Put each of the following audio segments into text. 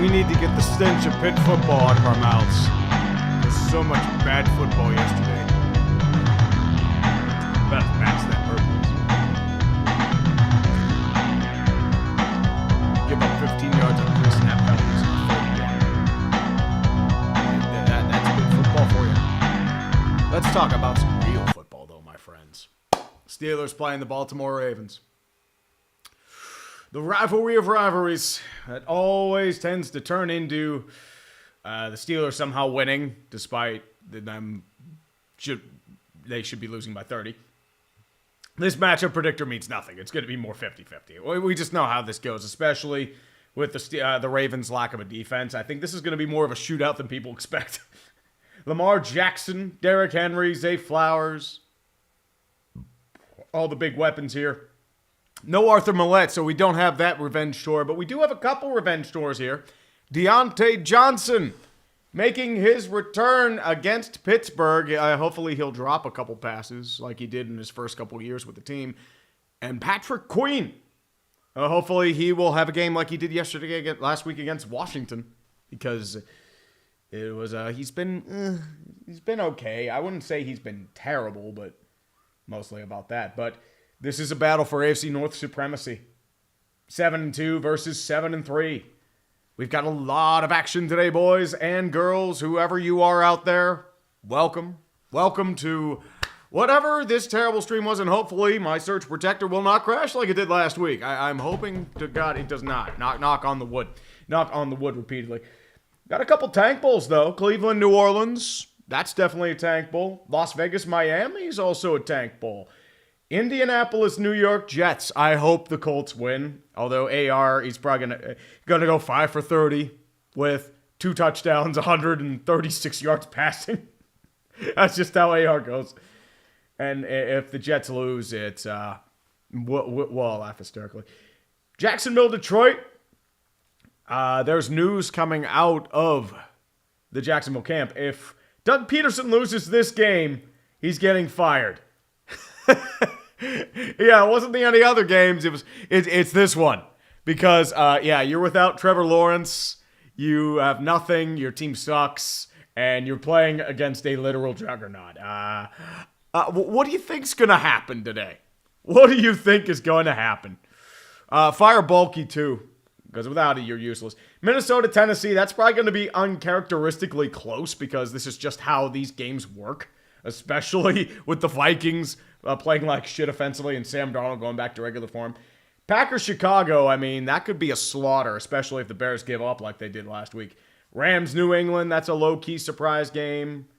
We need to get the stench of Pitt football out of our mouths. There's so much bad football yesterday. Better match that purpose. Give up 15 yards on 3 snap penalties on 4-1. That's good football for you. talk about some real football, though, my friends. Steelers playing the Baltimore Ravens. The rivalry of rivalries that always tends to turn into the Steelers somehow winning, despite them they should be losing by 30. This matchup predictor means nothing. It's going to be more 50-50. We just know how this goes, especially with the Ravens' lack of a defense. I think this is going to be more of a shootout than people expect. Lamar Jackson, Derrick Henry, Zay Flowers, all the big weapons here. No Arthur Millette, so we don't have that revenge tour, but we do have a couple revenge tours here. Deontay Johnson making his return against Pittsburgh. Hopefully he'll drop a couple passes like he did in his first couple years with the team. And Patrick Queen. Hopefully he will have a game like he did last week against Washington, because it was he's been okay. I wouldn't say he's been terrible, but mostly about that. But this is a battle for AFC North supremacy. 7-2 versus 7-3. We've got a lot of action today, boys and girls. Whoever you are out there, welcome. Welcome to whatever this terrible stream was, and hopefully my surge protector will not crash like it did last week. I'm hoping to God it does not. Knock on the wood. Knock on the wood repeatedly. Got a couple tank bowls, though. Cleveland, New Orleans. That's definitely a tank bowl. Las Vegas, Miami is also a tank bowl. Indianapolis, New York Jets. I hope the Colts win. Although AR, he's probably gonna go 5 for 30 with 2 touchdowns, 136 yards passing. That's just how AR goes. And if the Jets lose, it's we'll laugh hysterically. Jacksonville, Detroit. There's news coming out of the Jacksonville camp. If Doug Peterson loses this game, he's getting fired. Yeah, it wasn't the any other games. It's this one, because you're without Trevor Lawrence. You have nothing. Your team sucks, and you're playing against a literal juggernaut. What do you think's gonna happen today? What do you think is going to happen? Fire Bulky too, because without it, you're useless. Minnesota, Tennessee. That's probably going to be uncharacteristically close, because this is just how these games work, especially with the Vikings playing like shit offensively and Sam Darnold going back to regular form. Packers, Chicago, I mean, that could be a slaughter, especially if the Bears give up like they did last week. Rams, New England, that's a low-key surprise game.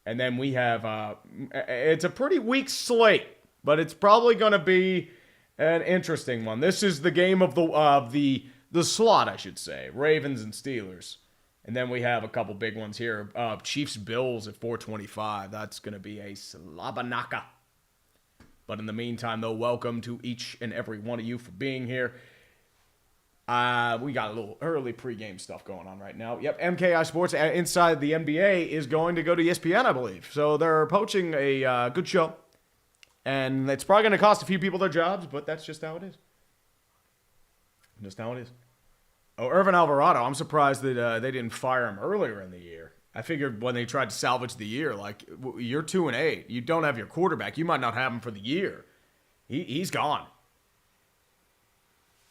And then we have, it's a pretty weak slate, but it's probably going to be an interesting one. This is the game of the slot, I should say. Ravens and Steelers. And then we have a couple big ones here. Chiefs, Bills at 425. That's going to be a slabanaka. But in the meantime, though, welcome to each and every one of you for being here. We got a little early pregame stuff going on right now. Yep, MKI Sports inside the NBA is going to go to ESPN, I believe. So they're poaching a good show. And it's probably going to cost a few people their jobs, but that's just how it is. Just how it is. Oh, Irvin Alvarado, I'm surprised that they didn't fire him earlier in the year. I figured when they tried to salvage the year, like, you're 2-8. You don't have your quarterback. You might not have him for the year. He's gone.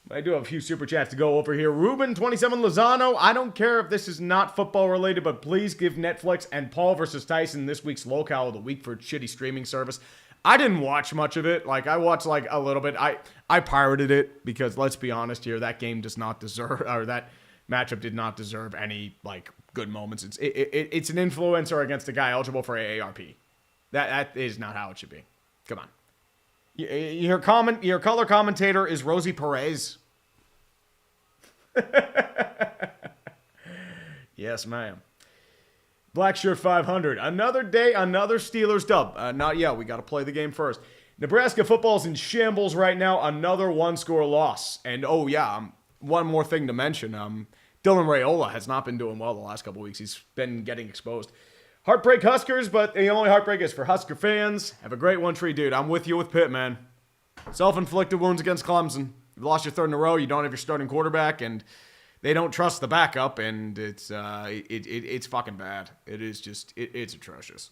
I do have a few super chats to go over here. Ruben, 27 Lozano. I don't care if this is not football related, but please give Netflix and Paul versus Tyson this week's locale of the week for shitty streaming service. I didn't watch much of it. Like, I watched like a little bit. I pirated it because, let's be honest here, that game does not deserve, or that matchup did not deserve any like good moments. It's an influencer against a guy eligible for AARP. That is not how it should be. Come on. Your color commentator is Rosie Perez. Yes, ma'am. Black Shirt 500. Another day, another Steelers dub. Not yet. We got to play the game first. Nebraska football's in shambles right now. Another one-score loss. And, one more thing to mention. Dylan Raiola has not been doing well the last couple weeks. He's been getting exposed. Heartbreak Huskers, but the only heartbreak is for Husker fans. Have a great one, Tree Dude. I'm with you with Pitt, man. Self-inflicted wounds against Clemson. You've lost your third in a row. You don't have your starting quarterback, and they don't trust the backup, and it's fucking bad. It is just, it's atrocious.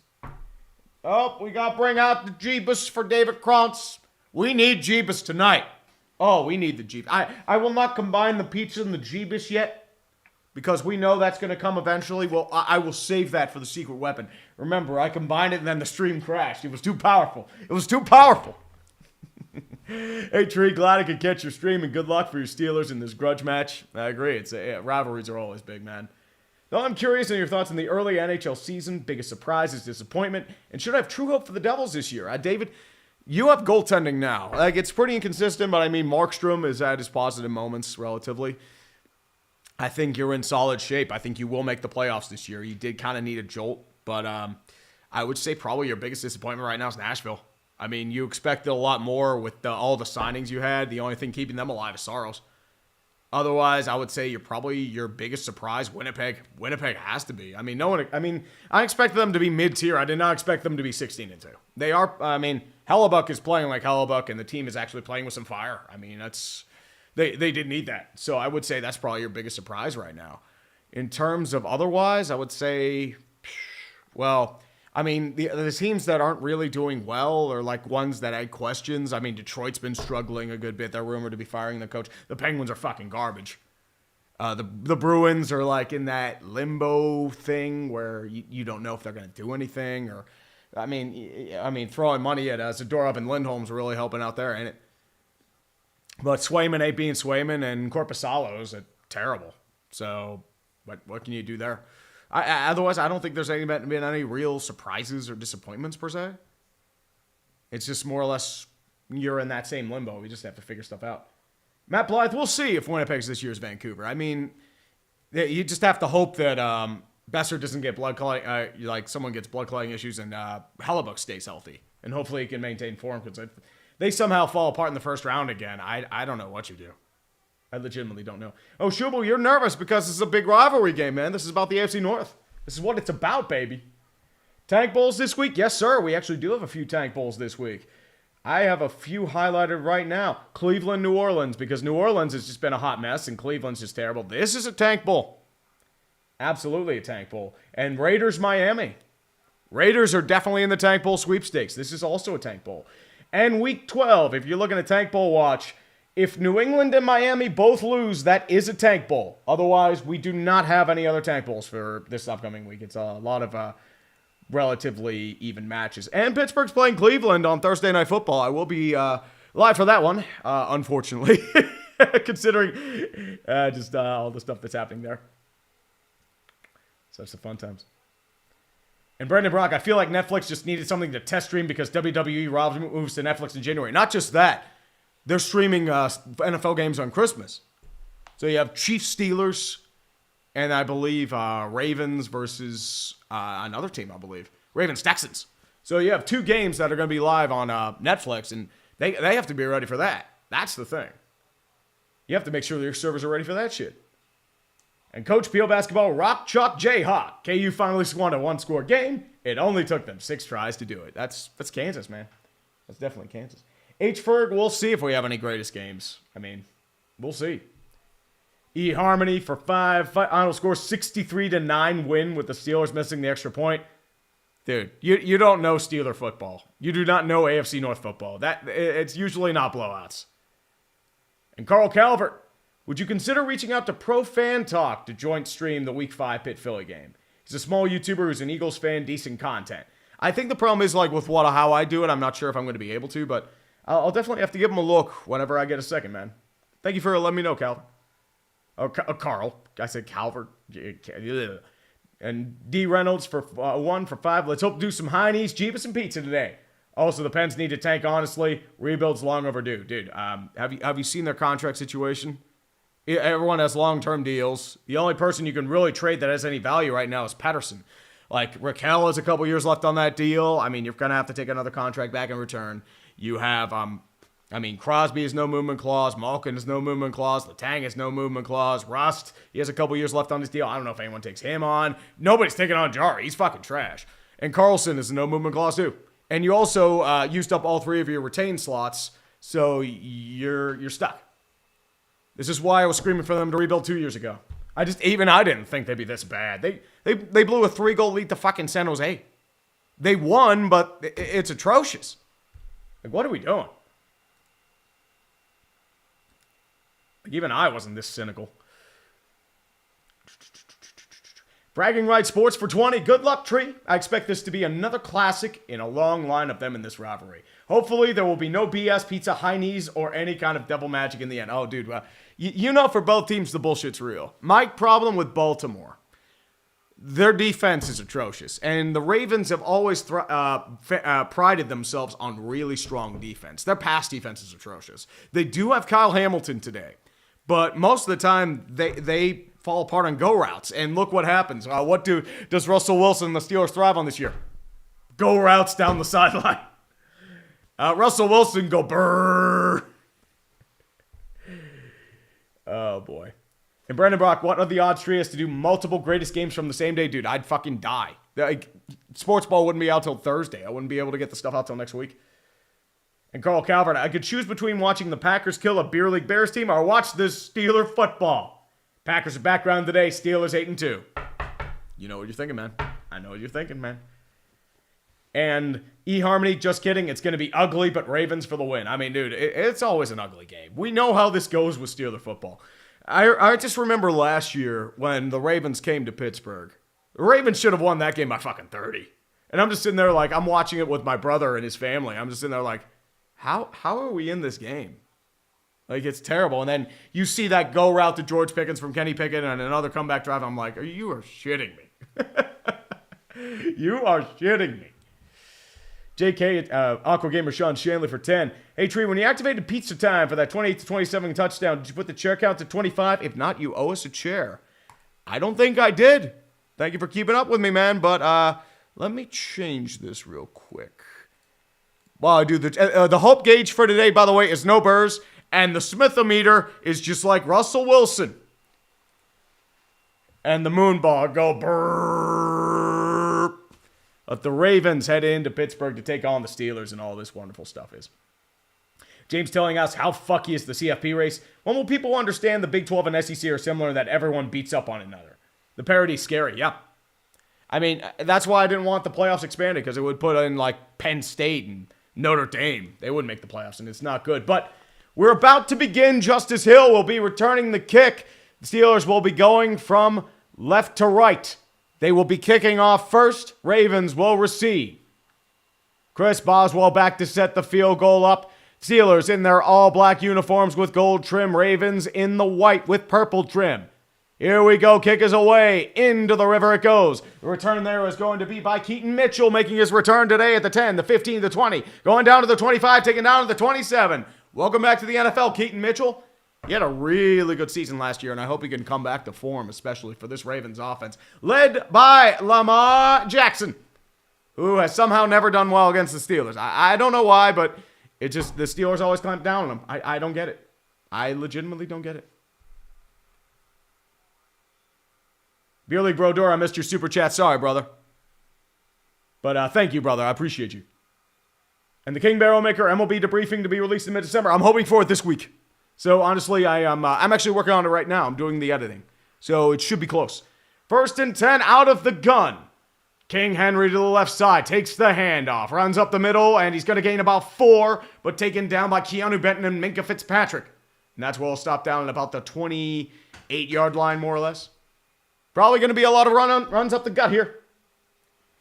Oh, we got to bring out the Jeebus for David Krantz. We need Jeebus tonight. Oh, we need the Jeebus. I will not combine the pizza and the Jeebus yet, because we know that's going to come eventually. Well, I will save that for the secret weapon. Remember, I combined it and then the stream crashed. It was too powerful. It was too powerful. Hey, Tree, glad I could catch your stream, and good luck for your Steelers in this grudge match. I agree. Rivalries are always big, man. Though I'm curious on your thoughts on the early NHL season. Biggest surprise is disappointment, and should I have true hope for the Devils this year? David, you have goaltending now. Like, it's pretty inconsistent, but I mean, Markstrom is at his positive moments relatively. I think you're in solid shape. I think you will make the playoffs this year. You did kind of need a jolt, but I would say probably your biggest disappointment right now is Nashville. I mean, you expected a lot more with all the signings you had. The only thing keeping them alive is Saros. Otherwise, I would say you're probably your biggest surprise, Winnipeg. Winnipeg has to be. I mean, I expected them to be mid-tier. I did not expect them to be 16-2. They are. I mean, Hellebuck is playing like Hellebuck, and the team is actually playing with some fire. I mean, they did need that. So I would say that's probably your biggest surprise right now. In terms of otherwise, I would say, well, I mean, the teams that aren't really doing well are like ones that had questions. I mean, Detroit's been struggling a good bit. They're rumored to be firing the coach. The Penguins are fucking garbage. The Bruins are like in that limbo thing where you don't know if they're going to do anything. Or, I mean, throwing money at Zadorov and Lindholm's really helping out there, ain't it? But Swayman ain't being Swayman, and Korpisalo's terrible. So, what can you do there? Otherwise, I don't think there's been any real surprises or disappointments, per se. It's just more or less you're in that same limbo. We just have to figure stuff out. Matt Blythe, we'll see if Winnipeg's this year's Vancouver. I mean, you just have to hope that Besser doesn't get blood clotting, like someone gets blood clotting issues, and Hellebuck stays healthy. And hopefully he can maintain form, because if they somehow fall apart in the first round again, I don't know what you do. I legitimately don't know. Oh, Shubal, you're nervous because this is a big rivalry game, man. This is about the AFC North. This is what it's about, baby. Tank Bowls this week? Yes, sir. We actually do have a few Tank Bowls this week. I have a few highlighted right now. Cleveland, New Orleans, because New Orleans has just been a hot mess, and Cleveland's just terrible. This is a Tank Bowl. Absolutely a Tank Bowl. And Raiders, Miami. Raiders are definitely in the Tank Bowl sweepstakes. This is also a Tank Bowl. And Week 12, if you're looking at Tank Bowl watch, if New England and Miami both lose, that is a Tank Bowl. Otherwise, we do not have any other Tank Bowls for this upcoming week. It's a lot of relatively even matches. And Pittsburgh's playing Cleveland on Thursday Night Football. I will be live for that one, unfortunately, considering just all the stuff that's happening there. Such the fun times. And Brandon Brock, I feel like Netflix just needed something to test stream because WWE Rivalry moves to Netflix in January. Not just that. They're streaming NFL games on Christmas. So you have Chiefs, Steelers, and I believe Ravens versus another team, I believe. Ravens, Texans. So you have two games that are going to be live on Netflix, and they have to be ready for that. That's the thing. You have to make sure that your servers are ready for that shit. And Coach Peel Basketball, Rock Chalk Jayhawk. KU finally won a one-score game. It only took them 6 tries to do it. That's Kansas, man. That's definitely Kansas. H-Ferg, we'll see if we have any greatest games. I mean, we'll see. E-Harmony for 5. Final score 63-9 win with the Steelers missing the extra point. Dude, you don't know Steeler football. You do not know AFC North football. It's usually not blowouts. And Carl Calvert, would you consider reaching out to Pro Fan Talk to joint stream the Week 5 Pitt Philly game? He's a small YouTuber who's an Eagles fan, decent content. I think the problem is like with how I do it, I'm not sure if I'm going to be able to, but I'll definitely have to give him a look whenever I get a second, man. Thank you for letting me know, Cal. Oh, Carl. I said Calvert. And D. Reynolds for 1 for 5. Let's hope to do some Heine's, Jeebus, and pizza today. Also, the Pens need to tank, honestly. Rebuild's long overdue. Dude, have you seen their contract situation? Everyone has long-term deals. The only person you can really trade that has any value right now is Patterson. Like, Raquel has a couple years left on that deal. I mean, you're going to have to take another contract back in return. You have, Crosby has no movement clause. Malkin has no movement clause. Letang has no movement clause. Rust, he has a couple years left on his deal. I don't know if anyone takes him on. Nobody's taking on Jari. He's fucking trash. And Carlson is a no movement clause too. And you also used up all 3 of your retained slots, so you're stuck. This is why I was screaming for them to rebuild 2 years ago. I didn't think they'd be this bad. They blew a 3-goal lead to fucking San Jose. They won, but it's atrocious. Like, what are we doing? Like, even I wasn't this cynical. Bragging Rights Sports for 20. Good luck, Tree. I expect this to be another classic in a long line of them in this rivalry. Hopefully, there will be no BS, pizza, high knees, or any kind of devil magic in the end. Oh, dude, you know for both teams the bullshit's real. My problem with Baltimore, their defense is atrocious. And the Ravens have always prided themselves on really strong defense. Their pass defense is atrocious. They do have Kyle Hamilton today. But most of the time, they fall apart on go routes. And look what happens. What does Russell Wilson and the Steelers thrive on this year? Go routes down the sideline. Russell Wilson go brrrr. Oh, boy. And Brandon Brock, what are the odds Tree has to do multiple greatest games from the same day? Dude, I'd fucking die. Sports Ball wouldn't be out till Thursday. I wouldn't be able to get the stuff out till next week. And Carl Calvert, I could choose between watching the Packers kill a beer league Bears team or watch this Steeler football. Packers are background today. Steelers 8-2. You know what you're thinking, man. I know what you're thinking, man. And eHarmony, just kidding. It's going to be ugly, but Ravens for the win. I mean, dude, it's always an ugly game. We know how this goes with Steeler football. I just remember last year when the Ravens came to Pittsburgh. The Ravens should have won that game by fucking 30. And I'm just sitting there like, I'm watching it with my brother and his family. I'm just sitting there like, how are we in this game? Like, it's terrible. And then you see that go route to George Pickens from Kenny Pickett and another comeback drive. I'm like, you are shitting me. You are shitting me. JK, Aqua Gamer Sean Shanley for 10. Hey, Tree, when you activated Pizza Time for that 28-27 touchdown, did you put the chair count to 25? If not, you owe us a chair. I don't think I did. Thank you for keeping up with me, man. But let me change this real quick. Wow, dude, the hope gauge for today, by the way, is no burrs. And the Smithometer is just like Russell Wilson. And the moonball go brrrr. But the Ravens head into Pittsburgh to take on the Steelers, and all this wonderful stuff is. James telling us how fucky is the CFP race. When will people understand the Big 12 and SEC are similar and that everyone beats up on another? The parody's scary, yeah. I mean, that's why I didn't want the playoffs expanded, because it would put in like Penn State and Notre Dame. They wouldn't make the playoffs, and it's not good. But we're about to begin. Justice Hill will be returning the kick. The Steelers will be going from left to right. They will be kicking off first. Ravens will receive. Chris Boswell back to set the field goal up. Steelers in their all-black uniforms with gold trim. Ravens in the white with purple trim. Here we go. Kick is away. Into the river it goes. The return there is going to be by Keaton Mitchell, making his return today at the 10, the 15, the 20. Going down to the 25, taking down to the 27. Welcome back to the NFL, Keaton Mitchell. He had a really good season last year, and I hope he can come back to form, especially for this Ravens offense, led by Lamar Jackson, who has somehow never done well against the Steelers. I don't know why, but it just, the Steelers always clamp down on him. I don't get it. I legitimately don't get it. Beer League Brodor, I missed your super chat. Sorry, brother. But thank you, brother. I appreciate you. And the King Barrel Maker MLB debriefing to be released in mid-December. I'm hoping for it this week. So honestly, I'm actually working on it right now. I'm doing the editing. So it should be close. 1st and 10 out of the gun. King Henry to the left side. Takes the handoff. Runs up the middle. And he's going to gain about 4. But taken down by Keanu Benton and Minka Fitzpatrick. And that's where we'll stop down at about the 28-yard line, more or less. Probably going to be a lot of runs up the gut here.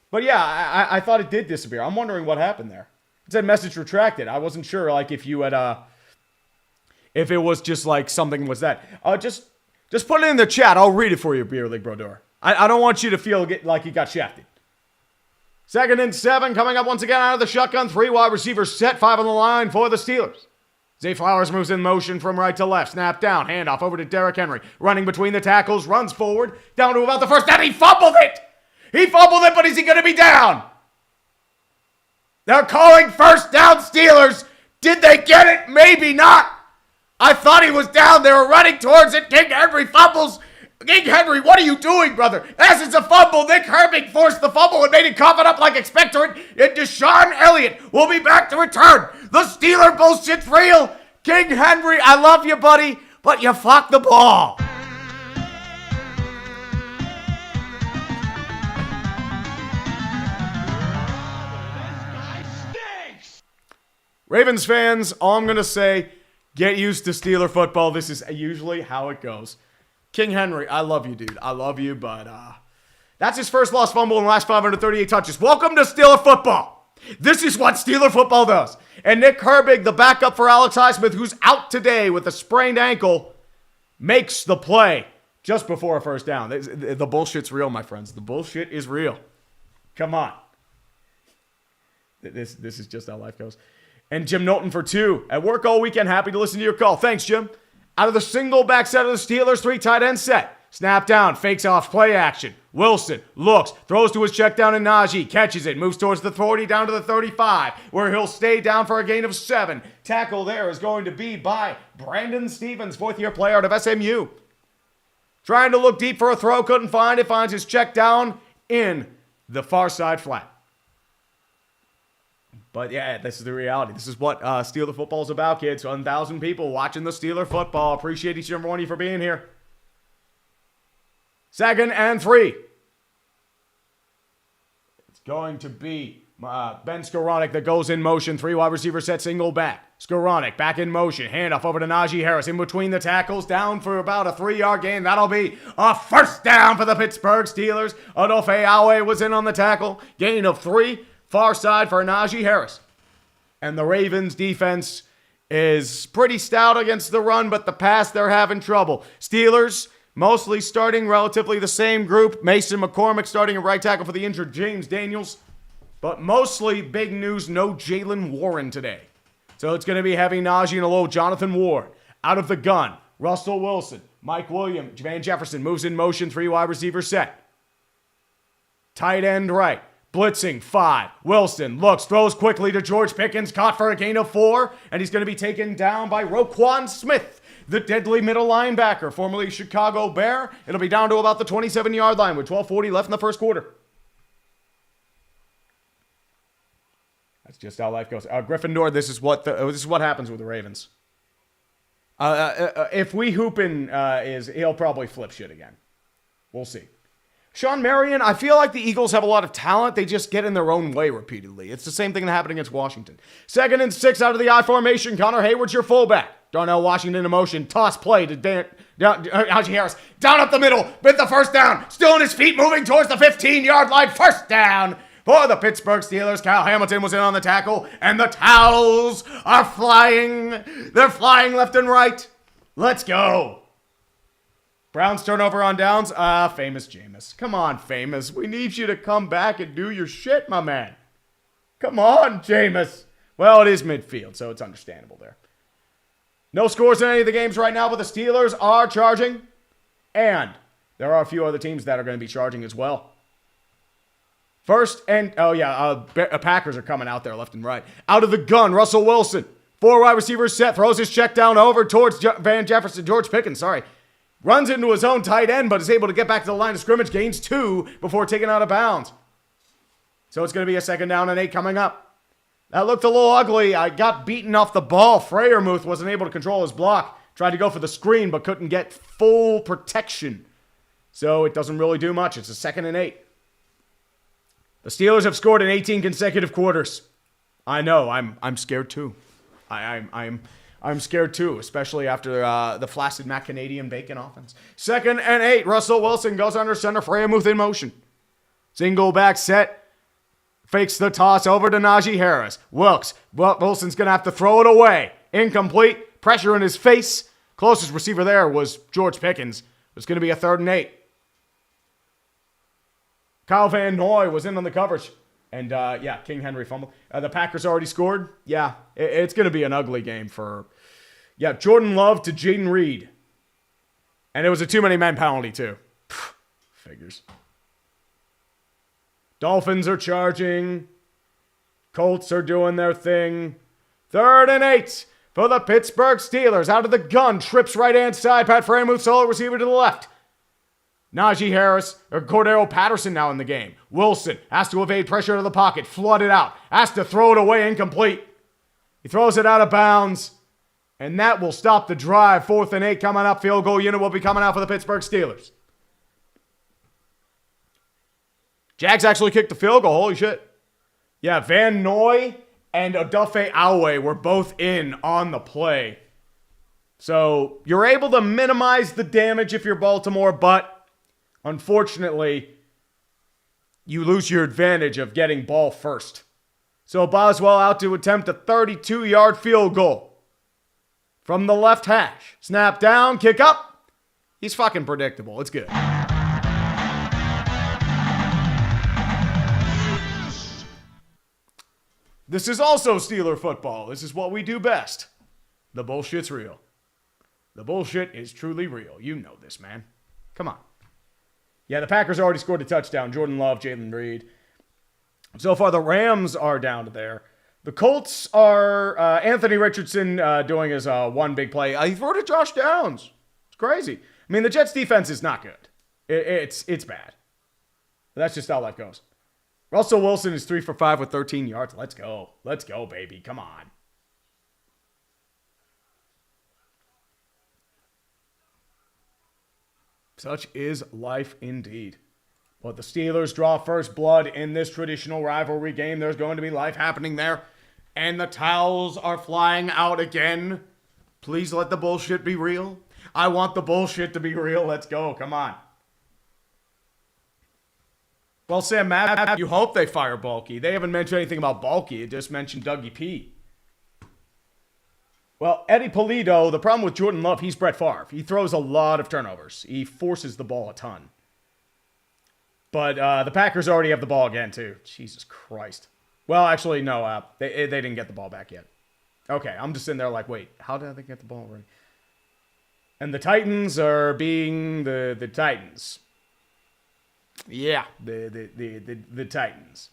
But yeah, I thought it did disappear. I'm wondering what happened there. It said message retracted. I wasn't sure, like, if you had, if it was just like something was that. Just put it in the chat. I'll read it for you, Beer League Brodor. I don't want you to feel like you got shafted. 2nd and 7, coming up once again out of the shotgun. 3 wide receivers set, 5 on the line for the Steelers. Zay Flowers moves in motion from right to left. Snap down, handoff over to Derrick Henry. Running between the tackles, runs forward, down to about the first down. He fumbled it! He fumbled it, but is he going to be down? They're calling first down Steelers. Did they get it? Maybe not. I thought he was down. They were running towards it. King Henry fumbles. King Henry, what are you doing, brother? As it's a fumble, Nick Herbig forced the fumble and made it cough it up like expectorant. And Deshaun Elliott will be back to return. The Steeler bullshit's real. King Henry, I love you, buddy, but you fucked the ball. Ravens fans, all I'm going to say, get used to Steeler football. This is usually how it goes. King Henry, I love you, dude. I love you, but That's his first lost fumble in the last 538 touches. Welcome to Steeler football. This is what Steeler football does. And Nick Herbig, the backup for Alex Highsmith, who's out today with a sprained ankle, makes the play just before a first down. The bullshit's real, my friends. The bullshit is real. Come on. This is just how life goes. And Jim Knowlton for 2. At work all weekend. Happy to listen to your call. Thanks, Jim. Out of the single back set of the Steelers, 3 tight end set. Snap down, fakes off, play action. Wilson looks, throws to his check down, and Najee catches it, moves towards the 40, down to the 35, where he'll stay down for a gain of 7. Tackle there is going to be by Brandon Stevens, 4th-year player out of SMU. Trying to look deep for a throw, couldn't find it, finds his check down in the far side flat. But yeah, this is the reality. This is what Steeler football is about, kids. 1,000 people watching the Steeler football. Appreciate each and every one of you for being here. 2nd and 3. It's going to be Ben Skoranek that goes in motion. 3 wide receiver set, single back. Skoranek back in motion. Handoff over to Najee Harris. In between the tackles, down for about a 3-yard gain. That'll be a first down for the Pittsburgh Steelers. Odofe Awe was in on the tackle. Gain of 3. Far side for Najee Harris. And the Ravens defense is pretty stout against the run, but the pass, they're having trouble. Steelers mostly starting relatively the same group. Mason McCormick starting at right tackle for the injured James Daniels. But mostly big news, no Jalen Warren today. So it's going to be heavy Najee and a low Jonathan Ward. Out of the gun, Russell Wilson, Mike Williams, Van Jefferson moves in motion, 3 wide receiver set. Tight end right. Blitzing 5. Wilson looks, throws quickly to George Pickens, caught for a gain of 4, and he's going to be taken down by Roquan Smith, the deadly middle linebacker, formerly Chicago Bear. It'll be down to about the 27-yard line with 12:40 left in the first quarter. That's just how life goes. Gryffindor, this is what happens with the Ravens. If we hoopin he'll probably flip shit again. We'll see. Sean Marion, I feel like the Eagles have a lot of talent. They just get in their own way repeatedly. It's the same thing that happened against Washington. 2nd and 6 out of the I formation. Connor Hayward's your fullback. Darnell Washington in motion. Toss play to Najee Harris. Down up the middle. With the first down. Still on his feet. Moving towards the 15-yard line. First down for the Pittsburgh Steelers. Kyle Hamilton was in on the tackle. And the towels are flying. They're flying left and right. Let's go. Browns turnover on downs. Famous Jameis. Come on, Famous. We need you to come back and do your shit, my man. Come on, Jameis. Well, it is midfield, so it's understandable there. No scores in any of the games right now, but the Steelers are charging. And there are a few other teams that are going to be charging as well. Packers are coming out there left and right. Out of the gun, Russell Wilson. 4 wide receivers set. Throws his check down over towards Van Jefferson. George Pickens, runs into his own tight end, but is able to get back to the line of scrimmage. Gains 2 before taking out of bounds. So it's going to be a 2nd down and 8 coming up. That looked a little ugly. I got beaten off the ball. Freiermuth wasn't able to control his block. Tried to go for the screen, but couldn't get full protection. So it doesn't really do much. It's a 2nd and 8. The Steelers have scored in 18 consecutive quarters. I know. I'm scared too. I'm scared too, especially after the flaccid Matt Canadian bacon offense. 2nd and 8. Russell Wilson goes under center. Freiermuth in motion. Single back set. Fakes the toss over to Najee Harris. Wilson's going to have to throw it away. Incomplete. Pressure in his face. Closest receiver there was George Pickens. It's going to be a 3rd and 8. Kyle Van Noy was in on the coverage. And, King Henry fumbled. The Packers already scored. Yeah, it's going to be an ugly game for, Jordan Love to Jaden Reed. And it was a too-many-men penalty, too. Figures. Dolphins are charging. Colts are doing their thing. 3rd and 8 for the Pittsburgh Steelers. Out of the gun. Trips right-hand side. Pat Freiermuth, solo receiver to the left. Najee Harris, or Cordero Patterson now in the game. Wilson has to evade pressure to the pocket. Flooded out. Has to throw it away. Incomplete. He throws it out of bounds. And that will stop the drive. 4th and 8 coming up. Field goal unit will be coming out for the Pittsburgh Steelers. Jags actually kicked the field goal. Holy shit. Yeah, Van Noy and Odofe Awe were both in on the play. So you're able to minimize the damage if you're Baltimore, but unfortunately, you lose your advantage of getting ball first. So Boswell out to attempt a 32-yard field goal. From the left hash. Snap down, kick up. He's fucking predictable. It's good. This is also Steeler football. This is what we do best. The bullshit's real. The bullshit is truly real. You know this, man. Come on. Yeah, the Packers already scored a touchdown. Jordan Love, Jalen Reed. So far, the Rams are down to there. The Colts are Anthony Richardson doing his one big play. He threw to Josh Downs. It's crazy. I mean, the Jets' defense is not good. It's bad. But that's just how life goes. Russell Wilson is 3 for 5 with 13 yards. Let's go. Let's go, baby. Come on. Such is life indeed. But the Steelers draw first blood in this traditional rivalry game. There's going to be life happening there. And the towels are flying out again. Please let the bullshit be real. I want the bullshit to be real. Let's go. Come on. Well, Sam, Matt, you hope they fire Balky. They haven't mentioned anything about Balky. It just mentioned Dougie P. Well, Eddie Polito, the problem with Jordan Love, he's Brett Favre. He throws a lot of turnovers. He forces the ball a ton. But the Packers already have the ball again, too. Jesus Christ. Well, actually, no. They didn't get the ball back yet. Okay, I'm just sitting there like, wait, how did they get the ball already? And the Titans are being the Titans. Yeah, the Titans.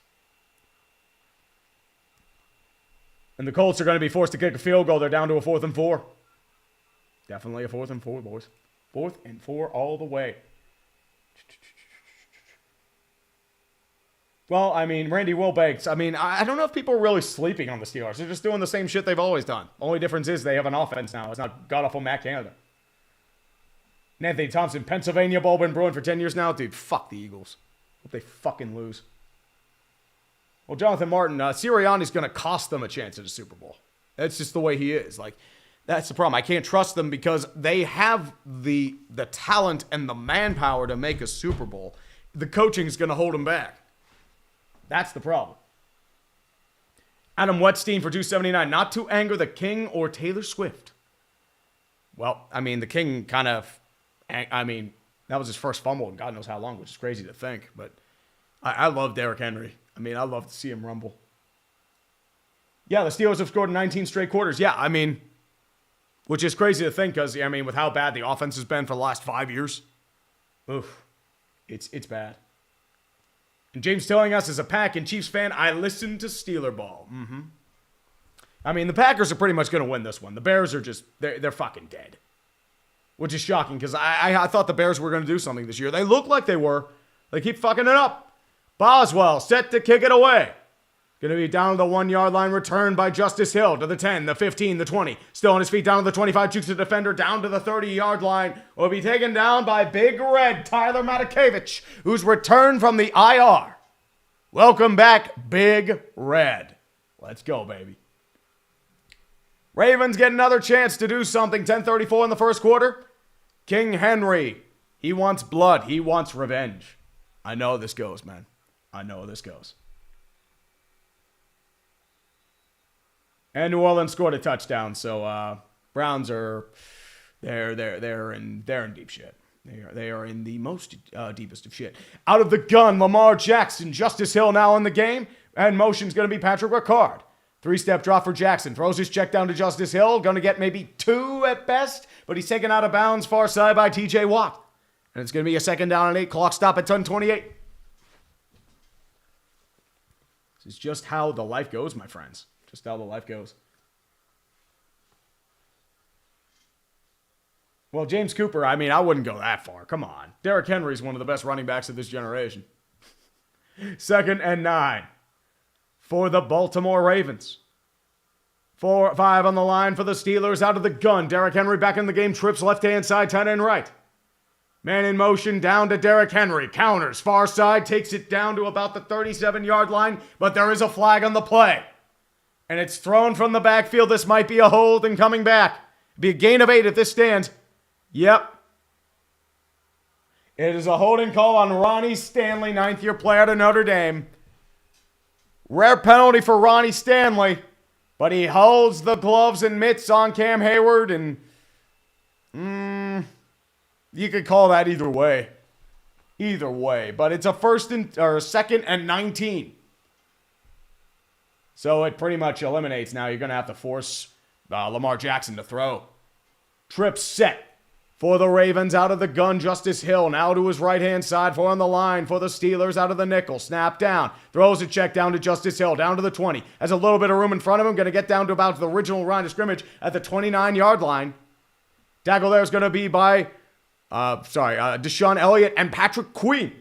And the Colts are going to be forced to kick a field goal. They're down to a 4th and 4. Definitely a 4th and 4, boys. 4th and 4 all the way. Well, I mean, Randy Wilbanks, I don't know if people are really sleeping on the Steelers. They're just doing the same shit they've always done. Only difference is they have an offense now. It's not god-awful Matt Canada. And Anthony Thompson, Pennsylvania ball been brewing for 10 years now. Dude, fuck the Eagles. Hope they fucking lose. Well, Jonathan Martin, Sirianni's going to cost them a chance at a Super Bowl. That's just the way he is. Like, that's the problem. I can't trust them because they have the talent and the manpower to make a Super Bowl. The coaching is going to hold them back. That's the problem. Adam Wetstein for 279. Not to anger the King or Taylor Swift. Well, I mean, the King kind of... that was his first fumble in God knows how long, which is crazy to think. But I love Derrick Henry. I love to see him rumble. Yeah, the Steelers have scored 19 straight quarters. Yeah, which is crazy to think because, with how bad the offense has been for the last 5 years. Oof. It's bad. And James telling us, as a Pack and Chiefs fan, I listen to Steeler ball. Mm-hmm. The Packers are pretty much going to win this one. The Bears are just, they're fucking dead. Which is shocking because I thought the Bears were going to do something this year. They look like they were. They keep fucking it up. Boswell set to kick it away. Going to be down to the 1-yard line, returned by Justice Hill to the 10, the 15, the 20. Still on his feet down to the 25, jukes the defender down to the 30-yard line. Will be taken down by Big Red Tyler Matakevich, who's returned from the IR. Welcome back, Big Red. Let's go, baby. Ravens get another chance to do something. 10:34 in the first quarter. King Henry, he wants blood. He wants revenge. I know this goes, man. I know this goes. And New Orleans scored a touchdown, so Browns are they're in deep shit. They are in the most deepest of shit. Out of the gun, Lamar Jackson, Justice Hill now in the game, and motion's going to be Patrick Ricard. 3-step drop for Jackson. Throws his check down to Justice Hill. Going to get maybe 2 at best, but he's taken out of bounds far side by TJ Watt. And it's going to be a 2nd down and 8. Clock stop at 10:28. This is just how the life goes, my friends. Just how the life goes. Well, James Cooper, I wouldn't go that far. Come on. Derrick Henry's one of the best running backs of this generation. 2nd and 9 for the Baltimore Ravens. 4-5 on the line for the Steelers. Out of the gun. Derrick Henry back in the game. Trips left-hand side, tight end right. Man in motion, down to Derrick Henry. Counters, far side, takes it down to about the 37-yard line, but there is a flag on the play. And it's thrown from the backfield. This might be a hold and coming back. Be a gain of 8 if this stands. Yep. It is a holding call on Ronnie Stanley, ninth-year player at Notre Dame. Rare penalty for Ronnie Stanley, but he holds the gloves and mitts on Cam Hayward, and you could call that either way. Either way, but it's a second and 19. So it pretty much eliminates now. You're going to have to force Lamar Jackson to throw. Trip set for the Ravens out of the gun. Justice Hill now to his right-hand side for on the line for the Steelers out of the nickel. Snap down. Throws a check down to Justice Hill. Down to the 20. Has a little bit of room in front of him. Going to get down to about the original line of scrimmage at the 29-yard line. Tackle there is going to be by, Deshaun Elliott and Patrick Queen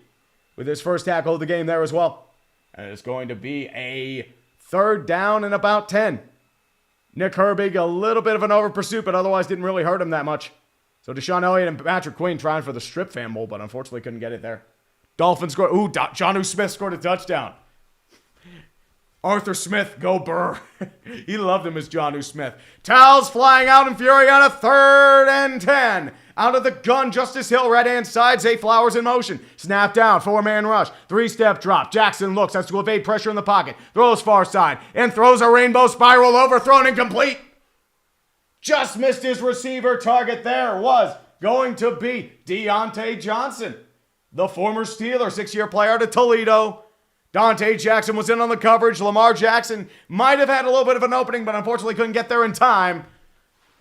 with his first tackle of the game there as well. And it's going to be a third down and about 10. Nick Herbig, a little bit of an over pursuit, but otherwise didn't really hurt him that much. So Deshaun Elliott and Patrick Queen trying for the strip fumble, but unfortunately couldn't get it there. Dolphins scored. Ooh, Jonnu Smith scored a touchdown. Arthur Smith, go Burr. He loved him as Jonnu Smith. Towels flying out in fury on a 3rd and 10. Out of the gun, Justice Hill, right-hand side. Zay Flowers in motion. Snap down, 4-man rush. 3-step drop. Jackson looks, has to evade pressure in the pocket. Throws far side, and throws a rainbow spiral overthrown incomplete. Just missed his receiver. Target there was going to be Deontay Johnson, the former Steeler, 6-year player to Toledo. Dante Jackson was in on the coverage. Lamar Jackson might have had a little bit of an opening, but unfortunately couldn't get there in time.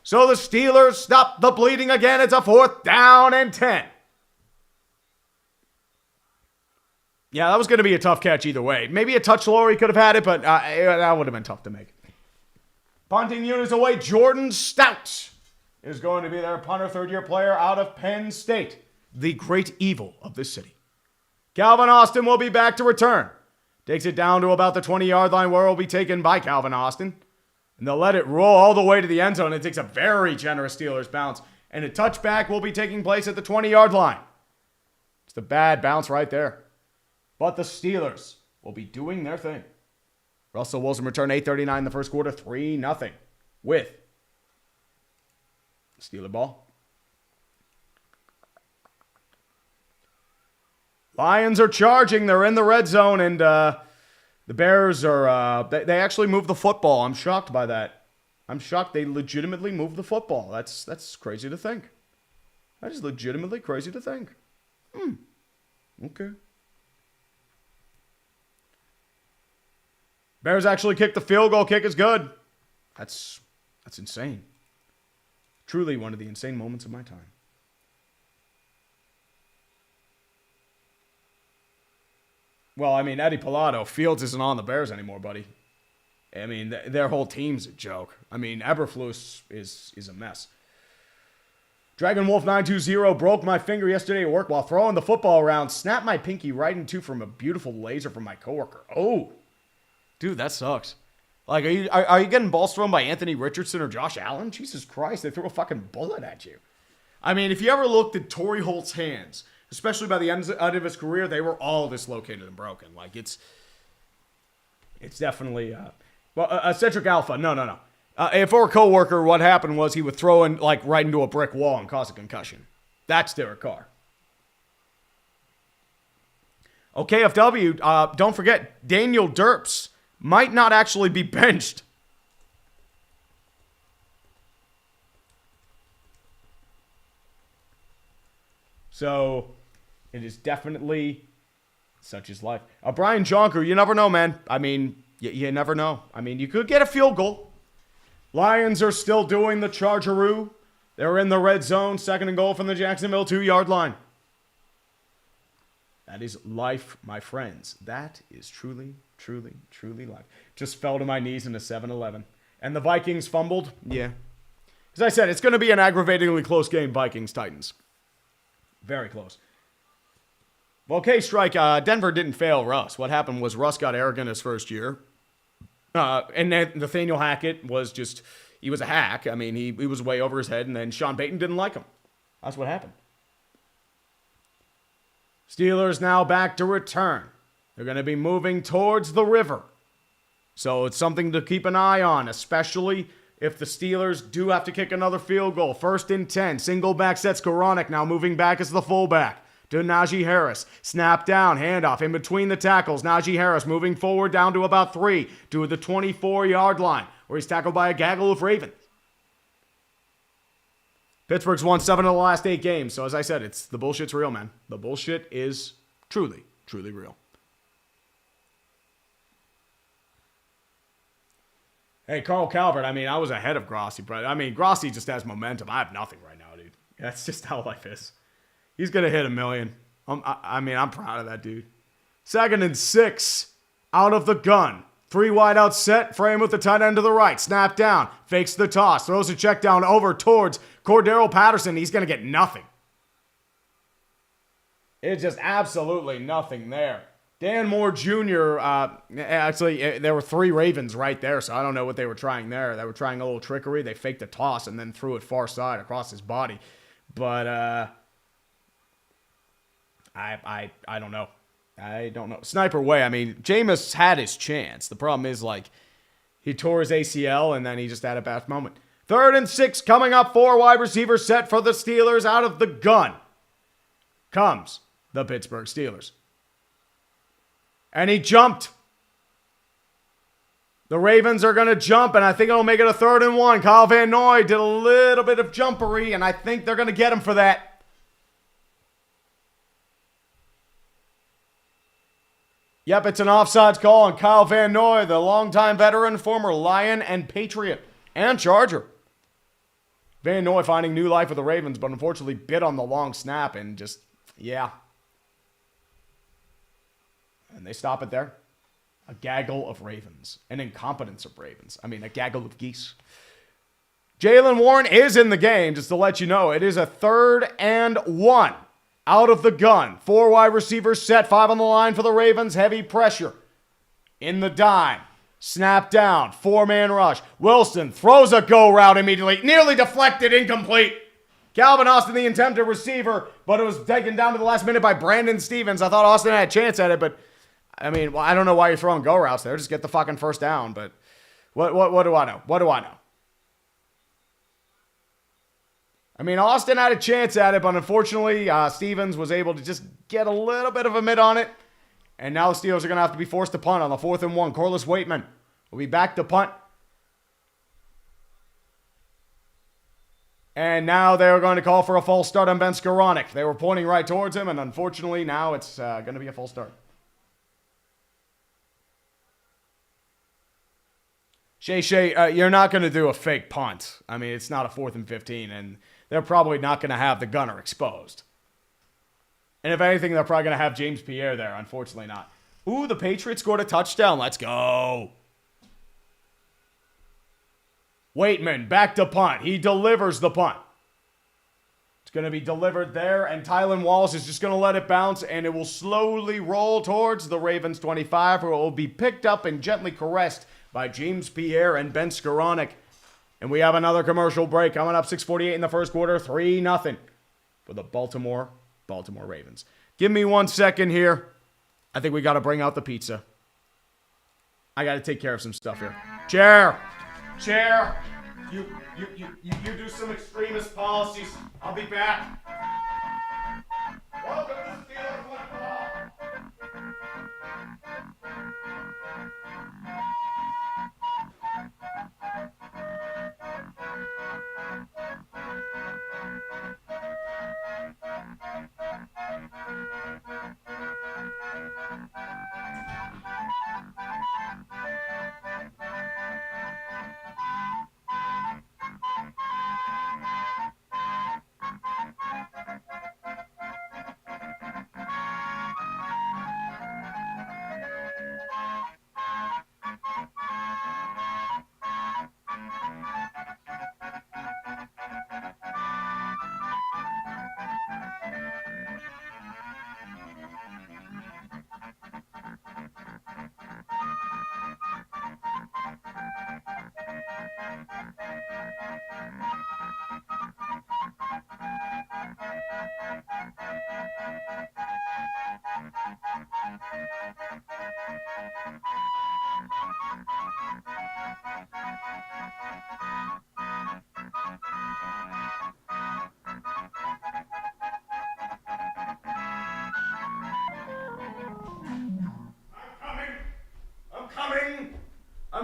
So the Steelers stop the bleeding again. It's a 4th down and 10. Yeah, that was going to be a tough catch either way. Maybe a touch lower he could have had it, but that would have been tough to make. Punting units away. Jordan Stout is going to be their punter, 3rd-year player out of Penn State. The great evil of this city. Calvin Austin will be back to return. Takes it down to about the 20-yard line where it will be taken by Calvin Austin. And they'll let it roll all the way to the end zone. It takes a very generous Steelers bounce. And a touchback will be taking place at the 20-yard line. It's a bad bounce right there. But the Steelers will be doing their thing. Russell Wilson returned 8:39 in the first quarter, 3-0 with the Steeler ball. Lions are charging. They're in the red zone, and the Bears are, they actually moved the football. I'm shocked by that. I'm shocked they legitimately moved the football. That's crazy to think. That is legitimately crazy to think. Okay. Bears actually kicked the field goal. Kick is good. That's insane. Truly one of the insane moments of my time. Well, I mean, Eddie Pilato, Fields isn't on the Bears anymore, buddy. I mean, their whole team's a joke. I mean, Eberflus is a mess. Dragon Wolf 920 broke my finger yesterday at work while throwing the football around. Snapped my pinky right into from a beautiful laser from my coworker. Oh, dude, that sucks. Like, are you getting balls thrown by Anthony Richardson or Josh Allen? Jesus Christ, they threw a fucking bullet at you. I mean, if you ever looked at Torrey Holt's hands, especially by the end of his career, they were all dislocated and broken. Like, it's definitely, Cedric Alpha, no. For a coworker, what happened was he would throw in, like, right into a brick wall and cause a concussion. That's Derek Carr. KFW, don't forget, Daniel Derps might not actually be benched. So, it is definitely such is life. Brian Jonker, you never know, man. I mean, you never know. I mean, you could get a field goal. Lions are still doing the chargeroo. They're in the red zone. 2nd and goal from the Jacksonville 2-yard line. That is life, my friends. That is truly, truly, truly life. Just fell to my knees in a 7-11. And the Vikings fumbled? Yeah. As I said, it's going to be an aggravatingly close game, Vikings-Titans. Very close. Well, K-Strike, Denver didn't fail Russ. What happened was Russ got arrogant his first year. And then Nathaniel Hackett was just, he was a hack. I mean, he was way over his head, and then Sean Payton didn't like him. That's what happened. Steelers now back to return. They're going to be moving towards the river. So it's something to keep an eye on, especially if the Steelers do have to kick another field goal. 1st and 10. Single back set Skowronek now moving back as the fullback. to Najee Harris. Snap down, handoff in between the tackles. Najee Harris moving forward down to about 3 to the 24-yard line, where he's tackled by a gaggle of Ravens. Pittsburgh's won 7 of the last 8 games. So as I said, the bullshit's real, man. The bullshit is truly, truly real. Hey, Carl Calvert, I was ahead of Grossi, but Grossi just has momentum. I have nothing right now, dude. That's just how life is. He's going to hit 1 million. I'm proud of that dude. 2nd and 6. Out of the gun. 3 wide out set. Frame with the tight end to the right. Snap down. Fakes the toss. Throws a check down over towards Cordero Patterson. He's going to get nothing. It's just absolutely nothing there. Dan Moore Jr., actually, there were 3 Ravens right there, so I don't know what they were trying there. They were trying a little trickery. They faked a toss and then threw it far side across his body. But I don't know. I don't know. Sniper way, Jameis had his chance. The problem is, he tore his ACL, and then he just had a bad moment. 3rd and 6 coming up. 4 wide receiver set for the Steelers. Out of the gun comes the Pittsburgh Steelers. And he jumped. The Ravens are going to jump, and I think it'll make it a 3rd and 1. Kyle Van Noy did a little bit of jumpery, and I think they're going to get him for that. Yep, it's an offsides call on Kyle Van Noy, the longtime veteran, former Lion and Patriot and Charger. Van Noy finding new life with the Ravens, but unfortunately bit on the long snap and just, yeah. And they stop it there. A gaggle of Ravens. An incompetence of Ravens. A gaggle of geese. Jaylen Warren is in the game, just to let you know. It is a 3rd and 1. Out of the gun. 4 wide receivers set. 5 on the line for the Ravens. Heavy pressure. In the dime. Snap down. 4-man rush. Wilson throws a go route immediately. Nearly deflected. Incomplete. Calvin Austin, the intended receiver, but it was taken down to the last minute by Brandon Stevens. I thought Austin had a chance at it, but I don't know why you're throwing go routes there. Just get the fucking first down. But what do I know? What do I know? Austin had a chance at it, but unfortunately, Stevens was able to just get a little bit of a mid on it. And now the Steelers are going to have to be forced to punt on the 4th and 1. Corliss Waitman will be back to punt. And now they're going to call for a false start on Ben Skoranek. They were pointing right towards him, and unfortunately, now it's going to be a false start. Shay, you're not going to do a fake punt. It's not a 4th and 15, and they're probably not going to have the gunner exposed. And if anything, they're probably going to have James Pierre there. Unfortunately not. Ooh, the Patriots scored a touchdown. Let's go. Waitman back to punt. He delivers the punt. It's going to be delivered there, and Tylan Wallace is just going to let it bounce, and it will slowly roll towards the Ravens 25, where it will be picked up and gently caressed by James Pierre and Ben Skoranek. And we have another commercial break coming up. 6:48 in the first quarter. 3-0 for the Baltimore Ravens. Give me 1 second here. I think we got to bring out the pizza. I got to take care of some stuff here. Chair. You do some extremist policies. I'll be back. Welcome to Steelers Football.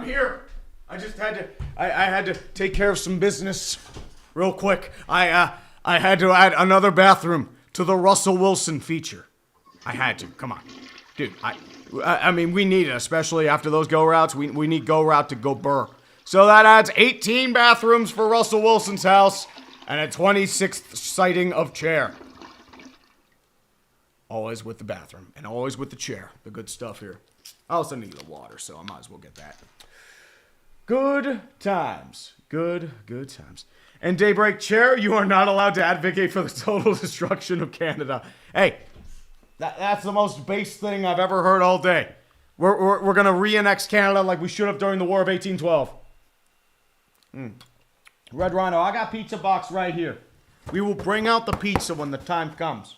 here. I just had to. I had to take care of some business, real quick. I had to add another bathroom to the Russell Wilson feature. I had to. Come on, dude. I mean, we need it, especially after those go routes. We need go route to go burr. So that adds 18 bathrooms for Russell Wilson's house and a 26th sighting of chair. Always with the bathroom and always with the chair. The good stuff here. I also need the water, so I might as well get that. Good times. Good times. And Daybreak Chair, you are not allowed to advocate for the total destruction of Canada. Hey, that's the most base thing I've ever heard all day. We're going to re-annex Canada like we should have during the War of 1812. Red Rhino, I got pizza box right here. We will bring out the pizza when the time comes.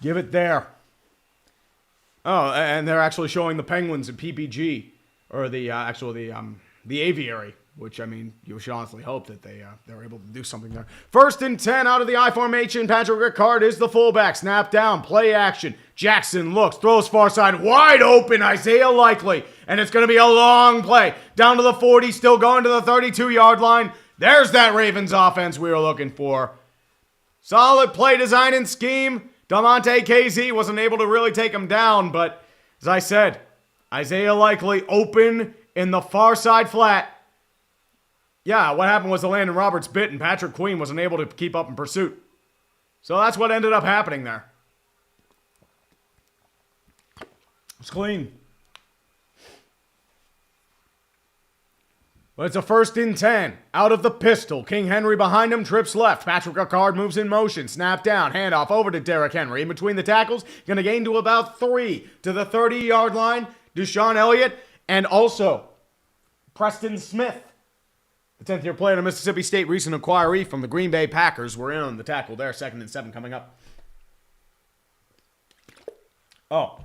Give it there. Oh, and they're actually showing the Penguins in PPG, or the aviary, which, I mean, you should honestly hope that they're able to do something there. 1st and 10 out of the I formation. Patrick Ricard is the fullback. Snap down, play action. Jackson looks, throws far side, wide open. Isaiah Likely, and it's going to be a long play. Down to the 40, still going to the 32-yard line. There's that Ravens offense we were looking for. Solid play design and scheme. Damontae KZ wasn't able to really take him down, but as I said, Isaiah Likely open in the far side flat. Yeah, what happened was the Landon Roberts bit and Patrick Queen wasn't able to keep up in pursuit. So that's what ended up happening there. It's clean. But it's a 1st and 10. Out of the pistol. King Henry behind him, trips left. Patrick Ricard moves in motion. Snap down. Handoff over to Derrick Henry. In between the tackles. Going to gain to about 3 to the 30-yard line. Deshaun Elliott. And also Preston Smith. The 10th-year player to Mississippi State, recent acquiree from the Green Bay Packers. We're in on the tackle there. 2nd and 7 coming up. Oh.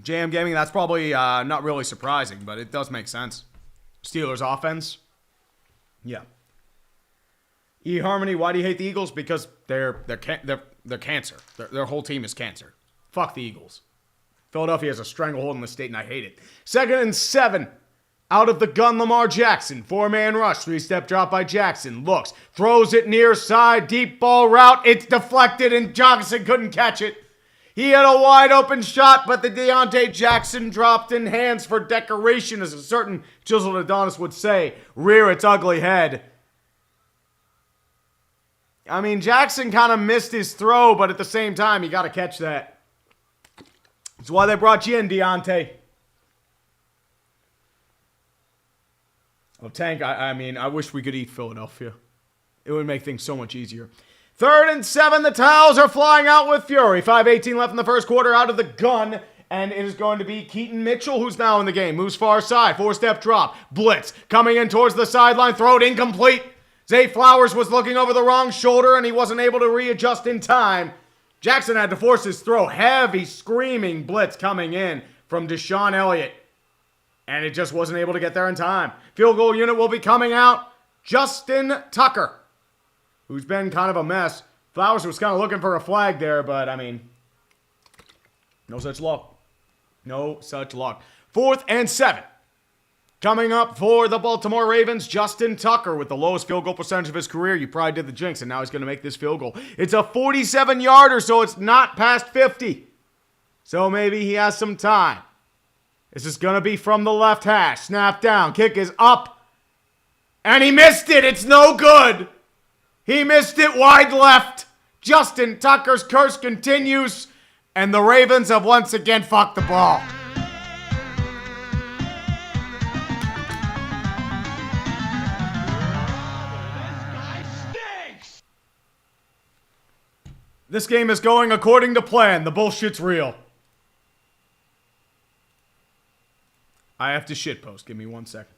JM Gaming, that's probably not really surprising, but it does make sense. Steelers offense. Yeah. eHarmony, why do you hate the Eagles? Because they're cancer. Their whole team is cancer. Fuck the Eagles. Philadelphia has a stranglehold in the state, and I hate it. 2nd and 7. Out of the gun, Lamar Jackson. 4-man rush. 3-step drop by Jackson. Looks. Throws it near side. Deep ball route. It's deflected, and Johnson couldn't catch it. He had a wide open shot, but the Deontay Jackson dropped in hands for decoration, as a certain chiseled Adonis would say. Rear its ugly head. I mean, Jackson kind of missed his throw, but at the same time, you got to catch that. That's why they brought you in, Deontay. Oh, Tank, I mean, I wish we could eat Philadelphia. It would make things so much easier. 3rd and 7, the towels are flying out with fury. 5:18 left in the first quarter, out of the gun. And it is going to be Keaton Mitchell, who's now in the game. Moves far side, 4-step drop. Blitz, coming in towards the sideline, throw it incomplete. Zay Flowers was looking over the wrong shoulder, and he wasn't able to readjust in time. Jackson had to force his throw. Heavy, screaming blitz coming in from Deshaun Elliott. And it just wasn't able to get there in time. Field goal unit will be coming out. Justin Tucker, who's been kind of a mess. Flowers was kind of looking for a flag there, but, I mean, no such luck. No such luck. 4th and 7. Coming up for the Baltimore Ravens, Justin Tucker with the lowest field goal percentage of his career. You probably did the jinx, and now he's going to make this field goal. It's a 47-yarder, so it's not past 50. So maybe he has some time. This is going to be from the left hash. Snap down. Kick is up. And he missed it. It's no good. He missed it wide left. Justin Tucker's curse continues. And the Ravens have once again fucked the ball. This game is going according to plan. The bullshit's real. I have to shitpost. Give me 1 second.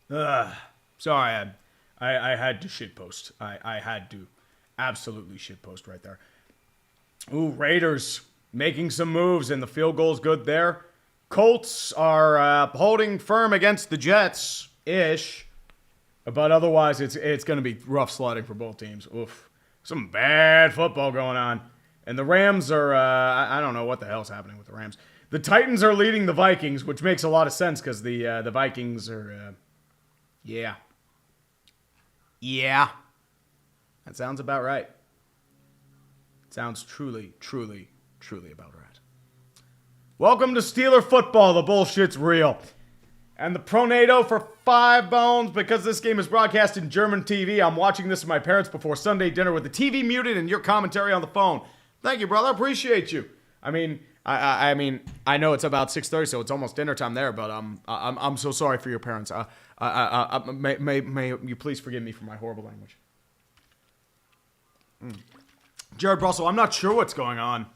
Sorry, I had to shitpost. I had to absolutely shitpost right there. Ooh, Raiders making some moves, and the field goal's good there. Colts are holding firm against the Jets-ish. But otherwise, it's going to be rough sledding for both teams. Oof. Some bad football going on. And the Rams are, I don't know what the hell's happening with the Rams. The Titans are leading the Vikings, which makes a lot of sense because the Vikings are, yeah. Yeah. That sounds about right. Sounds truly, truly, truly about right. Welcome to Steeler football. The bullshit's real. And the pronado for 5 bones, because this game is broadcast in German TV. I'm watching this with my parents before Sunday dinner with the TV muted and your commentary on the phone. Thank you, brother. I appreciate you. I mean, I know it's about 6:30, so it's almost dinner time there. But I'm so sorry for your parents. May you please forgive me for my horrible language. Jared Russell, I'm not sure what's going on.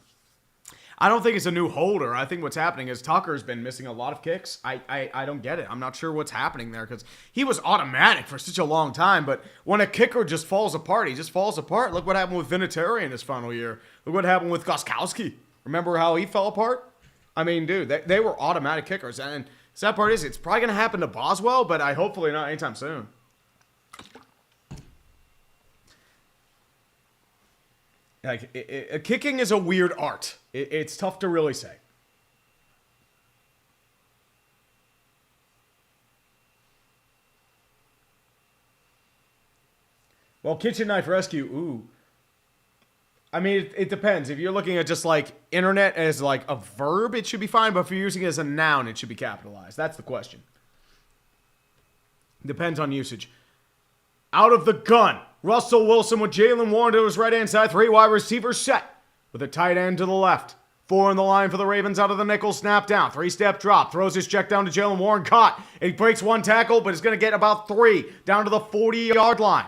I don't think it's a new holder. I think what's happening is Tucker's been missing a lot of kicks. I don't get it. I'm not sure what's happening there because he was automatic for such a long time. But when a kicker just falls apart, he just falls apart. Look what happened with Vinatieri in his final year. Look what happened with Gostkowski. Remember how he fell apart? I mean, dude, they were automatic kickers. And the sad part is it's probably going to happen to Boswell, but hopefully not anytime soon. Like, kicking is a weird art. It's tough to really say. Well, kitchen knife rescue, ooh. I mean, it depends. If you're looking at just like internet as like a verb, it should be fine. But if you're using it as a noun, it should be capitalized. That's the question. Depends on usage. Out of the gun. Russell Wilson with Jalen Warren to his right-hand side. 3 wide receivers set. With a tight end to the left. 4 in the line for the Ravens out of the nickel. Snap down. 3-step drop. Throws his check down to Jalen Warren. Caught. He breaks 1 tackle, but is going to get about 3. Down to the 40-yard line.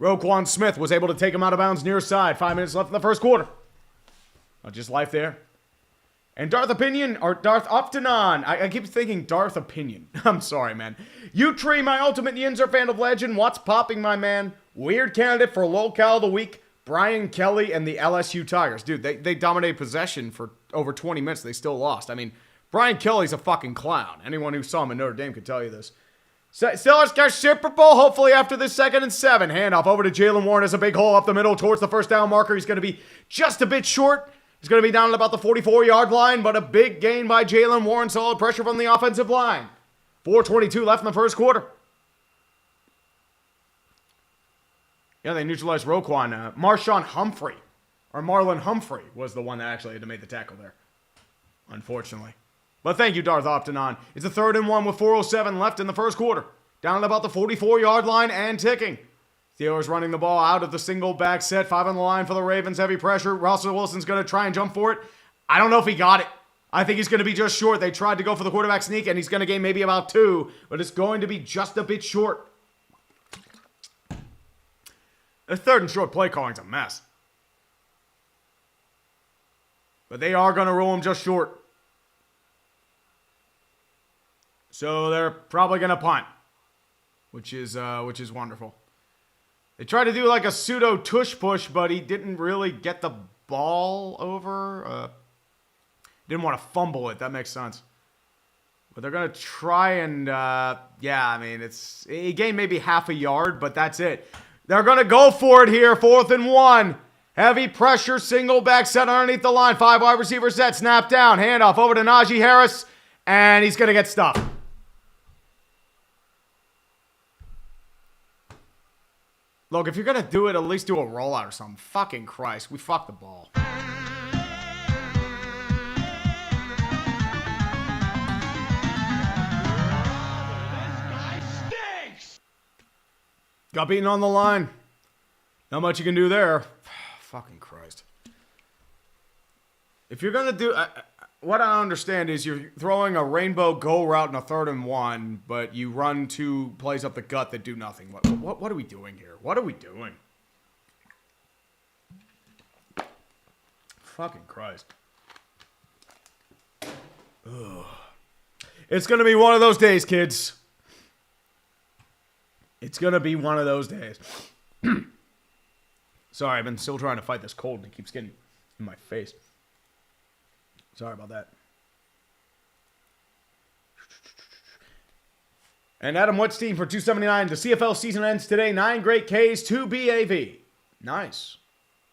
Roquan Smith was able to take him out of bounds near side. 5 minutes left in the first quarter. Just life there. And Darth Optanon. I keep thinking Darth Opinion. I'm sorry, man. Tree, my ultimate Yinzer fan of legend. What's popping, my man? Weird candidate for locale of the week. Brian Kelly and the LSU Tigers. Dude, they dominated possession for over 20 minutes. They still lost. I mean, Brian Kelly's a fucking clown. Anyone who saw him in Notre Dame could tell you this. Steelers get Super Bowl, hopefully after this 2nd and 7. Handoff over to Jalen Warren as a big hole up the middle towards the first down marker. He's going to be just a bit short. He's going to be down at about the 44-yard line, but a big gain by Jalen Warren. Solid pressure from the offensive line. 4:22 left in the first quarter. Yeah, they neutralized Roquan. Marlon Humphrey was the one that actually had to make the tackle there. Unfortunately. But thank you, Darth Optanon. It's a 3rd and 1 with 4:07 left in the first quarter. Down at about the 44-yard line and ticking. Steelers running the ball out of the single back set. 5 on the line for the Ravens. Heavy pressure. Russell Wilson's going to try and jump for it. I don't know if he got it. I think he's going to be just short. They tried to go for the quarterback sneak, and he's going to gain maybe about 2. But it's going to be just a bit short. The 3rd and short play calling's a mess. But they are going to roll him just short. So they're probably going to punt. Which is wonderful. They tried to do like a pseudo tush push, but he didn't really get the ball over. Didn't want to fumble it. That makes sense. But they're going to try and, he gained maybe half a yard, but that's it. They're going to go for it here. 4th and 1. Heavy pressure, single back set underneath the line. 5 wide receiver set, snap down. Handoff over to Najee Harris, and he's going to get stuffed. Look, if you're going to do it, at least do a rollout or something. Fucking Christ, we fucked the ball. Got beaten on the line. Not much you can do there. Fucking Christ. If you're going to do... what I understand is you're throwing a rainbow go route in a 3rd and 1, but you run 2 plays up the gut that do nothing. What are we doing here? What are we doing? Fucking Christ. Ugh. It's going to be one of those days, kids. It's going to be one of those days. Sorry, I've been still trying to fight this cold and it keeps getting in my face. Sorry about that. And Adam Wetstein for 279. The CFL season ends today. 9 great Ks, 2 BAV. Nice.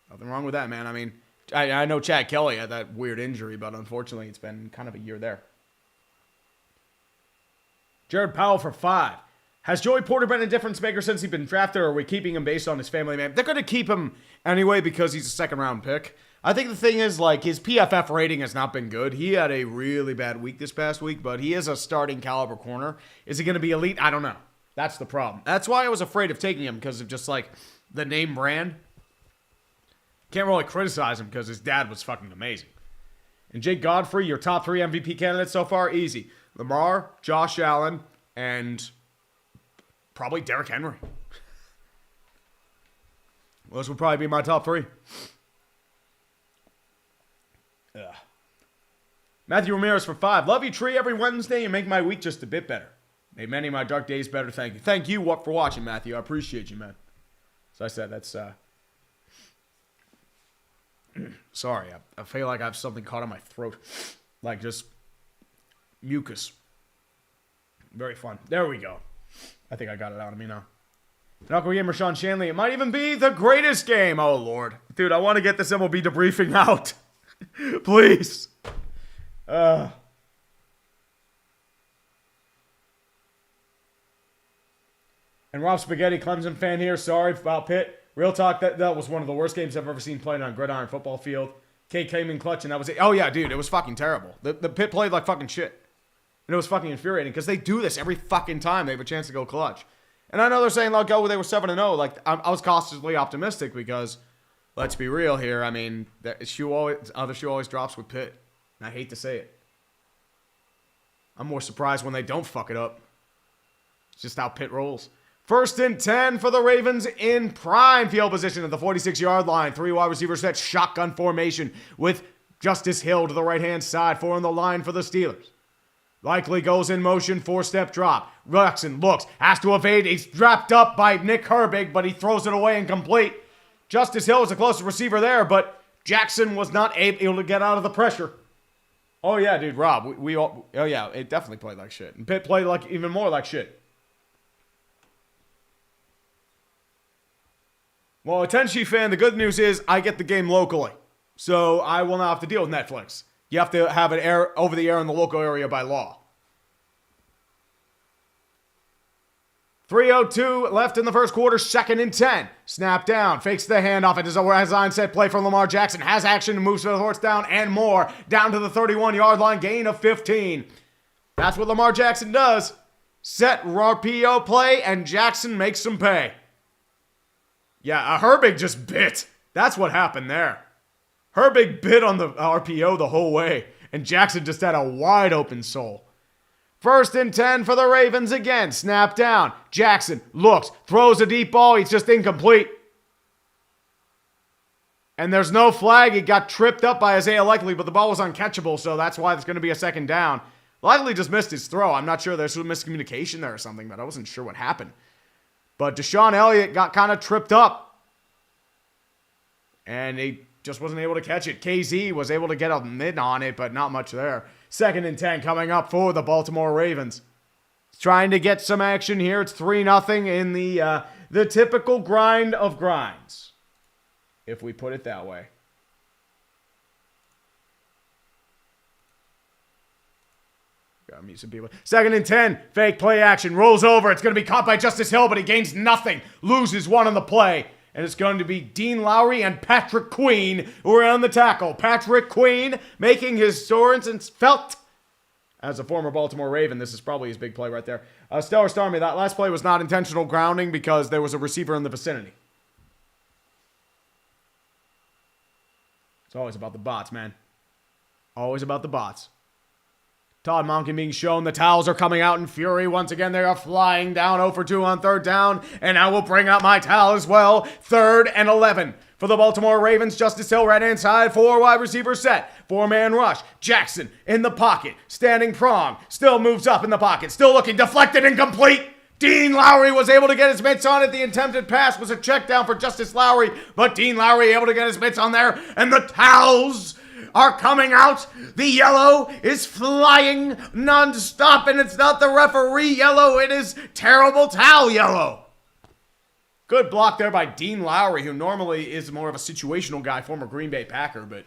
Nothing wrong with that, man. I mean, I know Chad Kelly had that weird injury, but unfortunately it's been kind of a year there. Jared Powell for 5. Has Joey Porter been a difference maker since he's been drafted, or are we keeping him based on his family man? They're going to keep him anyway because he's a second-round pick. I think the thing is, like, his PFF rating has not been good. He had a really bad week this past week, but he is a starting caliber corner. Is he going to be elite? I don't know. That's the problem. That's why I was afraid of taking him, because of just, like, the name brand. Can't really criticize him because his dad was fucking amazing. And Jake Godfrey, your top 3 MVP candidates so far? Easy. Lamar, Josh Allen, and probably Derrick Henry. Those would probably be my top 3. Ugh. Matthew Ramirez for 5. Love you, Tree. Every Wednesday, you make my week just a bit better. Made many of my dark days better. Thank you. Thank you for watching, Matthew. I appreciate you, man. As I said, that's... Sorry, I feel like I have something caught in my throat. Like just mucus. Very fun. There we go. I think I got it out of me now. Knuckle Gamer Sean Shanley. It might even be the greatest game. Oh, Lord. Dude, I want to get this MLB debriefing out. Please. And Rob Spaghetti, Clemson fan here. Sorry about Pitt. Real talk, that was one of the worst games I've ever seen played on a gridiron football field. K came in clutch, and that was it. Oh, yeah, dude, it was fucking terrible. The Pitt played like fucking shit. And it was fucking infuriating, because they do this every fucking time they have a chance to go clutch. And I know they're saying they'll go, they were 7-0. Like, I was cautiously optimistic, because, let's be real here, I mean, the other shoe always drops with Pitt. And I hate to say it. I'm more surprised when they don't fuck it up. It's just how Pitt rolls. 1st and 10 for the Ravens in prime field position at the 46-yard line. 3 wide receivers set shotgun formation with Justice Hill to the right-hand side. 4 on the line for the Steelers. Likely goes in motion, 4-step drop. Jackson looks, has to evade. He's dropped up by Nick Herbig, but he throws it away incomplete. Justice Hill was the closest receiver there, but Jackson was not able to get out of the pressure. Oh, yeah, dude, Rob. Oh, yeah, it definitely played like shit. And Pitt played like even more like shit. Well, a Tenshi fan, the good news is I get the game locally. So I will not have to deal with Netflix. You have to have it over the air in the local area by law. 3:02 left in the first quarter, 2nd and 10. Snap down, fakes the handoff. It is a design set play from Lamar Jackson. Has action, moves the horse down and more. Down to the 31-yard line, gain of 15. That's what Lamar Jackson does. Set RPO play, and Jackson makes some pay. Yeah, Herbig just bit. That's what happened there. Herbig bit on the RPO the whole way, and Jackson just had a wide open soul. 1st and 10 for the Ravens again. Snap down. Jackson looks, throws a deep ball. He's just incomplete. And there's no flag. He got tripped up by Isaiah Likely, but the ball was uncatchable, so that's why it's going to be a 2nd down. Likely just missed his throw. I'm not sure there's some miscommunication there or something, but I wasn't sure what happened. But Deshaun Elliott got kind of tripped up. And he just wasn't able to catch it. KZ was able to get a mid on it, but not much there. 2nd and 10 coming up for the Baltimore Ravens. Trying to get some action here. It's 3-0 in the typical grind of grinds, if we put it that way. Gotta meet some people. 2nd and 10. Fake play action. Rolls over. It's going to be caught by Justice Hill, but he gains nothing. Loses one on the play. And it's going to be Dean Lowry and Patrick Queen who are on the tackle. Patrick Queen making his assurance felt. As a former Baltimore Raven, this is probably his big play right there. Stellar Starmy, that last play was not intentional grounding because there was a receiver in the vicinity. It's always about the bots, man. Always about the bots. Todd Monken being shown. The towels are coming out in fury. Once again, they are flying down 0 for 2 on 3rd down. And I will bring out my towel as well. 3rd and 11 for the Baltimore Ravens. Justice Hill right-hand side. 4 wide receiver set. 4-man rush. Jackson in the pocket. Standing prong. Still moves up in the pocket. Still looking deflected and complete. Dean Lowry was able to get his mitts on it. The attempted pass was a check down for Justice Lowry, but Dean Lowry able to get his mitts on there, and the towels are coming out. The yellow is flying nonstop, and it's not the referee yellow. It is terrible towel yellow. Good block there by Dean Lowry, who normally is more of a situational guy, former Green Bay Packer, but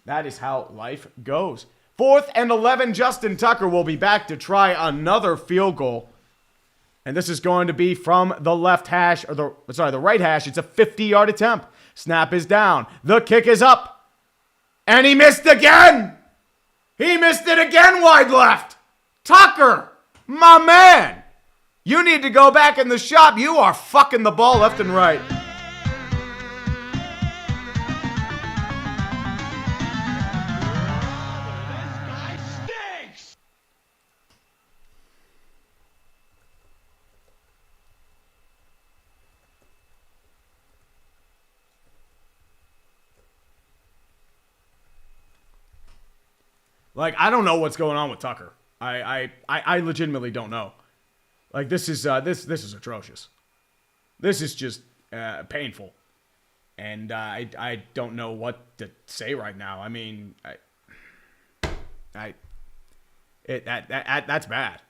that is how life goes. 4th and 11, Justin Tucker will be back to try another field goal. And this is going to be from the left hash, or the right hash. It's a 50-yard attempt. Snap is down. The kick is up. And he missed again. He missed it again wide left. Tucker, my man. You need to go back in the shop. You are fucking the ball left and right. Like, I don't know what's going on with Tucker. I legitimately don't know. Like, this is atrocious. This is just painful, and I don't know what to say right now. I mean, that's bad.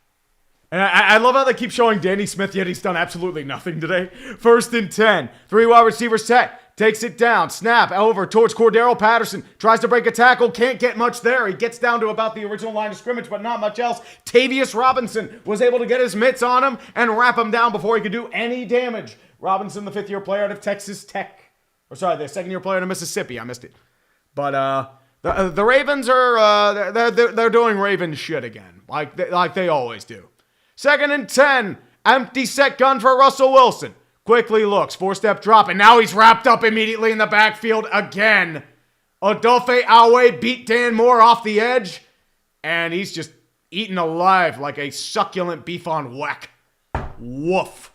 And I love how they keep showing Danny Smith, yet he's done absolutely nothing today. 1st and 10, 3 wide receivers set. Takes it down. Snap over towards Cordero Patterson. Tries to break a tackle. Can't get much there. He gets down to about the original line of scrimmage, but not much else. Tavius Robinson was able to get his mitts on him and wrap him down before he could do any damage. Robinson, the 5th-year player out of Texas Tech. Or sorry, the 2nd-year player out of Mississippi. I missed it. But the Ravens are they're doing Raven shit again, like they always do. 2nd and 10. Empty set gun for Russell Wilson. Quickly looks, 4-step drop, and now he's wrapped up immediately in the backfield again. Odofe Awe beat Dan Moore off the edge, and he's just eaten alive like a succulent beef on weck. Woof.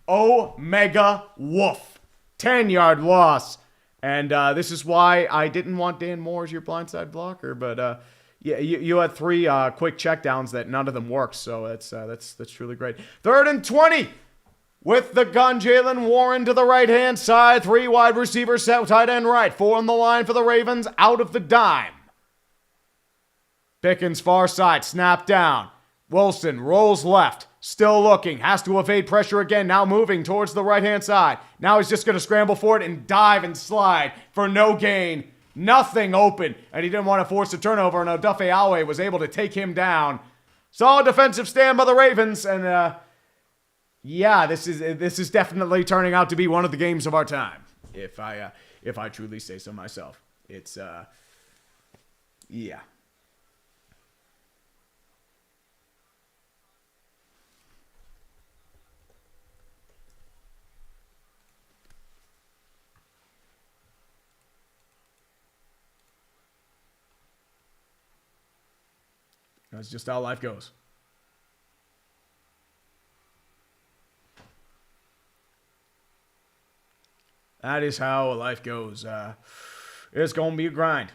Omega woof. 10-yard loss. And this is why I didn't want Dan Moore as your blindside blocker, but yeah, you had 3 quick checkdowns that none of them worked, so that's truly great. 3rd and 20. With the gun, Jalen Warren to the right-hand side. 3 wide receivers set, tight end right. 4 on the line for the Ravens, out of the dime. Pickens far side, snap down. Wilson rolls left, still looking, has to evade pressure again, now moving towards the right-hand side. Now he's just going to scramble for it and dive and slide for no gain. Nothing open, and he didn't want to force a turnover, and Odofe Awe was able to take him down. Solid defensive stand by the Ravens, and yeah, this is definitely turning out to be one of the games of our time. If I truly say so myself. It's yeah. That's just how life goes. That is how life goes. It's going to be a grind.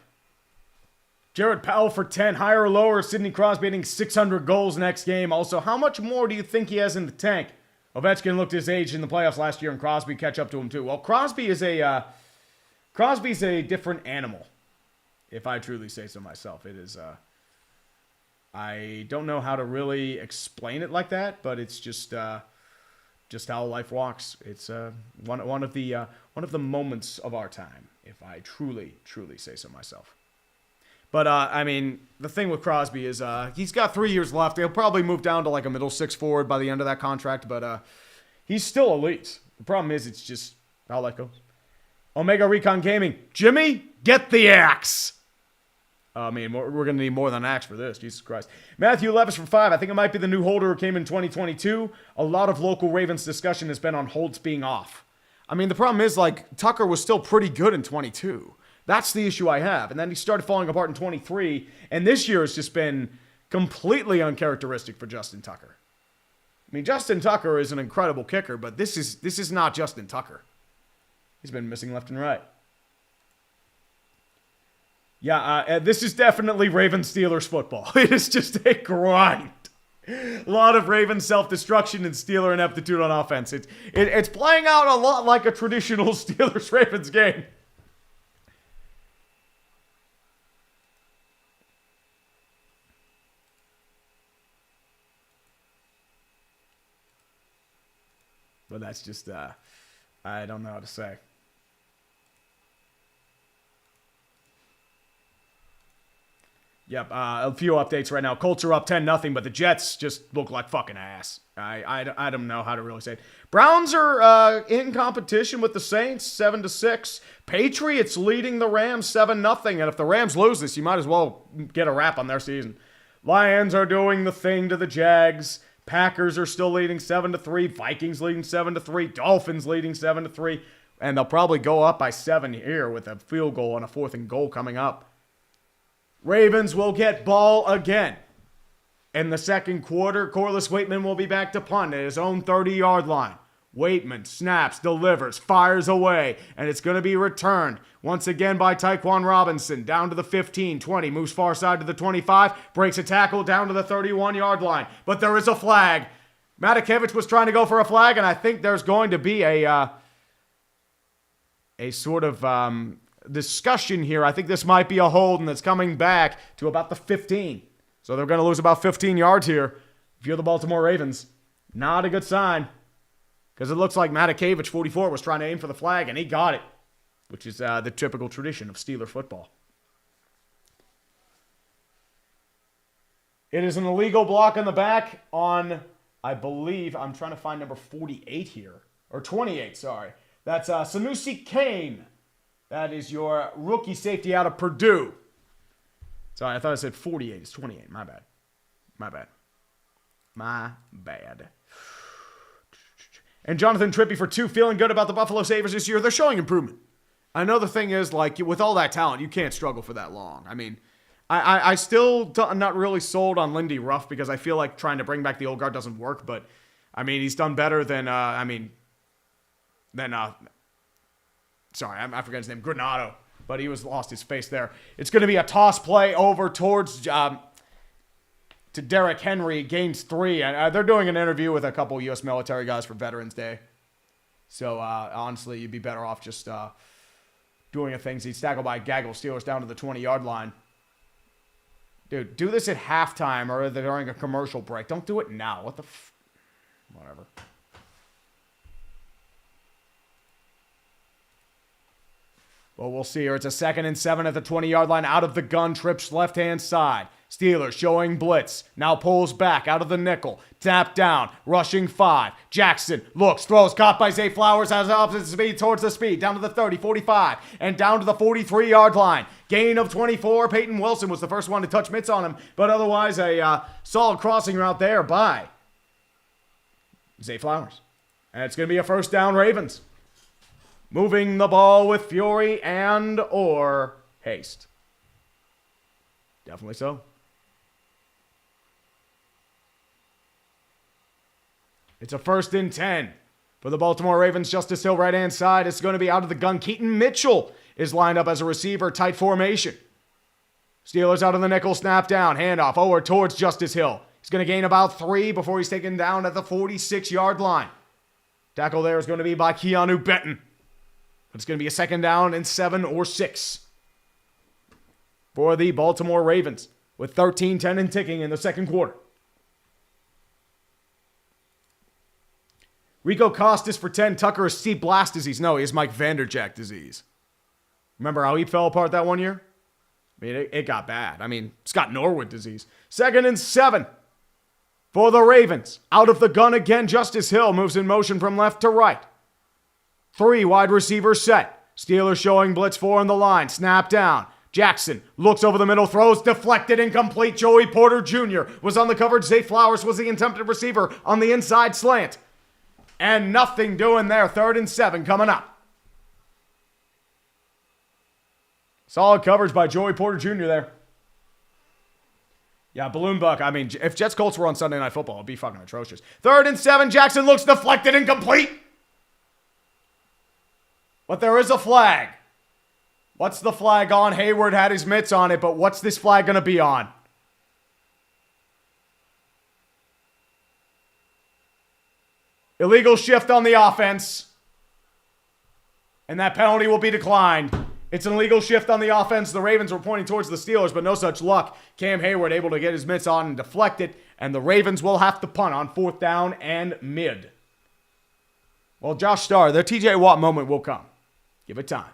Jared Powell for 10. Higher or lower? Sidney Crosby hitting 600 goals next game. Also, how much more do you think he has in the tank? Ovechkin looked his age in the playoffs last year, and Crosby catch up to him too. Well, Crosby's a different animal, if I truly say so myself. It is. I don't know how to really explain it like that, but it's just how life walks. It's one of the moments of our time, if I truly say so myself. But I mean, the thing with Crosby is he's got 3 years left. He'll probably move down to like a middle 6 forward by the end of that contract, but he's still elite. The problem is it's just how life goes. Omega Recon Gaming, Jimmy, get the axe. I mean, we're going to need more than an axe for this. Jesus Christ. Matthew Levis for 5. I think it might be the new holder who came in 2022. A lot of local Ravens discussion has been on Holtz being off. I mean, the problem is, like, Tucker was still pretty good in 22. That's the issue I have. And then he started falling apart in 23. And this year has just been completely uncharacteristic for Justin Tucker. I mean, Justin Tucker is an incredible kicker, but this is not Justin Tucker. He's been missing left and right. Yeah, this is definitely Ravens-Steelers football. It is just a grind. A lot of Ravens self-destruction and Steeler ineptitude on offense. It's playing out a lot like a traditional Steelers-Ravens game. But that's just, I don't know how to say. Yep, a few updates right now. Colts are up 10-0, but the Jets just look like fucking ass. I don't know how to really say it. Browns are in competition with the Saints, 7-6. Patriots leading the Rams 7-0, and if the Rams lose this, you might as well get a wrap on their season. Lions are doing the thing to the Jags. Packers are still leading 7-3. Vikings leading 7-3. Dolphins leading 7-3. And they'll probably go up by 7 here with a field goal and a 4th and goal coming up. Ravens will get ball again. In the second quarter, Corliss Waitman will be back to punt at his own 30-yard line. Waitman snaps, delivers, fires away, and it's going to be returned once again by Tyquan Robinson down to the 15, 20, moves far side to the 25, breaks a tackle down to the 31-yard line. But there is a flag. Matakevich was trying to go for a flag, and I think there's going to be a sort of discussion here. I think this might be a hold, and it's coming back to about the 15. So they're going to lose about 15 yards here. If you're the Baltimore Ravens, not a good sign. Because it looks like Matakevich, 44, was trying to aim for the flag, and he got it, which is the typical tradition of Steeler football. It is an illegal block in the back on, I believe, I'm trying to find number 48 here. Or 28, sorry. That's Sanusi Kane. That is your rookie safety out of Purdue. Sorry, I thought I said 48. It's 28. My bad. My bad. And Jonathan Trippy for 2, feeling good about the Buffalo Sabres this year. They're showing improvement. I know the thing is, like, with all that talent, you can't struggle for that long. I mean, I still am not really sold on Lindy Ruff because I feel like trying to bring back the old guard doesn't work. But, I mean, he's done better than, sorry, I forgot his name, Granado. But he lost his face there. It's going to be a toss play over towards to Derrick Henry, gains 3. And they're doing an interview with a couple U.S. military guys for Veterans Day. So, honestly, you'd be better off just doing a thing. He's tackled by Gaggle, Steelers down to the 20-yard line. Dude, do this at halftime or during a commercial break. Don't do it now. What the whatever. Well, we'll see here. It's a 2nd and 7 at the 20-yard line. Out of the gun, trips left-hand side. Steelers showing blitz. Now pulls back out of the nickel. Tap down. Rushing 5. Jackson looks, throws. Caught by Zay Flowers. Has opposite speed towards the speed. Down to the 30, 45. And down to the 43-yard line. Gain of 24. Peyton Wilson was the first one to touch mitts on him. But otherwise, a solid crossing route there by Zay Flowers. And it's going to be a first down Ravens. Moving the ball with fury and or haste. Definitely so. It's a 1st and 10 for the Baltimore Ravens. Justice Hill right-hand side. It's going to be out of the gun. Keaton Mitchell is lined up as a receiver. Tight formation. Steelers out of the nickel. Snap down. Handoff over towards Justice Hill. He's going to gain about 3 before he's taken down at the 46-yard line. Tackle there is going to be by Keanu Benton. It's going to be a 2nd down and 7 or 6 for the Baltimore Ravens with 13-10 and ticking in the second quarter. Rico Costas for 10. Tucker has Steve Blast disease. No, he has Mike Vanderjack disease. Remember how he fell apart that one year? I mean, it got bad. I mean, Scott Norwood disease. 2nd and 7 for the Ravens. Out of the gun again. Justice Hill moves in motion from left to right. 3 wide receivers set. Steelers showing blitz 4 on the line. Snap down. Jackson looks over the middle, throws, deflected, incomplete. Joey Porter Jr. was on the coverage. Zay Flowers was the attempted receiver on the inside slant. And nothing doing there. 3rd and 7 coming up. Solid coverage by Joey Porter Jr. there. Yeah, Balloon Buck. I mean, if Jets Colts were on Sunday Night Football, it'd be fucking atrocious. 3rd and 7. Jackson looks deflected, incomplete. But there is a flag. What's the flag on? Hayward had his mitts on it, but what's this flag going to be on? Illegal shift on the offense. And that penalty will be declined. It's an illegal shift on the offense. The Ravens were pointing towards the Steelers, but no such luck. Cam Hayward able to get his mitts on and deflect it, and the Ravens will have to punt on 4th down and mid. Well, Josh Starr, their TJ Watt moment will come. Give it time.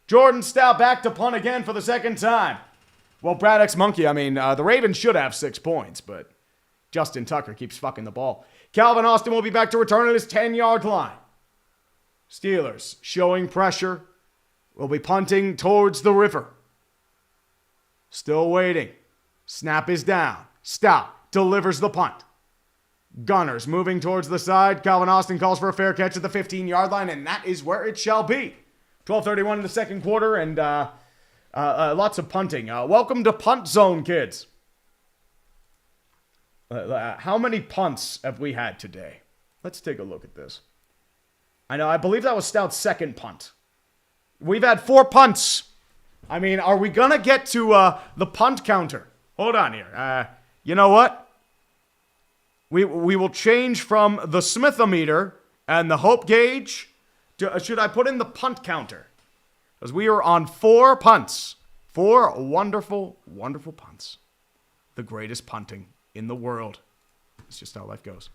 Jordan Stout back to punt again for the 2nd time. Well, Brad X Monkey, the Ravens should have 6 points, but Justin Tucker keeps fucking the ball. Calvin Austin will be back to return at his 10-yard line. Steelers showing pressure. Will be punting towards the river. Still waiting. Snap is down. Stout delivers the punt. Gunners moving towards the side. Calvin Austin calls for a fair catch at the 15-yard line, and that is where it shall be. 12:31 in the 2nd quarter, and lots of punting. Welcome to Punt Zone, kids. How many punts have we had today? Let's take a look at this. I believe that was Stout's 2nd punt. We've had 4 punts. Are we going to get to the punt counter? Hold on here. You know what? We will change from the Smithometer and the Hope Gauge to, should I put in the punt counter? Because we are on 4 punts. 4 wonderful, wonderful punts. The greatest punting in the world. It's just how life goes.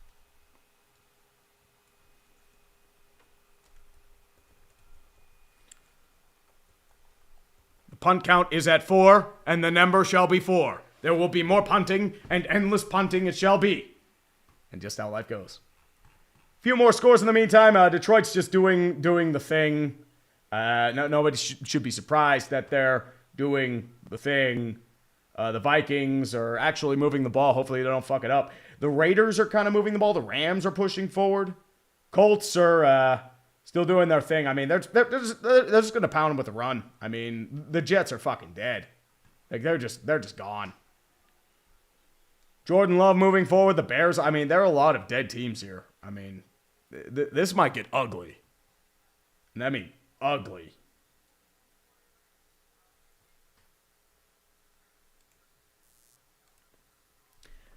Punt count is at 4, and the number shall be 4. There will be more punting, and endless punting it shall be. And just how life goes. A few more scores in the meantime. Detroit's just doing the thing. Nobody should be surprised that they're doing the thing. The Vikings are actually moving the ball. Hopefully they don't fuck it up. The Raiders are kind of moving the ball. The Rams are pushing forward. Colts are... still doing their thing. They're just going to pound them with a run. The Jets are fucking dead. They're just gone. Jordan Love moving forward. The Bears, there are a lot of dead teams here. This might get ugly. And ugly.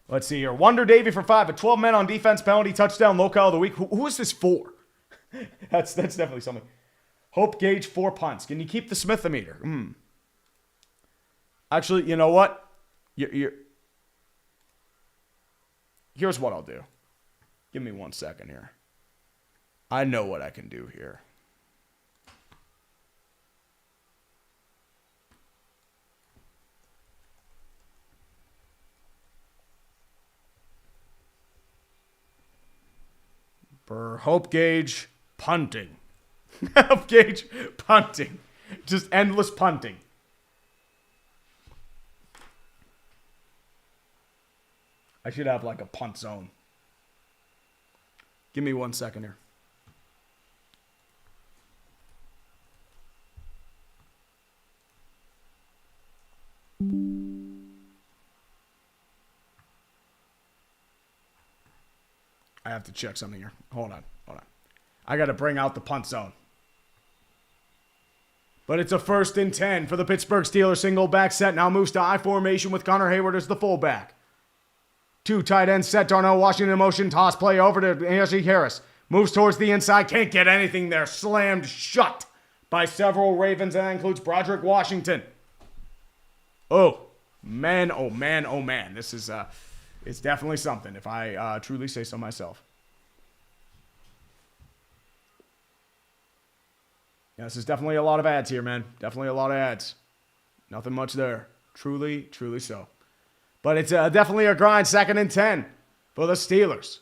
Let's see here. Wonder Davy for 5. A 12 men on defense penalty touchdown locale of the week. Who is this for? That's definitely something. Hope Gauge 4 punts. Can you keep the Smithometer? Actually, you know what? Here's what I'll do. Give me 1 second here. I know what I can do here. For Hope Gauge punting. Hope Gauge punting. Just endless punting. I should have like a punt zone. Give me 1 second here. I have to check something here. Hold on. I got to bring out the punt zone. But it's a 1st and 10 for the Pittsburgh Steelers. Single back set. Now moves to I formation with Connor Hayward as the fullback. 2 tight ends set. Darnell Washington in motion. Toss play over to Najee Harris. Moves towards the inside. Can't get anything there. Slammed shut by several Ravens. And that includes Broderick Washington. Oh, man. This is... It's definitely something, if I truly say so myself. Yeah, this is definitely a lot of ads here, man. Definitely a lot of ads. Nothing much there. Truly so. But it's definitely a grind. 2nd and 10 for the Steelers.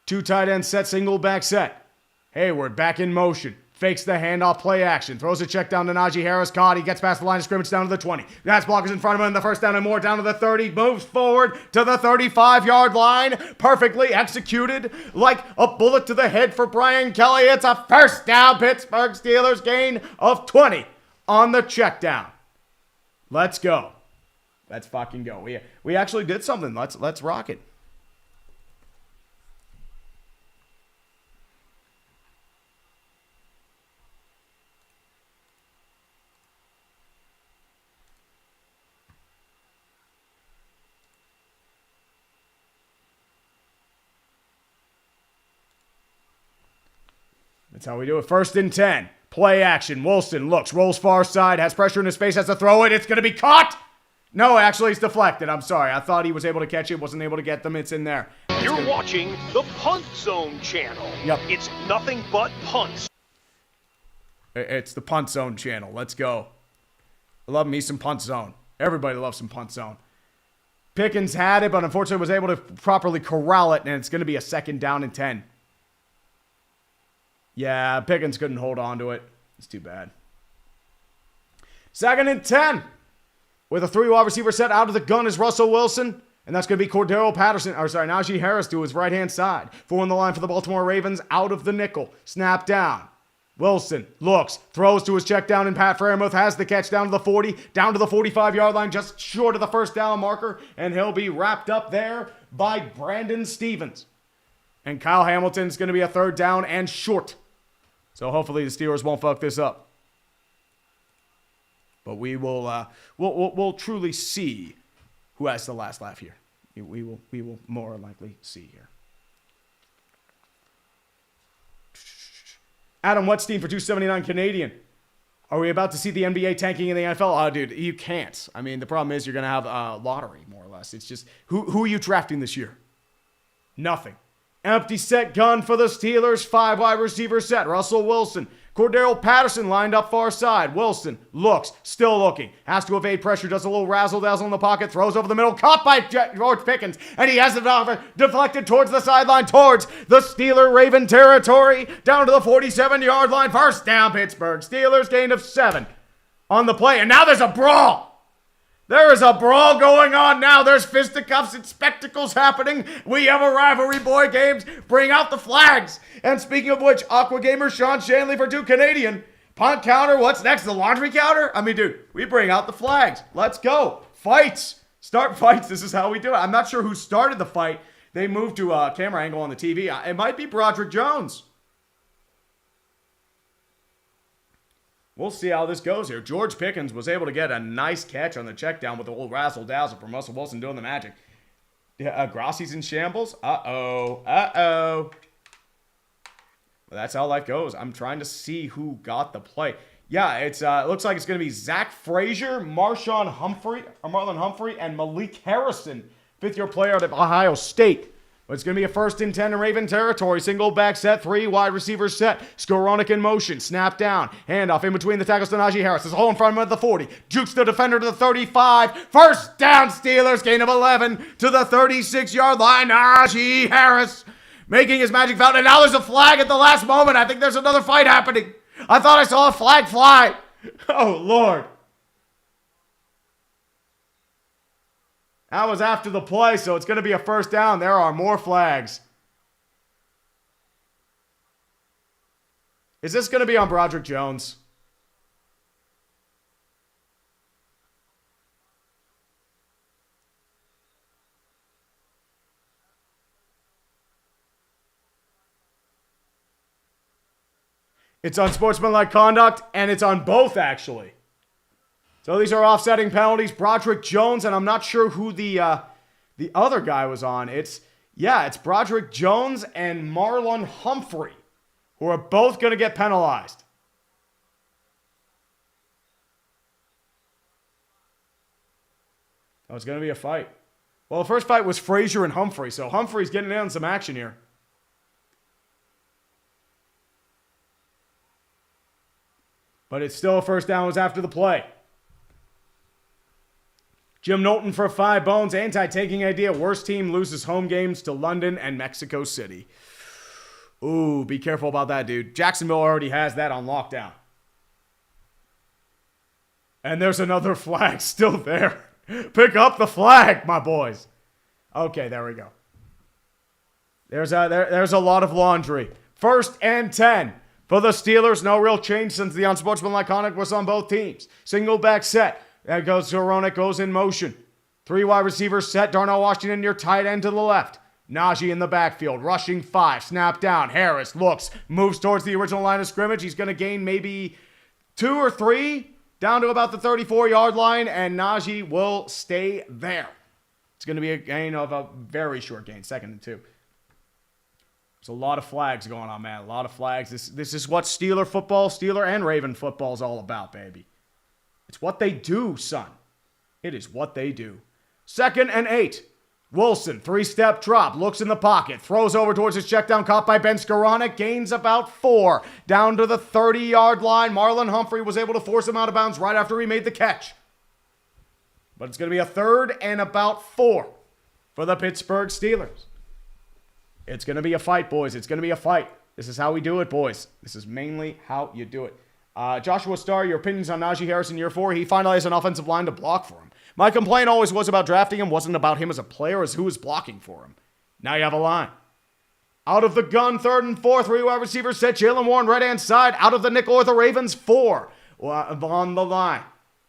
2 tight end set, single back set. Hayward back in motion. Fakes the handoff, play action. Throws a check down to Najee Harris. Caught. He gets past the line of scrimmage down to the 20. That's blockers in front of him in the 1st down and more. Down to the 30. Moves forward to the 35-yard line. Perfectly executed like a bullet to the head for Brian Kelly. It's a 1st down. Pittsburgh Steelers gain of 20 on the check down. Let's go. Let's fucking go. We actually did something. Let's rock it. That's how we do it. 1st and 10. Play action. Wilson looks, rolls far side, has pressure in his face, has to throw it. It's going to be caught. No, actually, it's deflected. I'm sorry. I thought he was able to catch it, wasn't able to get them. It's in there. You're watching the Punt Zone channel. Yep. It's nothing but punts. It's the Punt Zone channel. Let's go. I love me some Punt Zone. Everybody loves some Punt Zone. Pickens had it, but unfortunately was able to properly corral it, and it's going to be a 2nd down and 10. Yeah, Pickens couldn't hold on to it. It's too bad. 2nd and 10. With a 3 wide receiver set out of the gun is Russell Wilson. And that's going to be Najee Harris to his right-hand side. 4 on the line for the Baltimore Ravens out of the nickel. Snap down. Wilson looks, throws to his check down, and Pat Freiermuth has the catch down to the 40, down to the 45-yard line, just short of the 1st down marker. And he'll be wrapped up there by Brandon Stevens. And Kyle Hamilton's going to be a 3rd down and short. So hopefully the Steelers won't fuck this up. But we will we'll truly see who has the last laugh here. We will more likely see here. Adam Wetstein for 279 Canadian. Are we about to see the NBA tanking in the NFL? Oh, dude, you can't. I mean, the problem is you're going to have a lottery, more or less. It's just, who are you drafting this year? Nothing. Empty set gun for the Steelers. 5 wide receiver set. Russell Wilson. Cordero Patterson lined up far side. Wilson looks, still looking. Has to evade pressure. Does a little razzle-dazzle in the pocket. Throws over the middle. Caught by George Pickens. And he has it deflected towards the sideline. Towards the Steeler-Raven territory. Down to the 47-yard line. 1st down, Pittsburgh. Steelers gain of 7 on the play. And now there's a brawl. There is a brawl going on now. There's fisticuffs and spectacles happening. We have a rivalry, boy games. Bring out the flags. And speaking of which, Aqua Gamer Sean Shanley for 2 Canadian. Punt counter. What's next? The laundry counter? I mean, dude, we bring out the flags. Let's go. Fights. Start fights. This is how we do it. I'm not sure who started the fight. They moved to a camera angle on the TV. It might be Broderick Jones. We'll see how this goes here. George Pickens was able to get a nice catch on the check down with a little razzle-dazzle from Russell Wilson doing the magic. Grassi's in shambles. Uh-oh. Well, that's how life goes. I'm trying to see who got the play. Yeah, it looks like it's going to be Zach Frazier, Marlon Humphrey, and Malik Harrison, 5th-year player out of Ohio State. But it's going to be a 1st and 10 in Raven territory. Single back set, 3 wide receivers set. Skowronek in motion. Snap down. Handoff in between the tackles to Najee Harris. There's a hole in front of him at the 40. Jukes the defender to the 35. 1st down, Steelers. Gain of 11 to the 36-yard line. Najee Harris making his magic fountain. And now there's a flag at the last moment. I think there's another fight happening. I thought I saw a flag fly. Oh, Lord. That was after the play, so it's going to be a 1st down. There are more flags. Is this going to be on Broderick Jones? It's unsportsmanlike conduct, and it's on both, actually. So these are offsetting penalties. Broderick Jones, and I'm not sure who the other guy was on. It's Broderick Jones and Marlon Humphrey, who are both going to get penalized. Oh, it's going to be a fight. Well, the first fight was Frazier and Humphrey, so Humphrey's getting in on some action here. But it's still a 1st down. It was after the play. Jim Knowlton for 5 bones. Anti-tanking idea. Worst team loses home games to London and Mexico City. Ooh, be careful about that, dude. Jacksonville already has that on lockdown. And there's another flag still there. Pick up the flag, my boys. Okay, there we go. There's a lot of laundry. 1st and 10 for the Steelers. No real change since the unsportsmanlike conduct was on both teams. Single back set. That goes to Skowronek, goes in motion. 3 wide receivers set. Darnell Washington, your tight end to the left. Najee in the backfield, rushing 5. Snap down. Harris looks, moves towards the original line of scrimmage. He's going to gain maybe 2 or 3 down to about the 34-yard line, and Najee will stay there. It's going to be a gain of a very short gain, 2nd and 2. There's a lot of flags going on, man. A lot of flags. This is what Steeler football, Steeler and Raven football is all about, baby. It's what they do, son. It is what they do. 2nd and 8. Wilson, 3-step drop, looks in the pocket, throws over towards his check down, caught by Ben Skoranek, gains about 4. Down to the 30-yard line. Marlon Humphrey was able to force him out of bounds right after he made the catch. But it's going to be a 3rd and about 4 for the Pittsburgh Steelers. It's going to be a fight, boys. It's going to be a fight. This is how we do it, boys. This is mainly how you do it. Joshua Starr, your opinions on Najee Harris in year 4? He finally has an offensive line to block for him. My complaint always was about drafting him, wasn't about him as a player, as who was blocking for him. Now you have a line. Out of the gun, 3rd and 4, 3 wide receivers set. Jalen Warren, right-hand side. Out of the nickel are the Ravens, 4 on the line.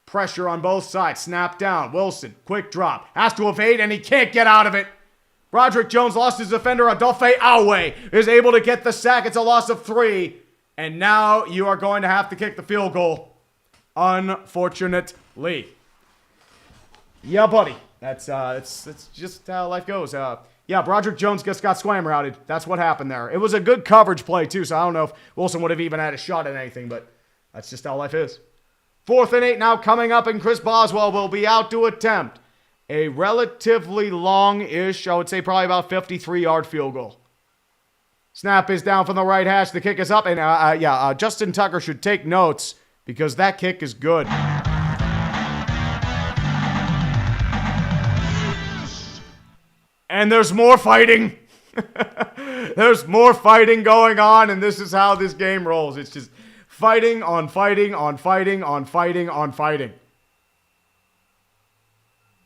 Pressure on both sides. Snap down. Wilson, quick drop. Has to evade, and he can't get out of it. Roderick Jones lost his defender. Adolphe Awe is able to get the sack. It's a loss of 3. And now you are going to have to kick the field goal. Unfortunately. Yeah, buddy. That's just how life goes. Yeah, Broderick Jones just got swam routed. That's what happened there. It was a good coverage play, too, so I don't know if Wilson would have even had a shot at anything, but that's just how life is. 4th and 8 now coming up, and Chris Boswell will be out to attempt a relatively long-ish, I would say probably about 53-yard field goal. Snap is down from the right hash. The kick is up, and Justin Tucker should take notes because that kick is good. And there's more fighting. There's more fighting going on, and this is how this game rolls. It's just fighting on fighting on fighting on fighting on fighting.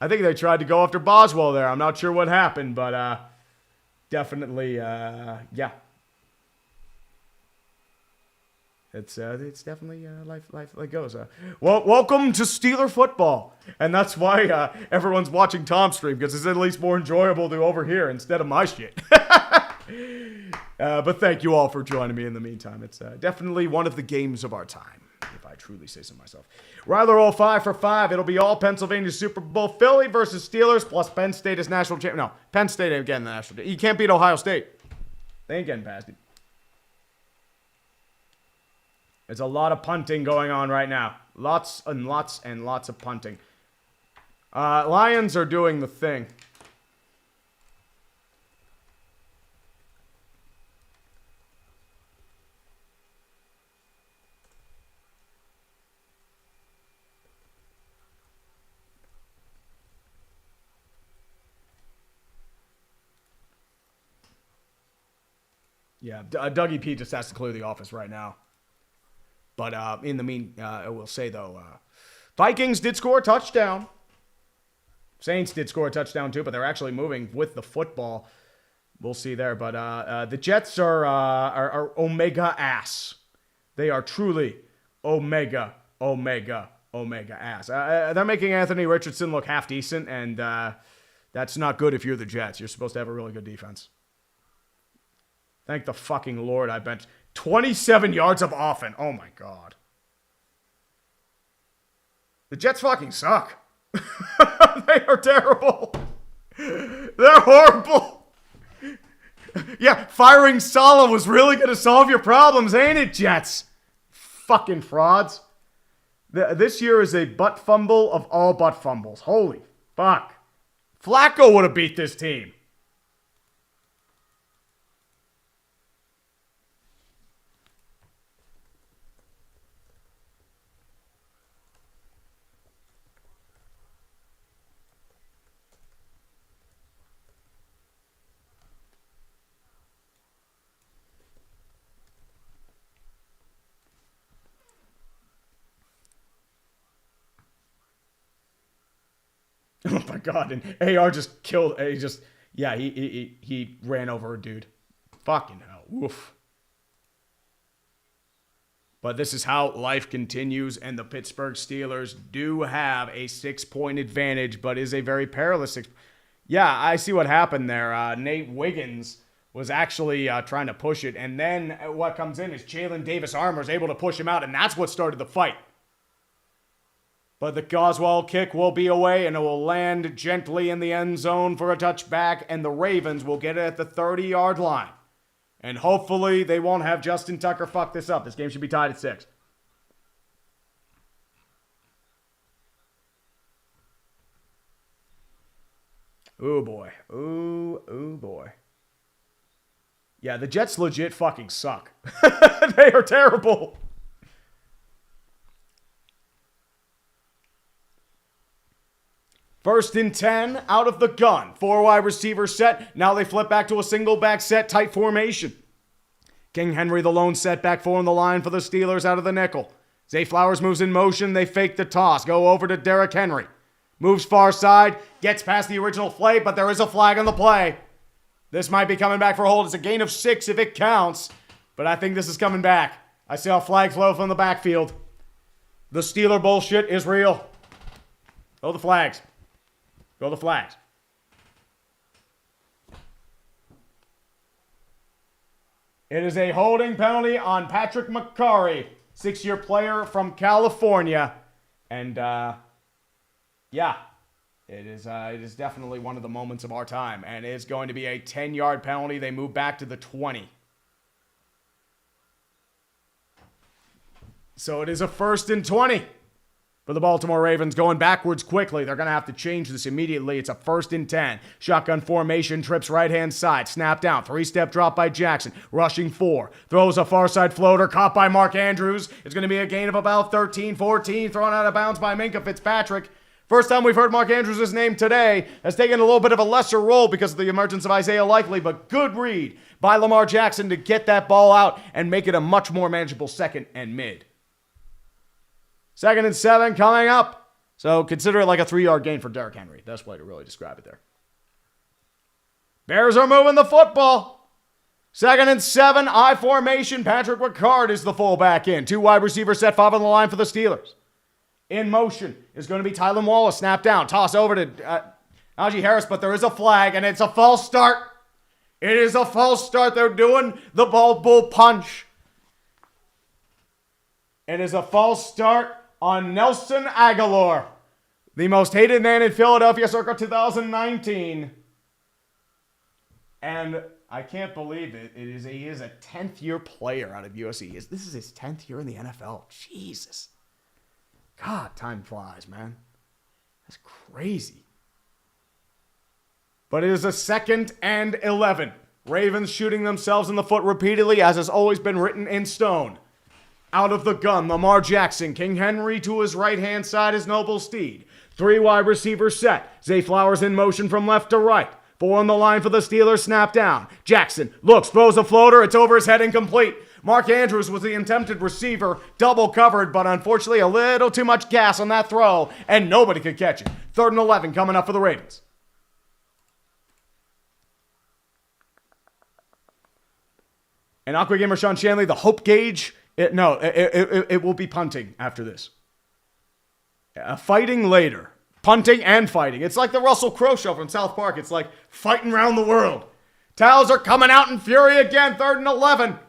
I think they tried to go after Boswell there. I'm not sure what happened, but definitely, yeah. It's definitely life like goes. Well, welcome to Steeler football, and that's why everyone's watching Tom's stream, because it's at least more enjoyable to overhear instead of my shit. But thank you all for joining me in the meantime. It's definitely one of the games of our time, if I truly say so myself. Ryler 05 for 5. It'll be all Pennsylvania Super Bowl. Philly versus Steelers, plus Penn State as national champion. No, Penn State ain't getting the national champion. You can't beat Ohio State. They ain't getting past it. There's a lot of punting going on right now. Lots and lots and lots of punting. Lions are doing the thing. Yeah, Dougie P just has to clear the office right now. But in the I will say, though, Vikings did score a touchdown. Saints did score a touchdown, too, but they're actually moving with the football. We'll see there. But the Jets are omega ass. They are truly omega ass. They're making Anthony Richardson look half decent, and that's not good if you're the Jets. You're supposed to have a really good defense. Thank the fucking Lord I benched 27 yards of offense. Oh, my God. The Jets fucking suck. They are terrible. They're horrible. Yeah, firing Saleh was really going to solve your problems, ain't it, Jets? Fucking frauds. This year is a butt fumble of all butt fumbles. Holy fuck. Flacco would have beat this team. Oh my God! And AR just killed. He ran over a dude. Fucking hell! Woof. But this is how life continues, and the Pittsburgh Steelers do have a 6-point advantage, but is a very perilous 6. Yeah, I see what happened there. Nate Wiggins was actually trying to push it, and then what comes in is Jalen Davis-Armour is able to push him out, and that's what started the fight. But the Goswell kick will be away, and it will land gently in the end zone for a touchback, and the Ravens will get it at the 30-yard line. And hopefully they won't have Justin Tucker fuck this up. This game should be tied at 6. Ooh, boy. Ooh, boy. Yeah, the Jets legit fucking suck. They are terrible. First and 10 out of the gun. 4 wide receiver set. Now they flip back to a single back set, tight formation. King Henry, the lone setback 4 on the line for the Steelers out of the nickel. Zay Flowers moves in motion. They fake the toss. Go over to Derrick Henry. Moves far side. Gets past the original play, but there is a flag on the play. This might be coming back for a hold. It's a gain of 6 if it counts. But I think this is coming back. I see a flag flow from the backfield. The Steeler bullshit is real. Go the flags. Go the flags. It is a holding penalty on Patrick McCurry, 6-year player from California. And, yeah, it is definitely one of the moments of our time. And it's going to be a 10-yard penalty. They move back to the 20. So it is a 1st and 20 for the Baltimore Ravens, going backwards quickly. They're going to have to change this immediately. It's a 1st and 10. Shotgun formation, trips right-hand side. Snap down. 3-step drop by Jackson. Rushing 4. Throws a far side floater. Caught by Mark Andrews. It's going to be a gain of about 13, 14. Thrown out of bounds by Minkah Fitzpatrick. First time we've heard Mark Andrews' name today. Has taken a little bit of a lesser role because of the emergence of Isaiah Likely, but good read by Lamar Jackson to get that ball out and make it a much more manageable 2nd and mid. 2nd and 7 coming up. So consider it like a 3-yard gain for Derrick Henry. That's the way to really describe it there. Bears are moving the football. 2nd and 7, I formation. Patrick Ricard is the fullback in. 2 wide receivers set, 5 on the line for the Steelers. In motion is going to be Tylan Wallace. Snap down. Toss over to Najee Harris, but there is a flag, and it's a false start. It is a false start. They're doing the ball bull punch. It is a false start on Nelson Aguilar, the most hated man in Philadelphia circa 2019. And I can't believe it. He is a 10th-year player out of USC. This is his 10th year in the NFL. Jesus. God, time flies, man. That's crazy. But it is a 2nd and 11. Ravens shooting themselves in the foot repeatedly, as has always been written in stone. Out of the gun, Lamar Jackson. King Henry to his right-hand side is Noble Steed. 3 wide receivers set. Zay Flowers in motion from left to right. 4 on the line for the Steelers. Snap down. Jackson looks, throws a floater. It's over his head, incomplete. Mark Andrews was the attempted receiver, double covered, but unfortunately a little too much gas on that throw, and nobody could catch it. 3rd and 11 coming up for the Ravens. And Aqua Gamer Sean Shanley, the hope gauge. It will be punting after this. Fighting later. Punting and fighting. It's like the Russell Crowe show from South Park. It's like fighting around the world. Towels are coming out in fury again. 3rd and 11.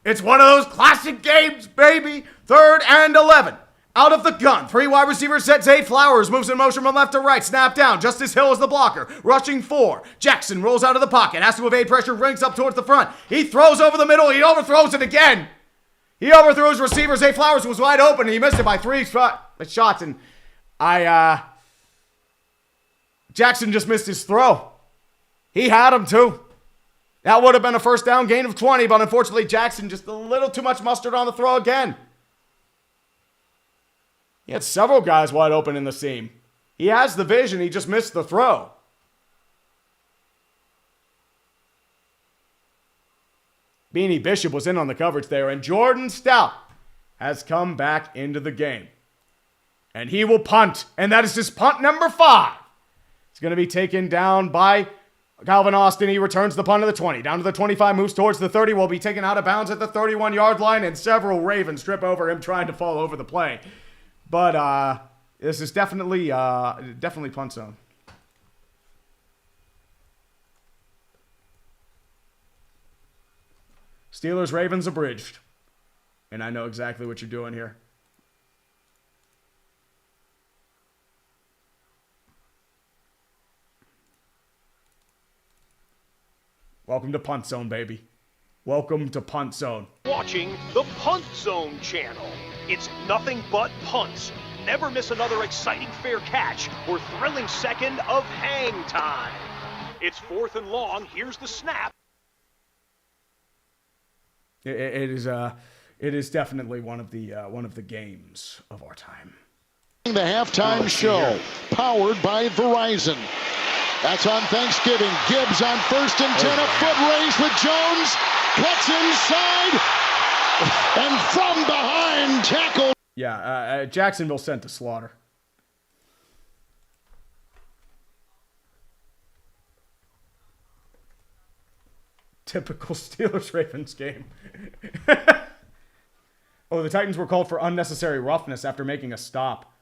It's one of those classic games, baby. 3rd and 11. Out of the gun. 3 wide receivers set. Zay Flowers moves in motion from left to right. Snap down. Justice Hill is the blocker. Rushing 4. Jackson rolls out of the pocket. Has to evade pressure. Ranks up towards the front. He throws over the middle. He overthrows it again. He overthrew his receiver. Zay Flowers was wide open. And he missed it by 3 shots. And Jackson just missed his throw. He had him too. That would have been a 1st down gain of 20, but unfortunately Jackson just a little too much mustard on the throw again. He had several guys wide open in the seam. He has the vision, he just missed the throw. Beanie Bishop was in on the coverage there, and Jordan Stout has come back into the game. And he will punt, and that is his punt number 5. It's going to be taken down by Calvin Austin. He returns the punt to the 20. Down to the 25, moves towards the 30. Will be taken out of bounds at the 31-yard line, and several Ravens trip over him trying to fall over the play. But this is definitely punt zone. Steelers, Ravens abridged. And I know exactly what you're doing here. Welcome to punt zone, baby. Welcome to Punt Zone. Watching the Punt Zone channel. It's nothing but punts. Never miss another exciting fair catch or thrilling second of hang time. It's 4th and long. Here's the snap. It is definitely one of the games of our time. The halftime show, powered by Verizon. That's on Thanksgiving. Gibbs on 1st and 10, a foot race with Jones. Cuts inside. And from behind, tackle. Yeah, Jacksonville sent to slaughter. Typical Steelers-Ravens game. Oh, the Titans were called for unnecessary roughness after making a stop.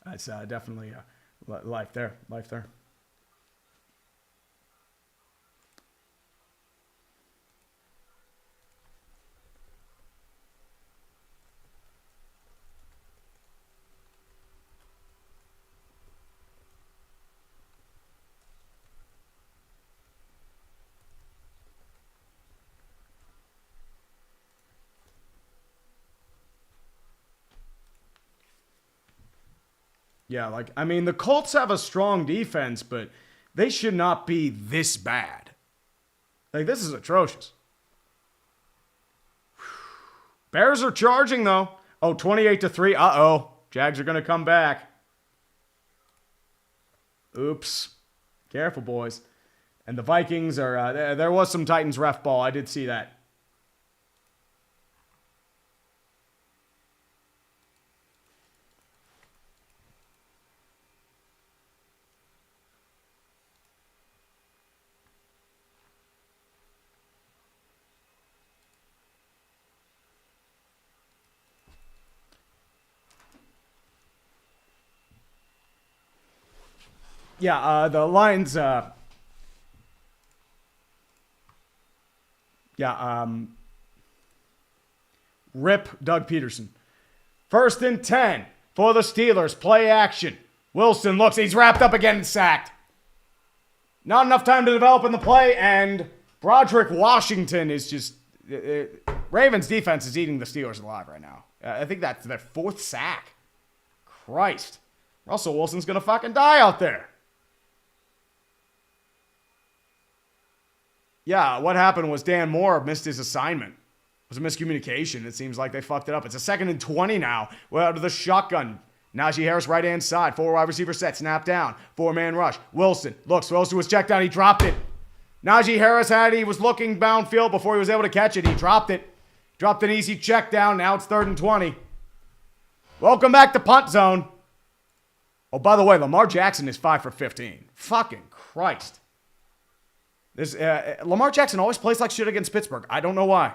That's definitely life there. Life there. Yeah, the Colts have a strong defense, but they should not be this bad. This is atrocious. Bears are charging, though. Oh, 28-3. Uh-oh. Jags are going to come back. Oops. Careful, boys. And the Vikings are... there was some Titans ref ball. I did see that. Yeah, the Lions, rip Doug Peterson. 1st and 10 for the Steelers. Play action. Wilson looks, he's wrapped up again and sacked. Not enough time to develop in the play, and Broderick Washington is just... Ravens defense is eating the Steelers alive right now. I think that's their 4th sack. Christ. Russell Wilson's gonna fucking die out there. Yeah, what happened was Dan Moore missed his assignment. It was a miscommunication. It seems like they fucked it up. It's a 2nd and 20 now. We're out of the shotgun. Najee Harris right-hand side. 4 wide receiver set. Snap down. 4-man rush. Wilson looks. Wilson was checked down. He dropped it. Najee Harris he was looking downfield before he was able to catch it. He dropped it. Dropped an easy check down. Now it's 3rd and 20. Welcome back to Punt Zone. Oh, by the way, Lamar Jackson is 5 for 15. Fucking Christ. This Lamar Jackson always plays like shit against Pittsburgh. I don't know why.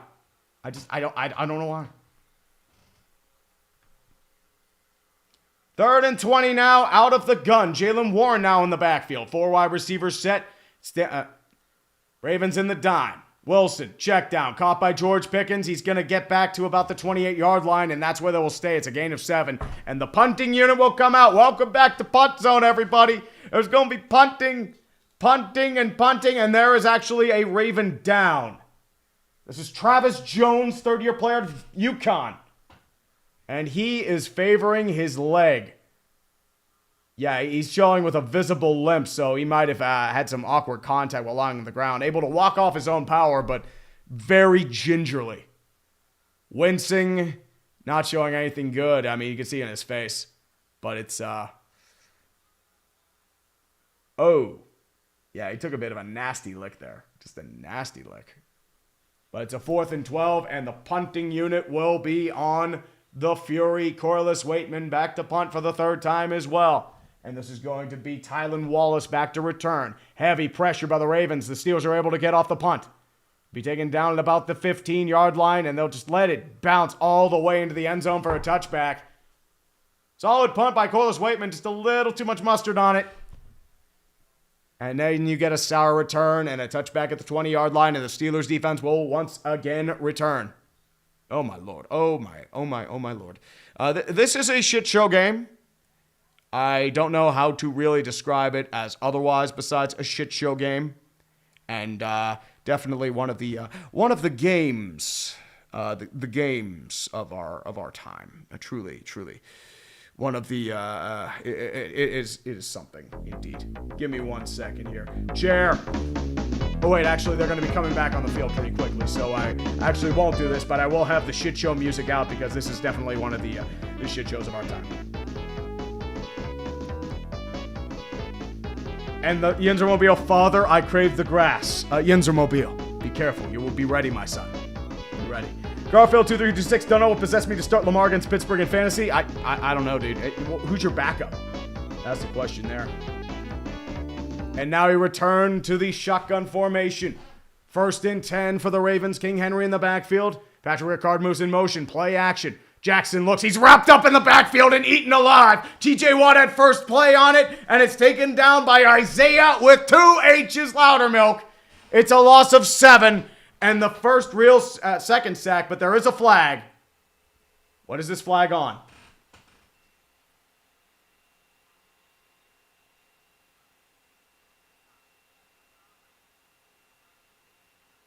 I don't know why. 3rd and 20 now, out of the gun. Jaylen Warren now in the backfield. 4 wide receivers set. Ravens in the dime. Wilson, check down. Caught by George Pickens. He's going to get back to about the 28-yard line, and that's where they will stay. It's a gain of 7. And the punting unit will come out. Welcome back to Punt Zone, everybody. There's going to be punting, and there is actually a Raven down. This is Travis Jones, 3rd-year player of UConn. And he is favoring his leg. Yeah, he's showing with a visible limp, so he might have had some awkward contact while lying on the ground. Able to walk off his own power, but very gingerly. Wincing, not showing anything good. I mean, you can see it in his face. But it's, oh. Yeah, he took a bit of a nasty lick there. Just a nasty lick. But it's a 4th and 12, and the punting unit will be on the Fury. Corliss Waitman back to punt for the 3rd time as well. And this is going to be Tylan Wallace back to return. Heavy pressure by the Ravens. The Steelers are able to get off the punt. Be taken down at about the 15-yard line, and they'll just let it bounce all the way into the end zone for a touchback. Solid punt by Corliss Waitman. Just a little too much mustard on it. And then you get a sour return and a touchback at the 20-yard line, and the Steelers defense will once again return. Oh, my Lord. Oh, my Lord. This is a shit show game. I don't know how to really describe it as otherwise besides a shit show game, and definitely one of the games, the games of our time. Truly, one of the it is something indeed. Give me 1 second here. Chair. Oh wait, actually they're going to be coming back on the field pretty quickly, so I actually won't do this, but I will have the shit show music out because this is definitely one of the shit shows of our time. And the Yinzermobile, father, I crave the grass. Yinzermobile, be careful. You will be ready, my son. Be ready. Garfield 2326, don't know what possessed me to start Lamar against Pittsburgh in fantasy. I don't know, dude. Who's your backup? That's the question there. And now he returned to the shotgun formation. 1st and 10 for the Ravens. King Henry in the backfield. Patrick Ricard moves in motion. Play action. Jackson looks. He's wrapped up in the backfield and eaten alive. TJ Watt had first play on it, and it's taken down by Isaiah with 2 H's Loudermilk. It's a loss of 7, and the first real second sack, but there is a flag. What is this flag on?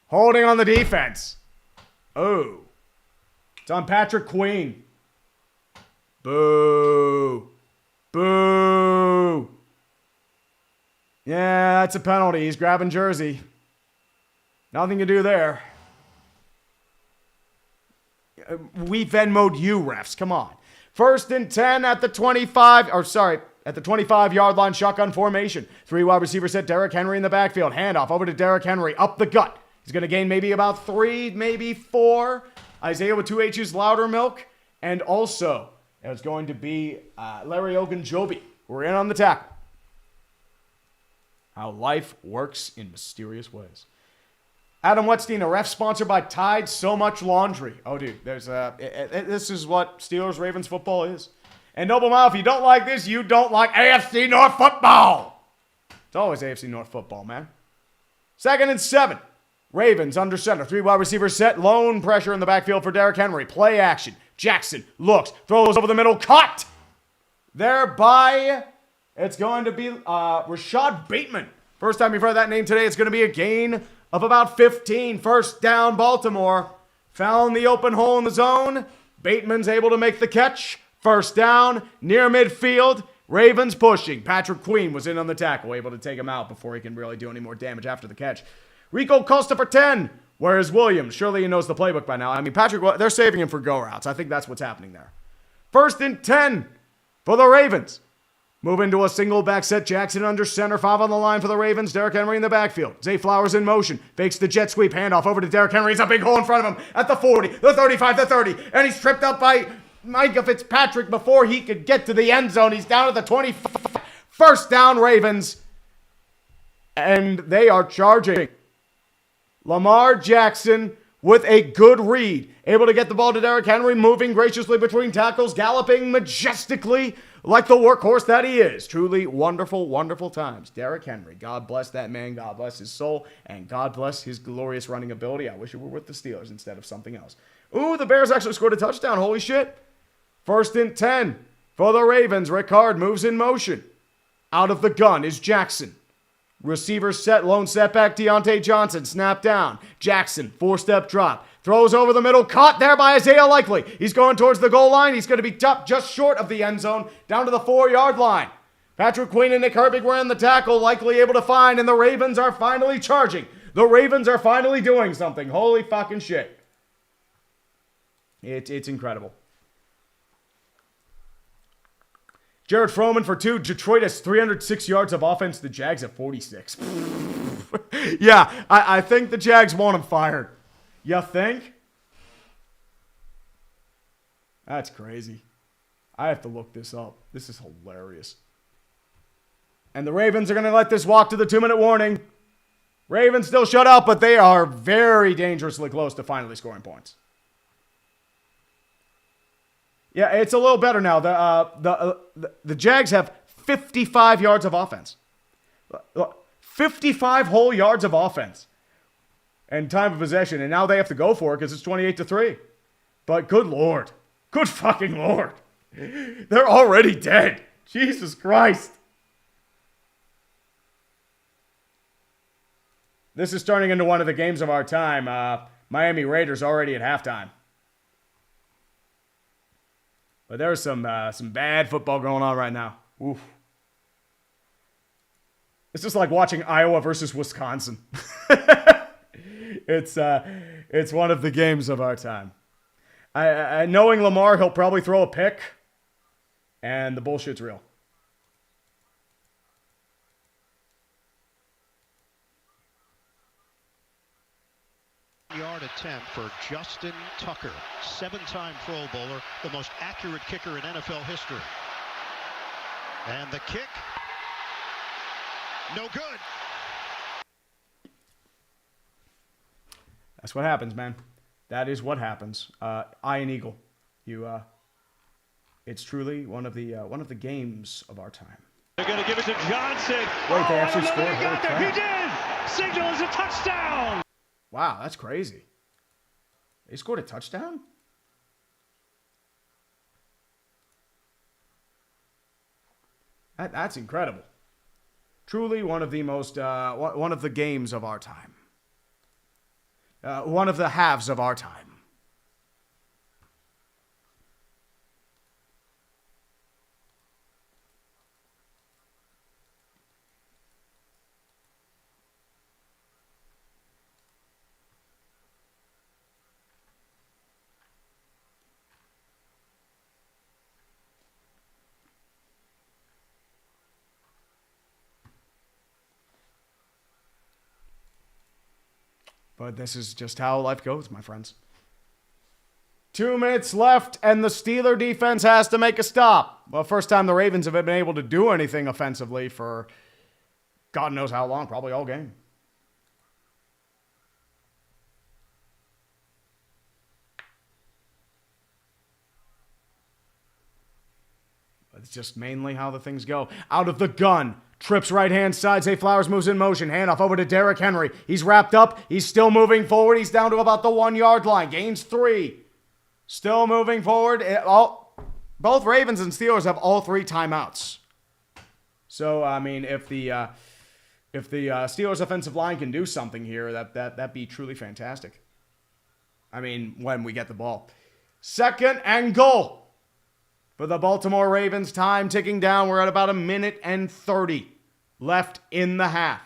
Holding on the defense. Oh. It's on Patrick Queen. Boo. Boo. Yeah, that's a penalty. He's grabbing jersey. Nothing to do there. We Venmo'd you, refs. Come on. 1st and 10 at the 25. At the 25-yard line, shotgun formation. 3 wide receiver set. Derrick Henry in the backfield. Handoff over to Derrick Henry. Up the gut. He's going to gain maybe about 3, maybe 4. Isaiah with 2 H's Loudermilk. And also, it's going to be Larry Ogunjobi. We're in on the tackle. How life works in mysterious ways. Adam Wetstein, a ref sponsored by Tide So Much Laundry. Oh, dude, this is what Steelers-Ravens football is. And Noble Mile, if you don't like this, you don't like AFC North football. It's always AFC North football, man. 2nd and 7. Ravens under center. 3 wide receivers set. Lone pressure in the backfield for Derrick Henry. Play action. Jackson looks. Throws over the middle. Caught. Thereby, it's going to be Rashad Bateman. First time you've heard that name today. It's going to be a gain of about 15. 1st down, Baltimore. Found the open hole in the zone. Bateman's able to make the catch. 1st down, near midfield. Ravens pushing. Patrick Queen was in on the tackle. Able to take him out before he can really do any more damage after the catch. Rico Costa for 10. Where is Williams? Surely he knows the playbook by now. I mean, Patrick, they're saving him for go routes. I think that's what's happening there. 1st and 10 for the Ravens. Move into a single back set. Jackson under center. 5 on the line for the Ravens. Derrick Henry in the backfield. Zay Flowers in motion. Fakes the jet sweep. Handoff over to Derrick Henry. He's a big hole in front of him at the 40, the 35, the 30. And he's tripped up by Micah Fitzpatrick before he could get to the end zone. He's down at the 20. 1st down, Ravens. And they are charging. Lamar Jackson with a good read. Able to get the ball to Derrick Henry, moving graciously between tackles, galloping majestically like the workhorse that he is. Truly wonderful, wonderful times. Derrick Henry, God bless that man, God bless his soul, and God bless his glorious running ability. I wish it were with the Steelers instead of something else. Ooh, the Bears actually scored a touchdown. Holy shit. 1st and 10 for the Ravens. Ricard moves in motion. Out of the gun is Jackson. Receiver set, lone setback, Deontay Johnson, snap down. Jackson, 4-step drop. Throws over the middle, caught there by Isaiah Likely. He's going towards the goal line. He's going to be topped just short of the end zone, down to the 4-yard line. Patrick Queen and Nick Herbig were in the tackle, Likely able to find, and the Ravens are finally charging. The Ravens are finally doing something. Holy fucking shit. It's incredible. Jared Froman for 2. Detroit has 306 yards of offense. The Jags have 46. Yeah, I think the Jags want him fired. You think? That's crazy. I have to look this up. This is hilarious. And the Ravens are going to let this walk to the 2-minute warning. Ravens still shut out, but they are very dangerously close to finally scoring points. Yeah, it's a little better now. The Jags have 55 yards of offense. 55 whole yards of offense. And time of possession. And now they have to go for it because it's 28-3. But good Lord. Good fucking Lord. They're already dead. Jesus Christ. This is turning into one of the games of our time. Miami Raiders already at halftime. But there's some bad football going on right now. Oof. It's just like watching Iowa versus Wisconsin. It's one of the games of our time. Knowing Lamar, he'll probably throw a pick, and the bullshit's real. Yard attempt for Justin Tucker, 7-time Pro Bowler, the most accurate kicker in NFL history. And the kick, no good. That's what happens, man. That is what happens. Iron Eagle, it's truly one of the games of our time. They're going to give it to Johnson. Wait, they actually scored. He got there. He did. Signal is a touchdown. Wow, that's crazy. They scored a touchdown? That's incredible. Truly one of the most, one of the games of our time. One of the halves of our time. But this is just how life goes, my friends. 2 minutes left, and the Steeler defense has to make a stop. Well, first time the Ravens have been able to do anything offensively for God knows how long, probably all game. It's just mainly how the things go. Out of the gun. Trips right-hand side. Zay Flowers moves in motion. Handoff over to Derrick Henry. He's wrapped up. He's still moving forward. He's down to about the 1-yard line. Gains 3. Still moving forward. Both Ravens and Steelers have all 3 timeouts. So, I mean, if the Steelers offensive line can do something here, that'd be truly fantastic. I mean, when we get the ball. 2nd and goal. For the Baltimore Ravens, time ticking down. We're at about 1 minute and 30 left in the half.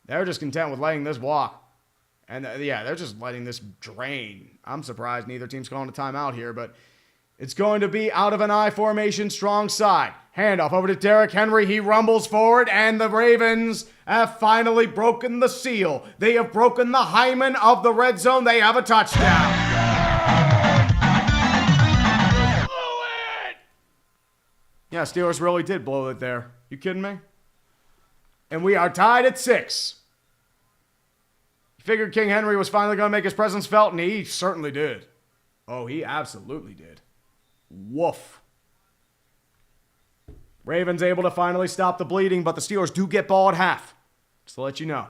They're just content with letting this walk. And they're just letting this drain. I'm surprised neither team's calling a timeout here, but it's going to be out of an I formation, strong side. Handoff over to Derrick Henry. He rumbles forward, and the Ravens have finally broken the seal. They have broken the hymen of the red zone. They have a touchdown. Yeah, Steelers really did blow it there. You kidding me? And we are tied at 6. Figured King Henry was finally going to make his presence felt, and he certainly did. Oh, he absolutely did. Woof. Ravens able to finally stop the bleeding, but the Steelers do get ball at half. Just to let you know.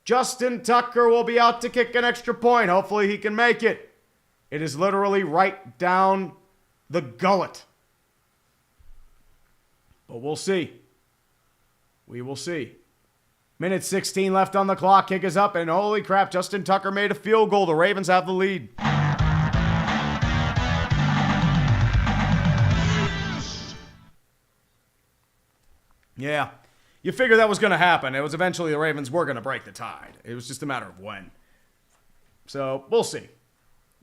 Justin Tucker will be out to kick an extra point. Hopefully he can make it. It is literally right down the gullet. But we'll see. We will see. Minute 16 left on the clock. Kick is up, and holy crap, Justin Tucker made a field goal. The Ravens have the lead. Yeah. You figure that was going to happen. It was eventually the Ravens were going to break the tide. It was just a matter of when. So, we'll see.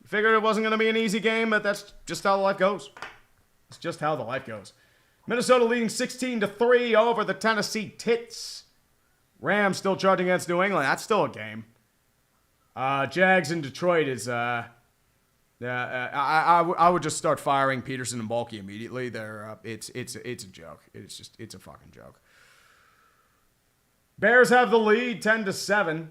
Figured it wasn't going to be an easy game, but that's just how life goes. It's just how the life goes. Minnesota leading 16-3 over the Tennessee Tits. Rams still charging against New England. That's still a game. Jags in Detroit is... I would just start firing Peterson and Balky immediately. It's a joke. It's a fucking joke. Bears have the lead, 10-7.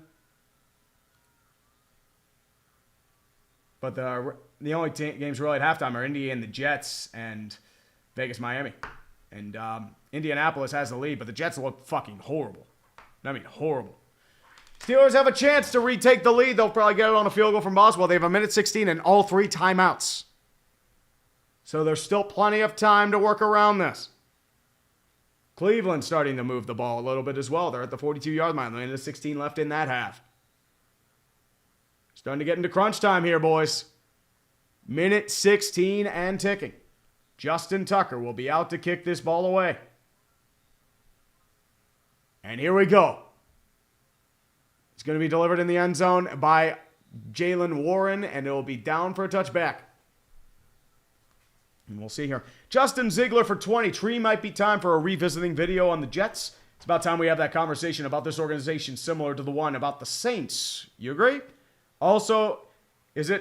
But the only games really at halftime are Indy and the Jets and Vegas, Miami. And Indianapolis has the lead, but the Jets look fucking horrible. I mean, horrible. Steelers have a chance to retake the lead. They'll probably get it on a field goal from Boswell. They have 1 minute 16 and all 3 timeouts. So there's still plenty of time to work around this. Cleveland starting to move the ball a little bit as well. They're at the 42-yard line. There's 16 left in that half. Starting to get into crunch time here, boys. Minute 16 and ticking. Justin Tucker will be out to kick this ball away. And here we go. It's going to be delivered in the end zone by Jalen Warren, and it will be down for a touchback. And we'll see here. Justin Ziegler for 20. Tree might be time for a revisiting video on the Jets. It's about time we have that conversation about this organization similar to the one about the Saints. You agree? Also,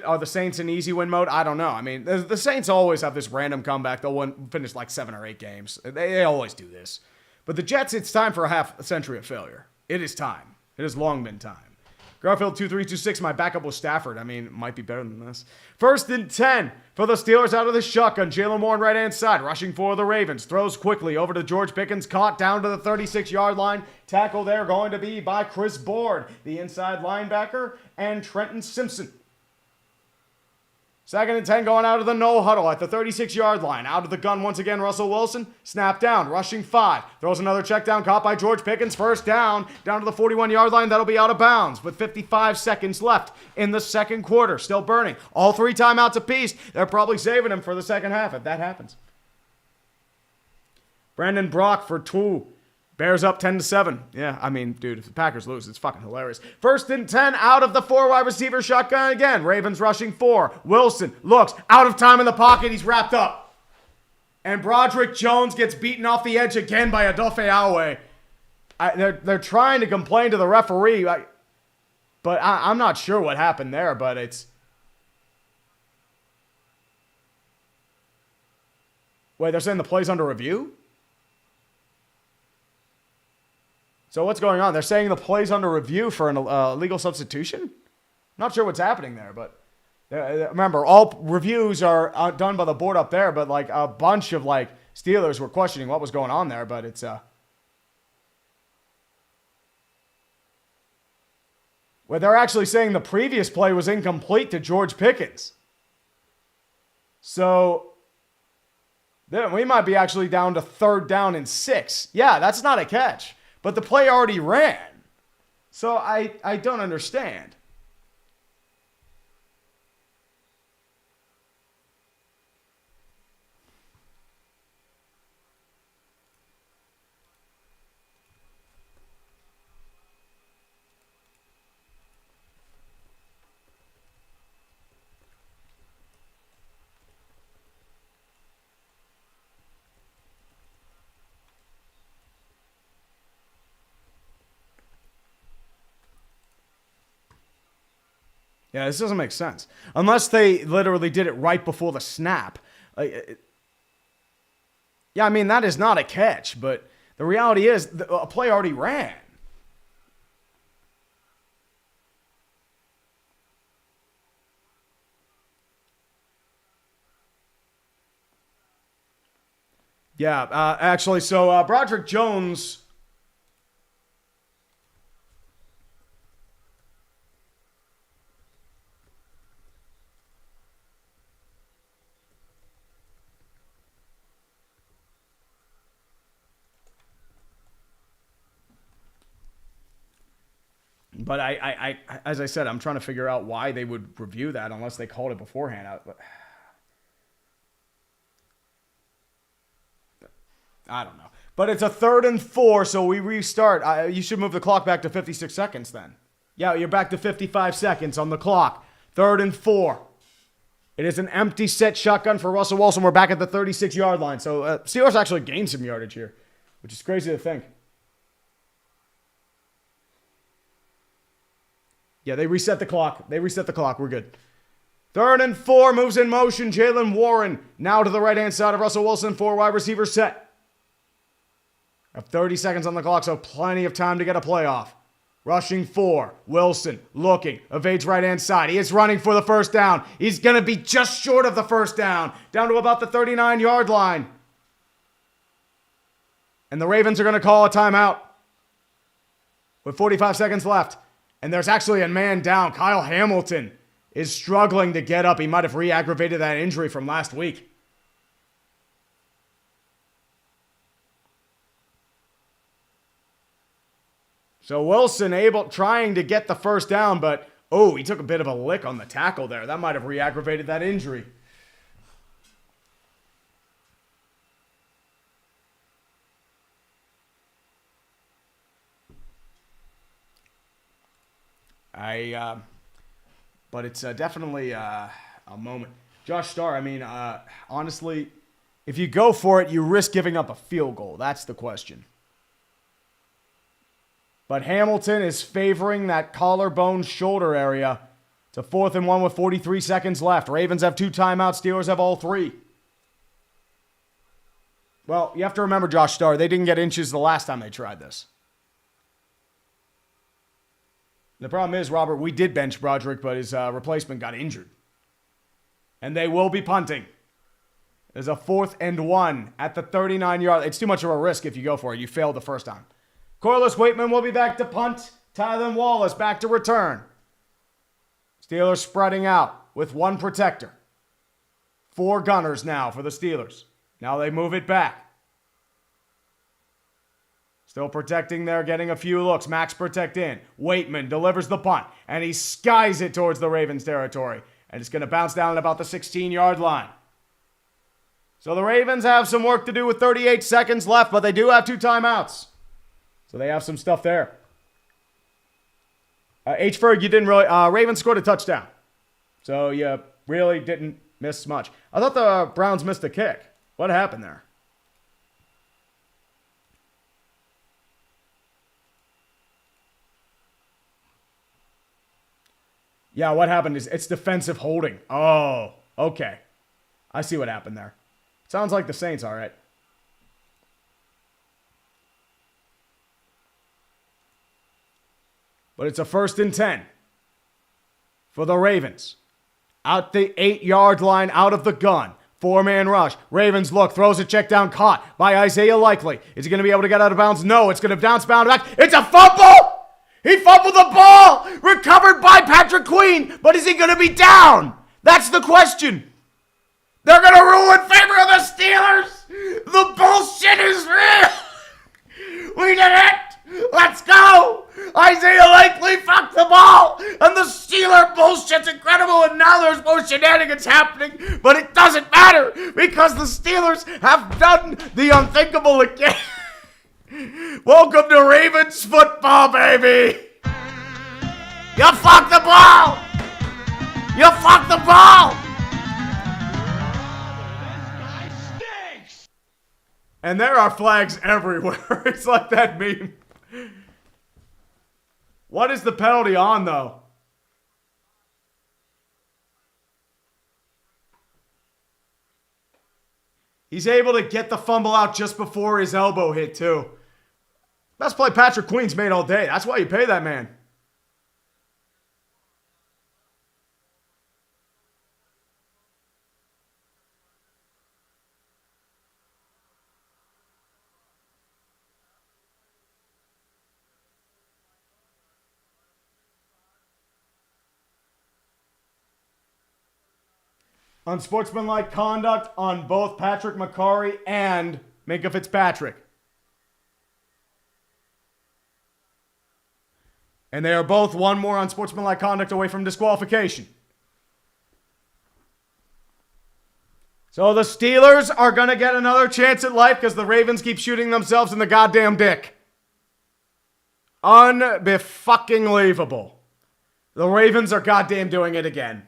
are the Saints in easy win mode? I don't know. I mean, the Saints always have this random comeback. They'll finish like 7 or 8 games. They always do this. But the Jets, it's time for a half a century of failure. It is time. It has long been time. Garfield 2326, my backup was Stafford. I mean, it might be better than this. 1st and 10 for the Steelers out of the shotgun. Jalen Warren right-hand side, rushing for the Ravens. Throws quickly over to George Pickens, caught down to the 36-yard line. Tackle there going to be by Chris Board, the inside linebacker, and Trenton Simpson. 2nd and 10 going out of the no huddle at the 36-yard line. Out of the gun once again, Russell Wilson. Snap down, rushing 5. Throws another check down, caught by George Pickens. 1st down to the 41-yard line. That'll be out of bounds with 55 seconds left in the second quarter. Still burning. All 3 timeouts apiece. They're probably saving him for the second half if that happens. Brandon Brock for 2. Bears up 10-7. Yeah, I mean, dude, if the Packers lose, it's fucking hilarious. 1st and 10 out of the 4 wide receiver shotgun again. Ravens rushing 4. Wilson looks out of time in the pocket. He's wrapped up. And Broderick Jones gets beaten off the edge again by Adofe Awe. They're trying to complain to the referee, but I'm not sure what happened there, but it's... Wait, they're saying the play's under review? So what's going on? They're saying the play's under review for an illegal substitution? Not sure what's happening there, but remember, all reviews are done by the board up there, but like a bunch of like Steelers were questioning what was going on there, but it's well, they're actually saying the previous play was incomplete to George Pickens. So then we might be actually down to 3rd down and 6. Yeah, that's not a catch. But the play already ran. So I don't understand. Yeah, this doesn't make sense. Unless they literally did it right before the snap. Yeah, I mean, that is not a catch, but the reality is a play already ran. Yeah, actually, so Broderick Jones... But I, as I said, I'm trying to figure out why they would review that unless they called it beforehand. I don't know. But it's a 3rd and 4, so we restart. You should move the clock back to 56 seconds then. Yeah, you're back to 55 seconds on the clock. 3rd and 4. It is an empty set shotgun for Russell Wilson. We're back at the 36-yard line. So Steelers actually gained some yardage here, which is crazy to think. Yeah, they reset the clock. We're good. 3rd and 4, moves in motion. Jalen Warren now to the right-hand side of Russell Wilson. 4 wide receiver set. Have 30 seconds on the clock, so plenty of time to get a play off. Rushing 4. Wilson looking. Evades right-hand side. He is running for the 1st down. He's going to be just short of the 1st down. Down to about the 39-yard line. And the Ravens are going to call a timeout with 45 seconds left. And there's actually a man down. Kyle Hamilton is struggling to get up. He might have re-aggravated that injury from last week. So Wilson trying to get the first down, but he took a bit of a lick on the tackle there. That might have re-aggravated that injury. But it's definitely a moment. Josh Starr, I mean, honestly, if you go for it, you risk giving up a field goal. That's the question. But Hamilton is favoring that collarbone shoulder area. It's a 4th and 1 with 43 seconds left. Ravens have 2 timeouts. Steelers have all 3. Well, you have to remember, Josh Starr, they didn't get inches the last time they tried this. The problem is, Robert, we did bench Broderick, but his replacement got injured. And they will be punting. There's a 4th and 1 at the 39-yard. It's too much of a risk if you go for it. You failed the first time. Corliss Waitman will be back to punt. Tylen Wallace back to return. Steelers spreading out with 1 protector. 4 gunners now for the Steelers. Now they move it back. Still protecting there, getting a few looks. Max protect in. Waitman delivers the punt, and he skies it towards the Ravens territory. And it's going to bounce down at about the 16-yard line. So the Ravens have some work to do with 38 seconds left, but they do have 2 timeouts. So they have some stuff there. Ferg, you didn't really... Ravens scored a touchdown. So you really didn't miss much. I thought the Browns missed a kick. What happened there? Yeah, what happened is it's defensive holding. Oh, okay. I see what happened there. Sounds like the Saints, all right. But it's a 1st and 10 for the Ravens. Out the 8-yard line, out of the gun. 4-man rush. Ravens look, throws a check down, caught by Isaiah Likely. Is he going to be able to get out of bounds? No, it's going to bounce back. It's a fumble! He fumbled the ball! Recovered by Patrick Queen, but is he going to be down? That's the question. They're going to rule in favor of the Steelers. The bullshit is real. We did it. Let's go! Isaiah Likely fucked the ball, and the Steeler bullshit's incredible, and now there's more shenanigans happening, but it doesn't matter, because the Steelers have done the unthinkable again. Welcome to Ravens football, baby! You fucked the ball! You fucked the ball! And there are flags everywhere. It's like that meme. What is the penalty on, though? He's able to get the fumble out just before his elbow hit, too. Best play Patrick Queen's made all day. That's why you pay that man. Unsportsmanlike conduct on both Patrick McCarry and Minkah Fitzpatrick. And they are both one more unsportsmanlike conduct away from disqualification. So the Steelers are going to get another chance at life because the Ravens keep shooting themselves in the goddamn dick. Unbefucking-believable. The Ravens are goddamn doing it again.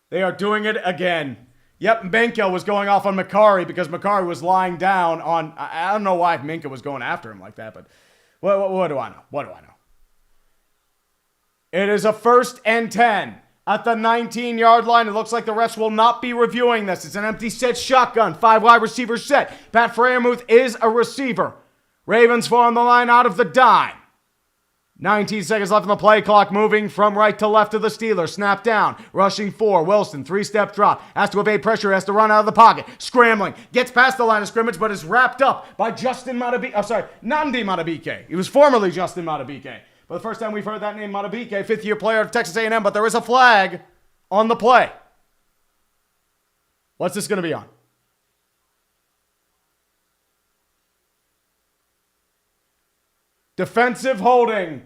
They are doing it again. Yep, Minkah was going off on McCarry because McCarry was lying down on... I don't know why Minkah was going after him like that, but what do I know? What do I know? It is a 1st and 10 at the 19-yard line. It looks like the refs will not be reviewing this. It's an empty set shotgun. 5 wide receivers set. Pat Freiermuth is a receiver. Ravens form the line out of the dime. 19 seconds left on the play clock, moving from right to left of the Steelers. Snap down, rushing 4. Wilson, 3-step drop. Has to evade pressure, has to run out of the pocket. Scrambling, gets past the line of scrimmage, but is wrapped up by Nandi Matabike. He was formerly Justin Matabike. For the first time we've heard that name, Matabike, 5th-year player of Texas A&M, but there is a flag on the play. What's this going to be on? Defensive holding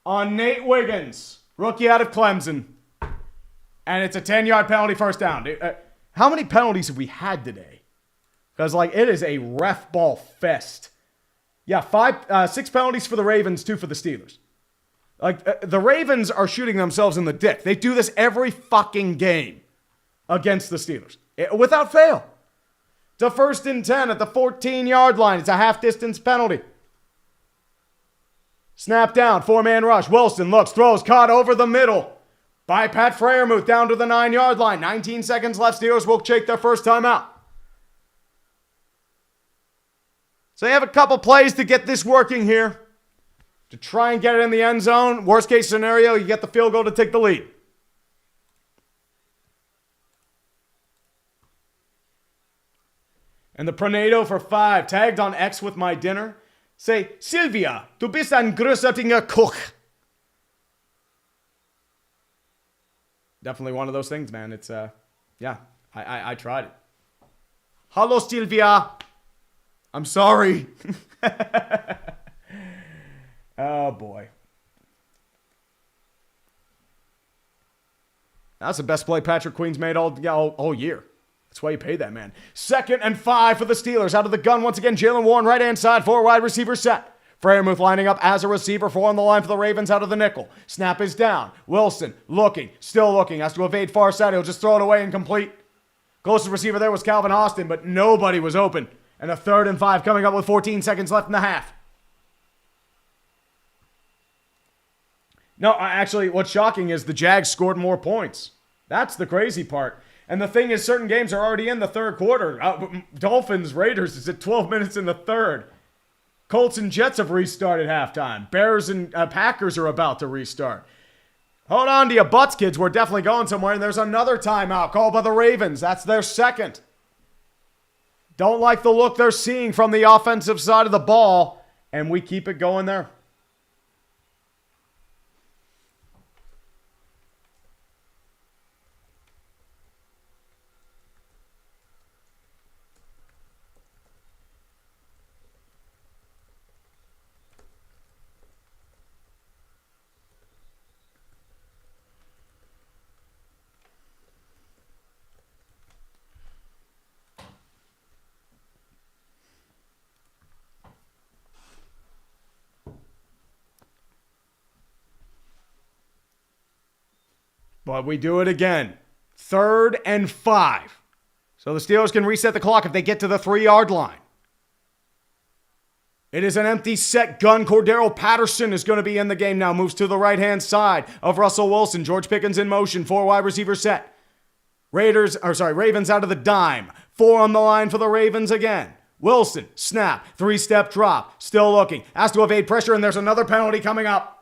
on Nate Wiggins, rookie out of Clemson. And it's a 10-yard penalty, first down. How many penalties have we had today? Because, it is a ref ball fest. Yeah, 6 penalties for the Ravens, 2 for the Steelers. The Ravens are shooting themselves in the dick. They do this every fucking game against the Steelers, without fail. It's a 1st and 10 at the 14-yard line. It's a half-distance penalty. Snap down, 4-man rush. Wilson looks, throws, caught over the middle by Pat Freiermuth down to the 9-yard line. 19 seconds left. Steelers will take their first timeout. So they have a couple plays to get this working here, to try and get it in the end zone. Worst case scenario, you get the field goal to take the lead. And the Pronado for 5, tagged on X with my dinner. Say, Silvia, du bist ein großartiger Koch. Definitely one of those things, man. It's, I tried it. Hello, Silvia. I'm sorry. Oh, boy. That's the best play Patrick Queen's made all year. That's why you paid that man. 2nd and 5 for the Steelers. Out of the gun once again. Jalen Warren, right-hand side, 4 wide receiver set. Freiermuth lining up as a receiver, 4 on the line for the Ravens out of the nickel. Snap is down. Wilson looking, still looking. Has to evade far side. He'll just throw it away incomplete. Closest receiver there was Calvin Austin, but nobody was open. And a 3rd and 5 coming up with 14 seconds left in the half. No, actually, what's shocking is the Jags scored more points. That's the crazy part. And the thing is, certain games are already in the 3rd quarter. Dolphins, Raiders is at 12 minutes in the 3rd. Colts and Jets have restarted halftime. Bears and Packers are about to restart. Hold on to your butts, kids. We're definitely going somewhere. And there's another timeout called by the Ravens. That's their 2nd. Don't like the look they're seeing from the offensive side of the ball. And we keep it going there. But we do it again. 3rd and 5. So the Steelers can reset the clock if they get to the 3-yard line. It is an empty set gun. Cordero Patterson is going to be in the game now. Moves to the right-hand side of Russell Wilson. George Pickens in motion. 4 wide receiver set. Ravens out of the dime. 4 on the line for the Ravens again. Wilson, snap, 3-step drop. Still looking. Has to evade pressure, and there's another penalty coming up.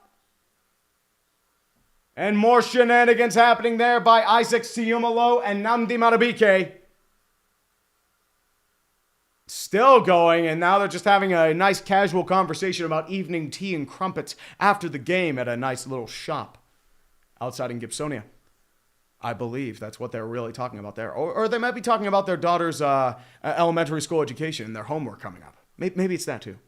And more shenanigans happening there by Isaac Siumalo and Nnamdi Madubuike. Still going, and now they're just having a nice casual conversation about evening tea and crumpets after the game at a nice little shop outside in Gibsonia. I believe that's what they're really talking about there. Or they might be talking about their daughter's elementary school education and their homework coming up. Maybe it's that too.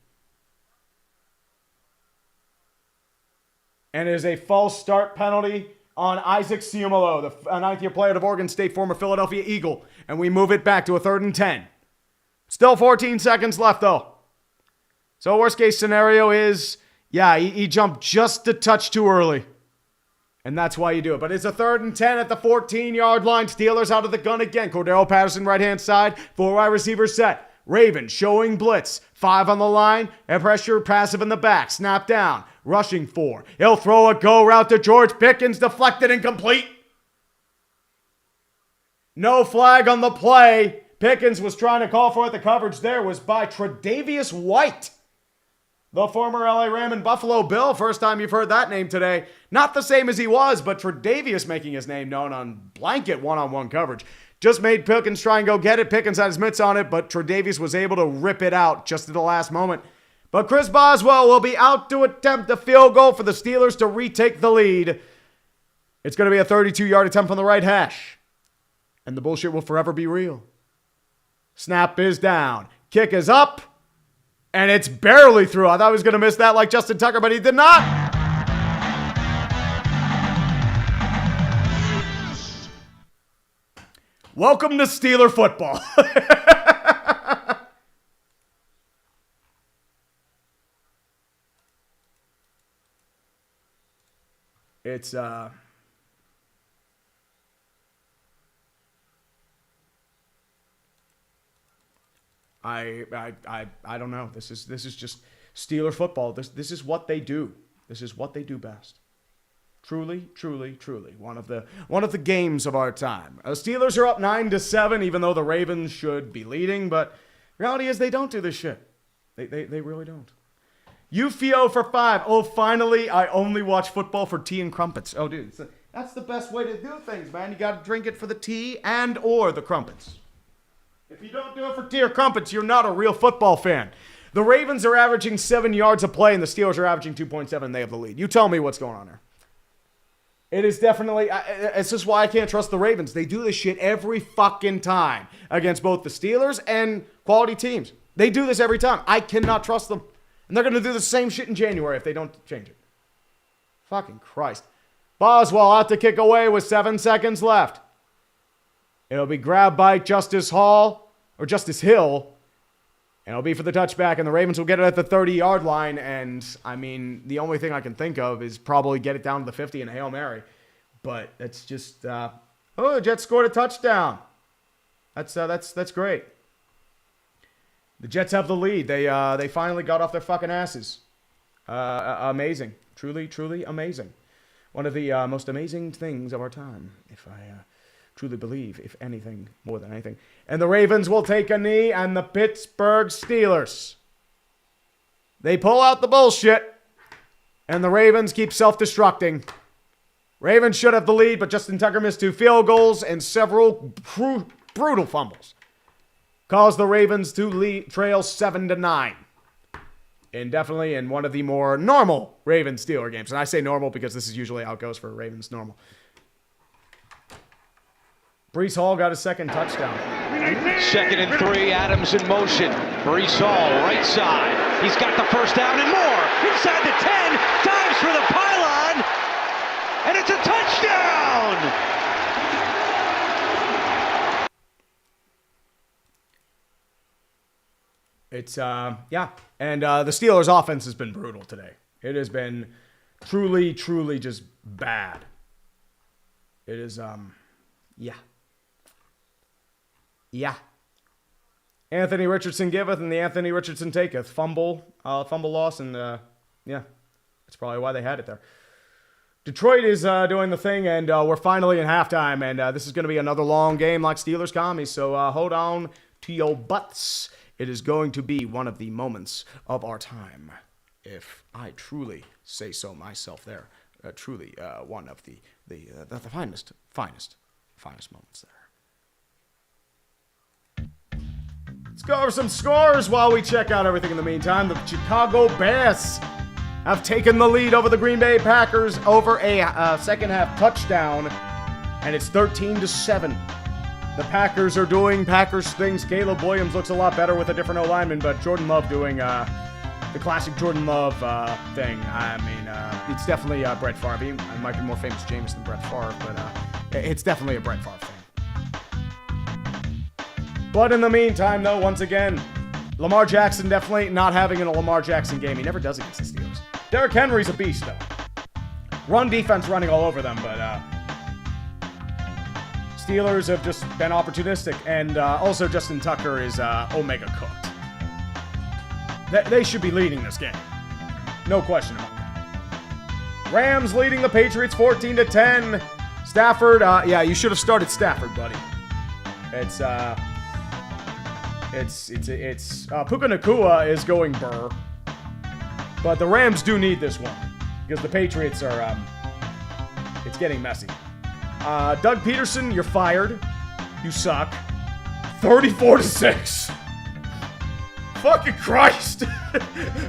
And it is a false start penalty on Isaac Siumalo, the 9th-year player of Oregon State, former Philadelphia Eagle. And we move it back to a 3rd and 10. Still 14 seconds left, though. So worst case scenario is, he jumped just a touch too early. And that's why you do it. But it's a 3rd and 10 at the 14-yard line. Steelers out of the gun again. Cordero Patterson, right-hand side. 4 wide receivers set. Ravens showing blitz. 5 on the line. And pressure passive in the back. Snap down. Rushing 4. He'll throw a go route to George Pickens. Deflected and complete. No flag on the play. Pickens was trying to call for it. The coverage there was by Tre'Davious White, the former LA Ram and Buffalo Bill. First time you've heard that name today. Not the same as he was, but Tre'Davious making his name known on blanket one-on-one coverage. Just made Pickens try and go get it. Pickens had his mitts on it, but Tre'Davious was able to rip it out just at the last moment. But Chris Boswell will be out to attempt a field goal for the Steelers to retake the lead. It's going to be a 32-yard attempt from the right hash. And the bullshit will forever be real. Snap is down. Kick is up. And it's barely through. I thought he was going to miss that like Justin Tucker, but he did not. Welcome to Steeler football. It's, I don't know. This is just Steeler football. This is what they do. This is what they do best. Truly, truly, truly. One of the games of our time. The Steelers are up 9-7, even though the Ravens should be leading, but reality is they don't do this shit. They really don't. UFO for 5. Oh, finally, I only watch football for tea and crumpets. Oh, dude, that's the best way to do things, man. You got to drink it for the tea and or the crumpets. If you don't do it for tea or crumpets, you're not a real football fan. The Ravens are averaging 7 yards a play, and the Steelers are averaging 2.7, and they have the lead. You tell me what's going on there. It is definitely, it's just why I can't trust the Ravens. They do this shit every fucking time against both the Steelers and quality teams. They do this every time. I cannot trust them. And they're going to do the same shit in January if they don't change it. Fucking Christ. Boswell out to kick away with 7 seconds left. It'll be grabbed by Justice Hill. And it'll be for the touchback, and the Ravens will get it at the 30-yard line. And, I mean, the only thing I can think of is probably get it down to the 50 in a Hail Mary. But that's just, the Jets scored a touchdown. That's great. The Jets have the lead. They finally got off their fucking asses. Amazing. Truly, truly amazing. One of the most amazing things of our time, if I truly believe, if anything, more than anything. And the Ravens will take a knee, and the Pittsburgh Steelers, they pull out the bullshit, and the Ravens keep self-destructing. Ravens should have the lead, but Justin Tucker missed 2 field goals and several brutal fumbles. Caused the Ravens to trail 7-9. And definitely in one of the more normal Ravens-Steeler games. And I say normal because this is usually how it goes for Ravens normal. Breece Hall got his second touchdown. 2nd and 3, Adams in motion. Breece Hall, right side. He's got the first down and more. Inside the 10, dives for the pylon, and it's a touchdown! It's, yeah. And the Steelers' offense has been brutal today. It has been truly, truly just bad. It is, yeah. Yeah. Anthony Richardson giveth and the Anthony Richardson taketh. Fumble loss, and, yeah. That's probably why they had it there. Detroit is doing the thing, and we're finally in halftime, and this is going to be another long game like Steelers commies, so hold on to your butts. It is going to be one of the moments of our time, if I truly say so myself there. Truly one of the finest moments there. Let's go over some scores while we check out everything in the meantime. The Chicago Bears have taken the lead over the Green Bay Packers over a second half touchdown, and it's 13-7. The Packers are doing Packers things. Caleb Williams looks a lot better with a different O-lineman, but Jordan Love doing the classic Jordan Love thing. I mean, it's definitely Brett Favre. He might be more famous Jameis than Brett Favre, but it's definitely a Brett Favre thing. But in the meantime, though, once again, Lamar Jackson definitely not having a Lamar Jackson game. He never does against the Steelers. Derrick Henry's a beast, though. Run defense running all over them, but Steelers have just been opportunistic, and also Justin Tucker is omega cooked. They should be leading this game. No question about that. Rams leading the Patriots 14-10. Stafford, yeah, you should have started Stafford, buddy. It's Puka Nacua is going burr. But the Rams do need this one, because the Patriots are, it's getting messy. Doug Peterson, you're fired. You suck. 34-6. Fucking Christ.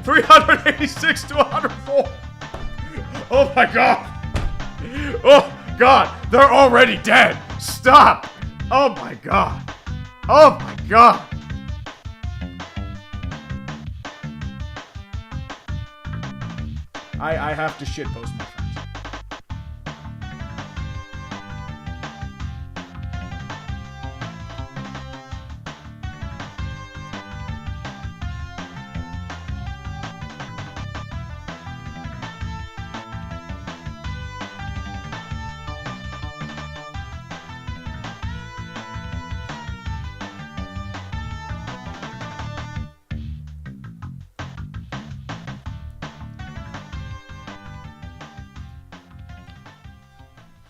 386 to 104. Oh my God. Oh God. They're already dead. Stop. Oh my God. Oh my God. I have to shitpost my friends.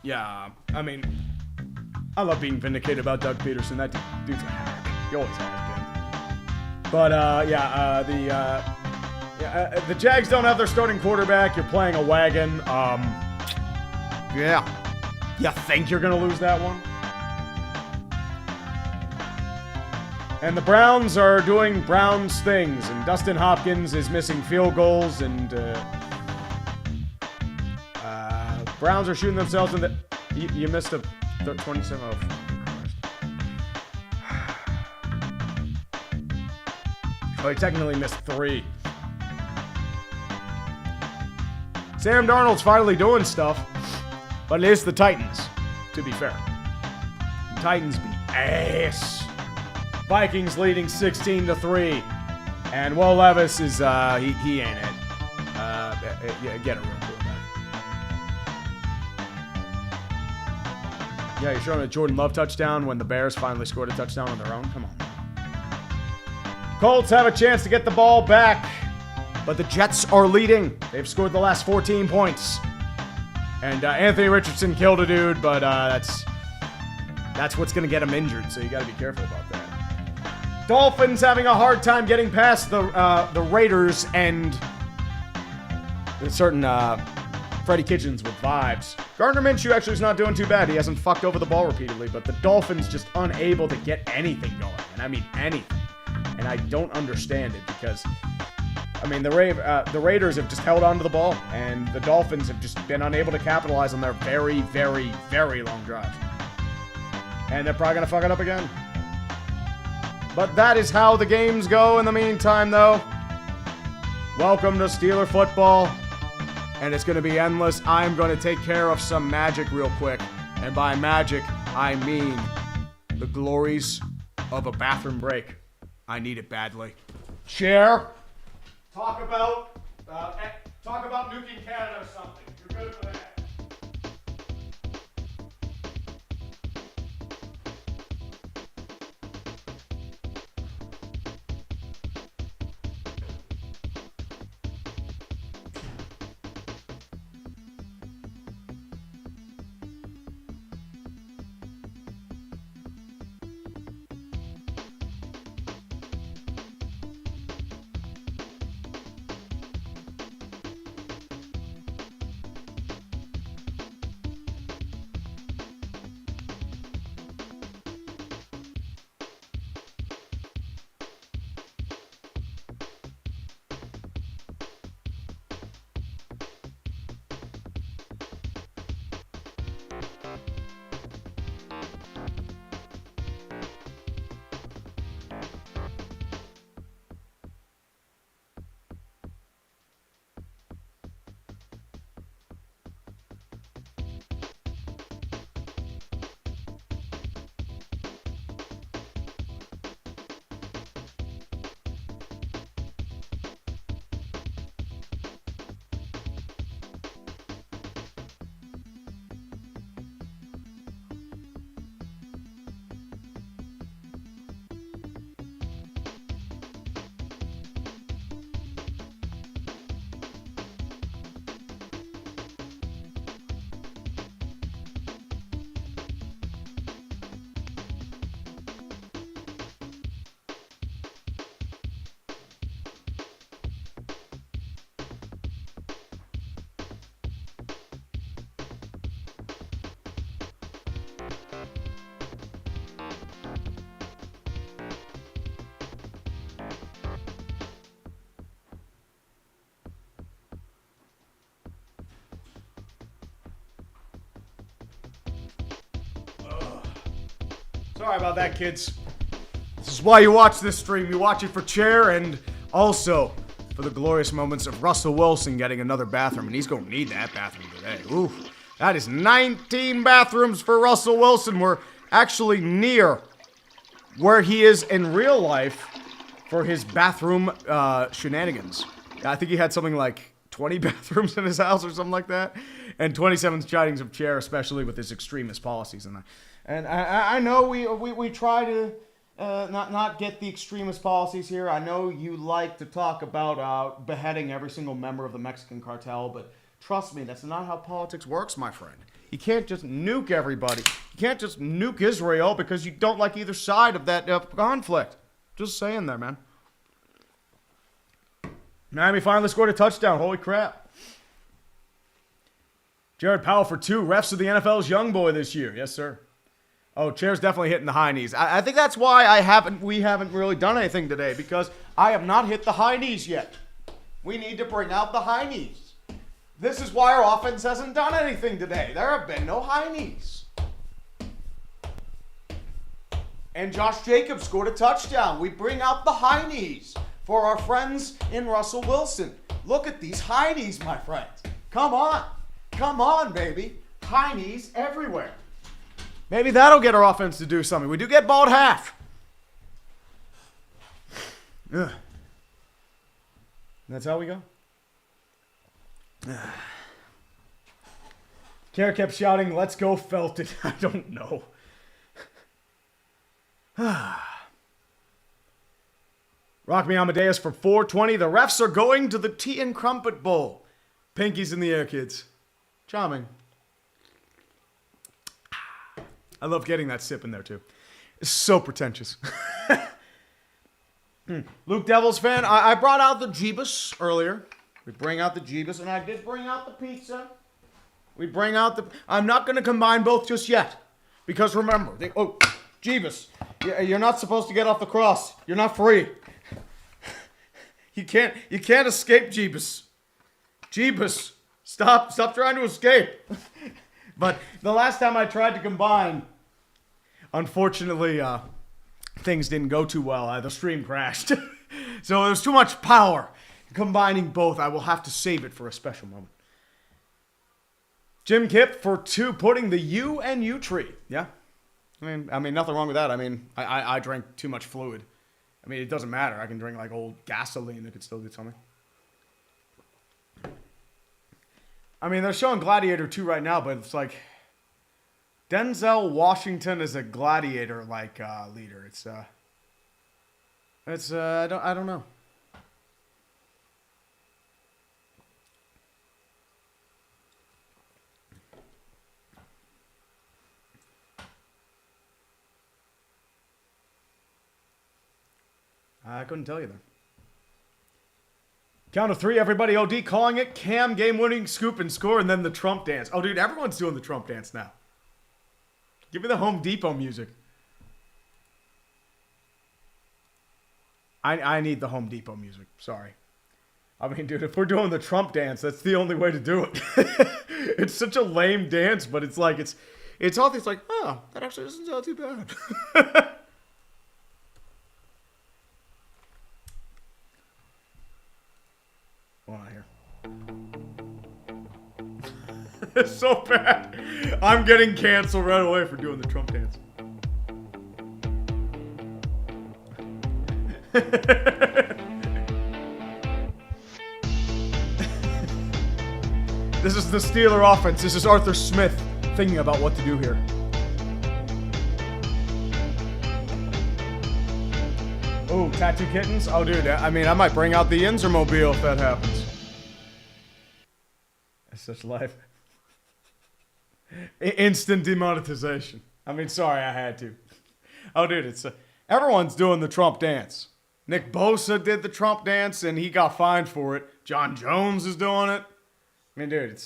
Yeah, I mean, I love being vindicated about Doug Peterson. That dude's a hack. He always has been. But the Jags don't have their starting quarterback. You're playing a wagon. Yeah. You think you're gonna lose that one? And the Browns are doing Browns things, and Dustin Hopkins is missing field goals, and Browns are shooting themselves in the... You missed a 27... Oh, oh, he technically missed 3. Sam Darnold's finally doing stuff, but it is the Titans, to be fair. The Titans beat ass. Vikings leading 16-3. And Will Levis is, he ain't it. Get a real quarterback. Yeah, you're showing a Jordan Love touchdown when the Bears finally scored a touchdown on their own? Come on. Colts have a chance to get the ball back, but the Jets are leading. They've scored the last 14 points. And Anthony Richardson killed a dude, but that's what's going to get him injured, so you got to be careful about that. Dolphins having a hard time getting past the Raiders and a certain Freddie Kitchens with vibes. Gardner Minshew actually is not doing too bad. He hasn't fucked over the ball repeatedly, but the Dolphins just unable to get anything going. And I mean anything. And I don't understand it because, I mean, the Raiders have just held on to the ball, and the Dolphins have just been unable to capitalize on their very, very, very long drives. And they're probably going to fuck it up again. But that is how the games go in the meantime, though. Welcome to Steeler football. And it's going to be endless. I'm going to take care of some magic real quick. And by magic, I mean the glories of a bathroom break. I need it badly. Chair. Talk about nuking Canada or something. You're good for that. Sorry about that, kids. This is why you watch this stream. You watch it for chair and also for the glorious moments of Russell Wilson getting another bathroom, and he's going to need that bathroom today. Ooh, that is 19 bathrooms for Russell Wilson. We're actually near where he is in real life for his bathroom shenanigans. I think he had something like 20 bathrooms in his house or something like that, and 27 sightings of chair, especially with his extremist policies. And I know we try to not get the extremist policies here. I know you like to talk about beheading every single member of the Mexican cartel, but trust me, that's not how politics works, my friend. You can't just nuke everybody. You can't just nuke Israel because you don't like either side of that conflict. Just saying there, man. Miami finally scored a touchdown. Holy crap. Jared Powell for 2. Refs of the NFL's young boy this year. Yes, sir. Oh, Chair's definitely hitting the high knees. I think that's why we haven't really done anything today, because I have not hit the high knees yet. We need to bring out the high knees. This is why our offense hasn't done anything today. There have been no high knees. And Josh Jacobs scored a touchdown. We bring out the high knees for our friends in Russell Wilson. Look at these high knees, my friends. Come on. Come on, baby. High knees everywhere. Maybe that'll get our offense to do something. We do get ball at half. Ugh. That's how we go. Care kept shouting, "Let's go, Felton." I don't know. Rock Me Amadeus for 420. The refs are going to the Tea and Crumpet Bowl. Pinkies in the air, kids. Charming. I love getting that sip in there, too. It's so pretentious. Luke Devils fan, I brought out the Jeebus earlier. We bring out the Jeebus, and I did bring out the pizza. We bring out the... I'm not going to combine both just yet. Because remember, Jeebus, you're not supposed to get off the cross. You're not free. You can't escape Jeebus. Jeebus, stop trying to escape. But the last time I tried to combine, unfortunately, things didn't go too well. The stream crashed. So there's too much power. Combining both, I will have to save it for a special moment. Jim Kipp for 2, putting the U and U tree. Yeah. I mean, nothing wrong with that. I mean, I drank too much fluid. I mean, it doesn't matter. I can drink like old gasoline. It could still do something. I mean, they're showing Gladiator 2 right now, but it's like Denzel Washington is a gladiator-like leader. I don't know. I couldn't tell you there. Count of 3, everybody OD calling it. Cam game-winning scoop and score, and then the Trump dance. Oh, dude, everyone's doing the Trump dance now. Give me the Home Depot music. I need the Home Depot music. Sorry. I mean, dude, if we're doing the Trump dance, that's the only way to do it. It's such a lame dance, but it's like, it's all things like, oh, that actually doesn't sound too bad. Hold on here. It's so bad. I'm getting canceled right away for doing the Trump dance. This is the Steeler offense. This is Arthur Smith thinking about what to do here. Oh, tattoo kittens? Oh, dude, I mean, I might bring out the Inzermobile if that happens. That's such life. Instant demonetization. I mean, sorry, I had to. Oh, dude, everyone's doing the Trump dance. Nick Bosa did the Trump dance, and he got fined for it. John Jones is doing it. I mean, dude,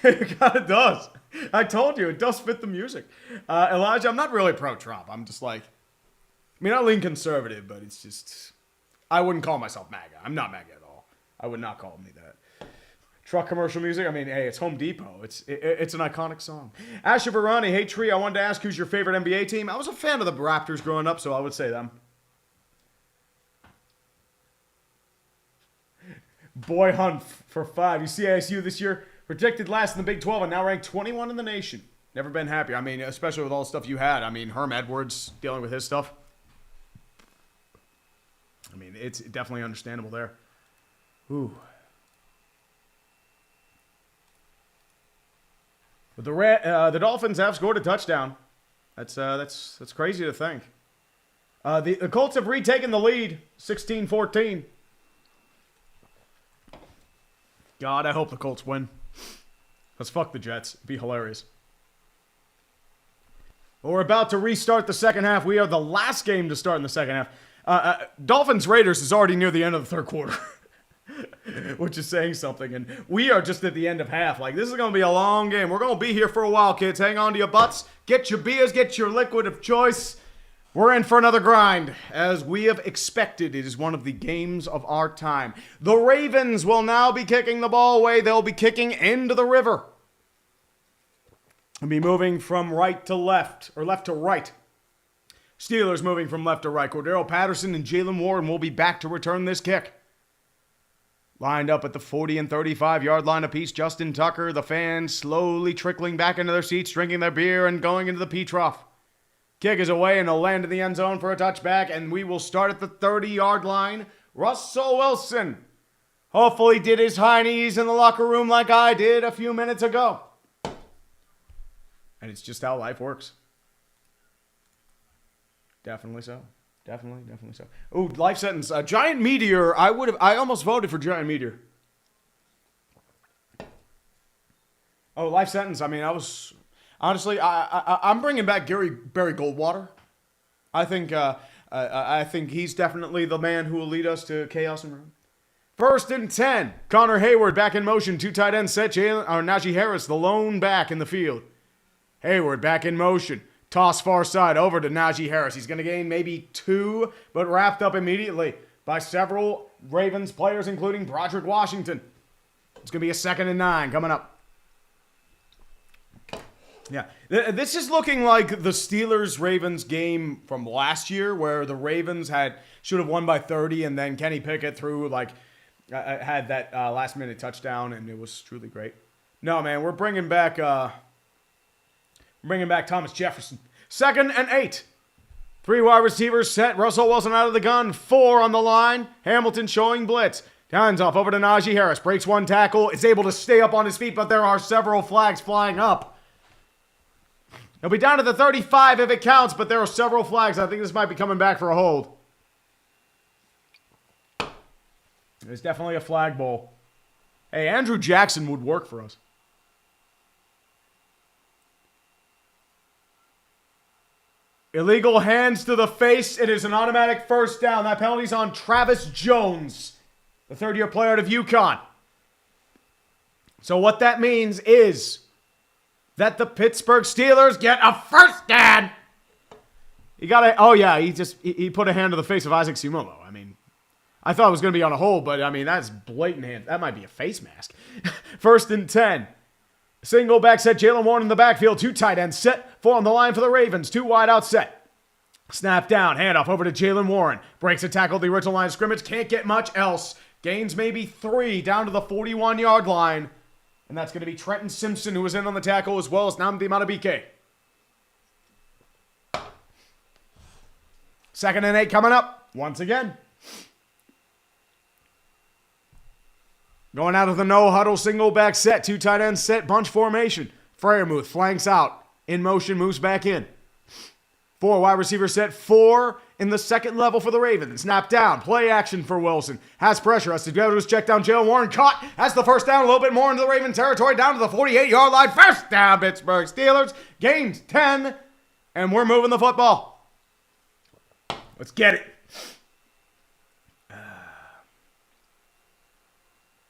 it kind of does. I told you, it does fit the music. Elijah, I'm not really pro-Trump. I'm just like... I mean, I lean conservative, but it's just... I wouldn't call myself MAGA. I'm not MAGA at all. I would not call me that. Truck commercial music? I mean, hey, it's Home Depot. It's an iconic song. Asher Varani, hey, Tree, I wanted to ask who's your favorite NBA team? I was a fan of the Raptors growing up, so I would say them. Boy Hunt for 5. You see ASU this year, projected last in the Big 12 and now ranked 21 in the nation. Never been happier. I mean, especially with all the stuff you had. I mean, Herm Edwards dealing with his stuff. I mean, it's definitely understandable there. Ooh. But the Dolphins have scored a touchdown. That's crazy to think. The Colts have retaken the lead, 16-14. God, I hope the Colts win. Let's fuck the Jets. It'd be hilarious. Well, we're about to restart the second half. We are the last game to start in the second half. Dolphins-Raiders is already near the end of the third quarter. Which is saying something. And we are just at the end of half. Like, this is going to be a long game. We're going to be here for a while, kids. Hang on to your butts. Get your beers. Get your liquid of choice. We're in for another grind. As we have expected, it is one of the games of our time. The Ravens will now be kicking the ball away. They'll be kicking into the river. And be moving from right to left, or left to right. Steelers moving from left to right. Cordero Patterson and Jalen Warren will be back to return this kick. Lined up at the 40 and 35-yard line apiece, Justin Tucker, the fans slowly trickling back into their seats, drinking their beer and going into the pea trough. Kick is away and it'll land in the end zone for a touchback, and we will start at the 30-yard line. Russell Wilson hopefully did his high knees in the locker room like I did a few minutes ago. And it's just how life works. Definitely so. Definitely so. Ooh, life sentence. Giant Meteor. I almost voted for Giant Meteor. Oh, life sentence. I mean, I'm bringing back Barry Goldwater. I think he's definitely the man who will lead us to chaos and ruin. 1st and 10. Connor Hayward back in motion. 2 tight ends set. Najee Harris, the lone back in the field. Hayward back in motion. Toss far side over to Najee Harris. He's going to gain maybe 2, but wrapped up immediately by several Ravens players, including Broderick Washington. It's going to be a 2nd and 9 coming up. Yeah, this is looking like the Steelers-Ravens game from last year, where the Ravens should have won by 30, and then Kenny Pickett had that last-minute touchdown, and it was truly great. No, man, we're bringing back Thomas Jefferson. 2nd and 8. 3 wide receivers set. Russell Wilson out of the gun. 4 on the line. Hamilton showing blitz. Hands off over to Najee Harris. Breaks 1 tackle. Is able to stay up on his feet, but there are several flags flying up. He'll be down to the 35 if it counts, but there are several flags. I think this might be coming back for a hold. There's definitely a flag bowl. Hey, Andrew Jackson would work for us. Illegal hands to the face. It is an automatic first down. That penalty's on Travis Jones, the third-year player out of UConn. So what that means is that the Pittsburgh Steelers get a first down. He put a hand to the face of Isaac Simulo. I mean, I thought it was going to be on a hold, but I mean, that's blatant hand. That might be a face mask. 1st and 10. Single back set, Jalen Warren in the backfield. 2 tight ends set. 4 on the line for the Ravens. 2 wide out set. Snap down. Handoff over to Jalen Warren. Breaks a tackle at the original line of scrimmage. Can't get much else. Gains maybe 3 down to the 41-yard line. And that's going to be Trenton Simpson, who was in on the tackle, as well as Nnamdi Madubuike. 2nd and 8 coming up once again. Going out of the no-huddle, single back set, 2 tight ends set, bunch formation. Freiermuth flanks out, in motion, moves back in. 4 wide receiver set, 4 in the second level for the Ravens. Snap down, play action for Wilson. Has pressure, has to go to his check down. Jalen Warren caught, has the first down, a little bit more into the Raven territory, down to the 48-yard line. First down, Pittsburgh Steelers. Gains 10, and we're moving the football. Let's get it.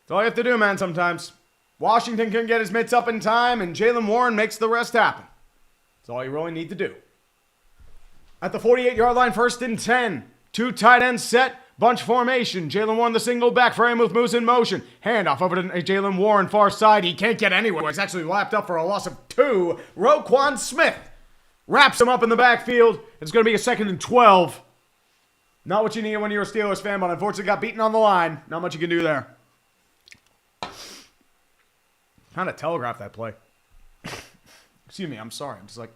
That's all you have to do, man, sometimes. Washington can get his mitts up in time, and Jalen Warren makes the rest happen. That's all you really need to do. At the 48-yard line, 1st and 10. 2 tight ends set, bunch formation. Jalen Warren, the single back. Freiermuth moves in motion. Handoff over to Jalen Warren, far side. He can't get anywhere. He's actually lapped up for a loss of 2. Roquan Smith wraps him up in the backfield. It's going to be a 2nd and 12. Not what you need when you're a Steelers fan, but unfortunately got beaten on the line. Not much you can do there. Kind of telegraphed that play. Excuse me, I'm sorry. I'm just like...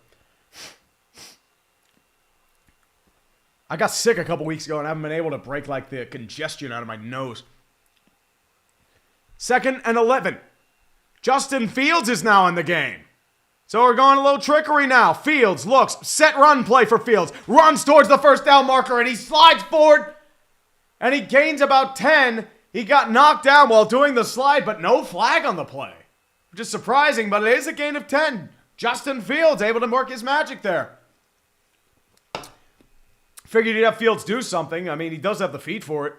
I got sick a couple weeks ago and I haven't been able to break like the congestion out of my nose. 2nd and 11. Justin Fields is now in the game. So we're going a little trickery now. Fields looks, set run play for Fields. Runs towards the first down marker and he slides forward. And he gains about 10. He got knocked down while doing the slide, but no flag on the play. Which is surprising, but it is a gain of 10. Justin Fields able to work his magic there. Figured he'd have Fields do something. I mean, he does have the feet for it.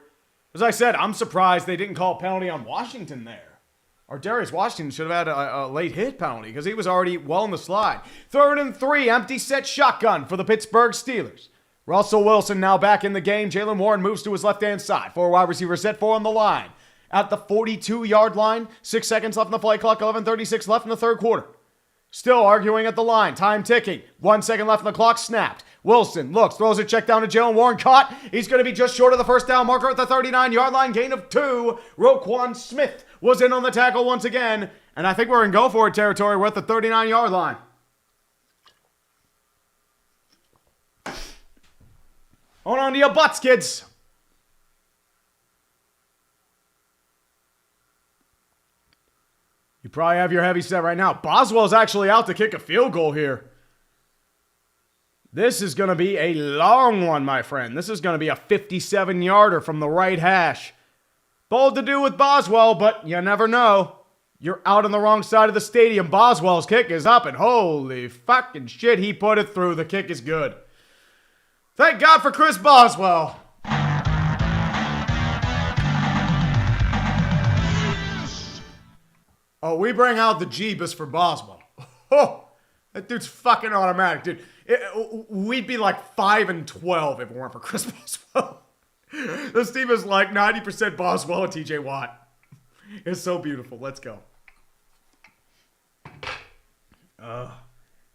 As I said, I'm surprised they didn't call a penalty on Washington there. Or Darius Washington should have had a late hit penalty because he was already well in the slide. 3rd and 3, empty set shotgun for the Pittsburgh Steelers. Russell Wilson now back in the game. Jaylen Warren moves to his left-hand side. 4 wide receivers set, 4 on the line. At the 42-yard line, 6 seconds left in the play clock, 11:36 left in the third quarter. Still arguing at the line, time ticking. 1 second left in the clock, snapped. Wilson looks, throws a check down to Jaylen Warren, caught. He's going to be just short of the first down marker at the 39-yard line, gain of 2. Roquan Smith was in on the tackle once again, and I think we're in go-for-it territory. We're at the 39-yard line. Hold on to your butts, kids. You probably have your heavy set right now. Boswell's actually out to kick a field goal here. This is going to be a long one, my friend. This is going to be a 57-yarder from the right hash. Bold to do with Boswell, but you never know. You're out on the wrong side of the stadium. Boswell's kick is up, and holy fucking shit, he put it through. The kick is good. Thank God for Chris Boswell. Oh, we bring out the Jeebus for Boswell. Oh, that dude's fucking automatic, dude. We'd be like 5-12 if it weren't for Chris Boswell. This team is like 90% Boswell and TJ Watt. It's so beautiful. Let's go.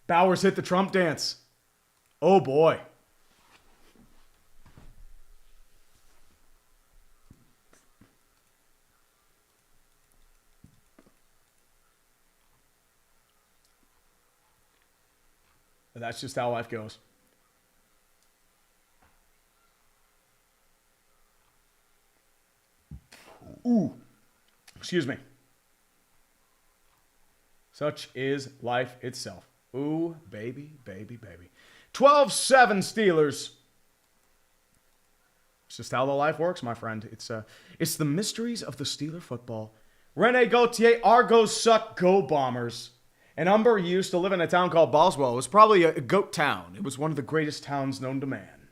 Bowers hit the Trump dance. Oh, boy. That's just how life goes. Ooh. Excuse me. Such is life itself. Ooh, baby, baby, baby. 12-7 Steelers. It's just how the life works, my friend. It's the mysteries of the Steeler football. Rene Gauthier, Argos suck, go Bombers. And Umber used to live in a town called Boswell. It was probably a goat town. It was one of the greatest towns known to man.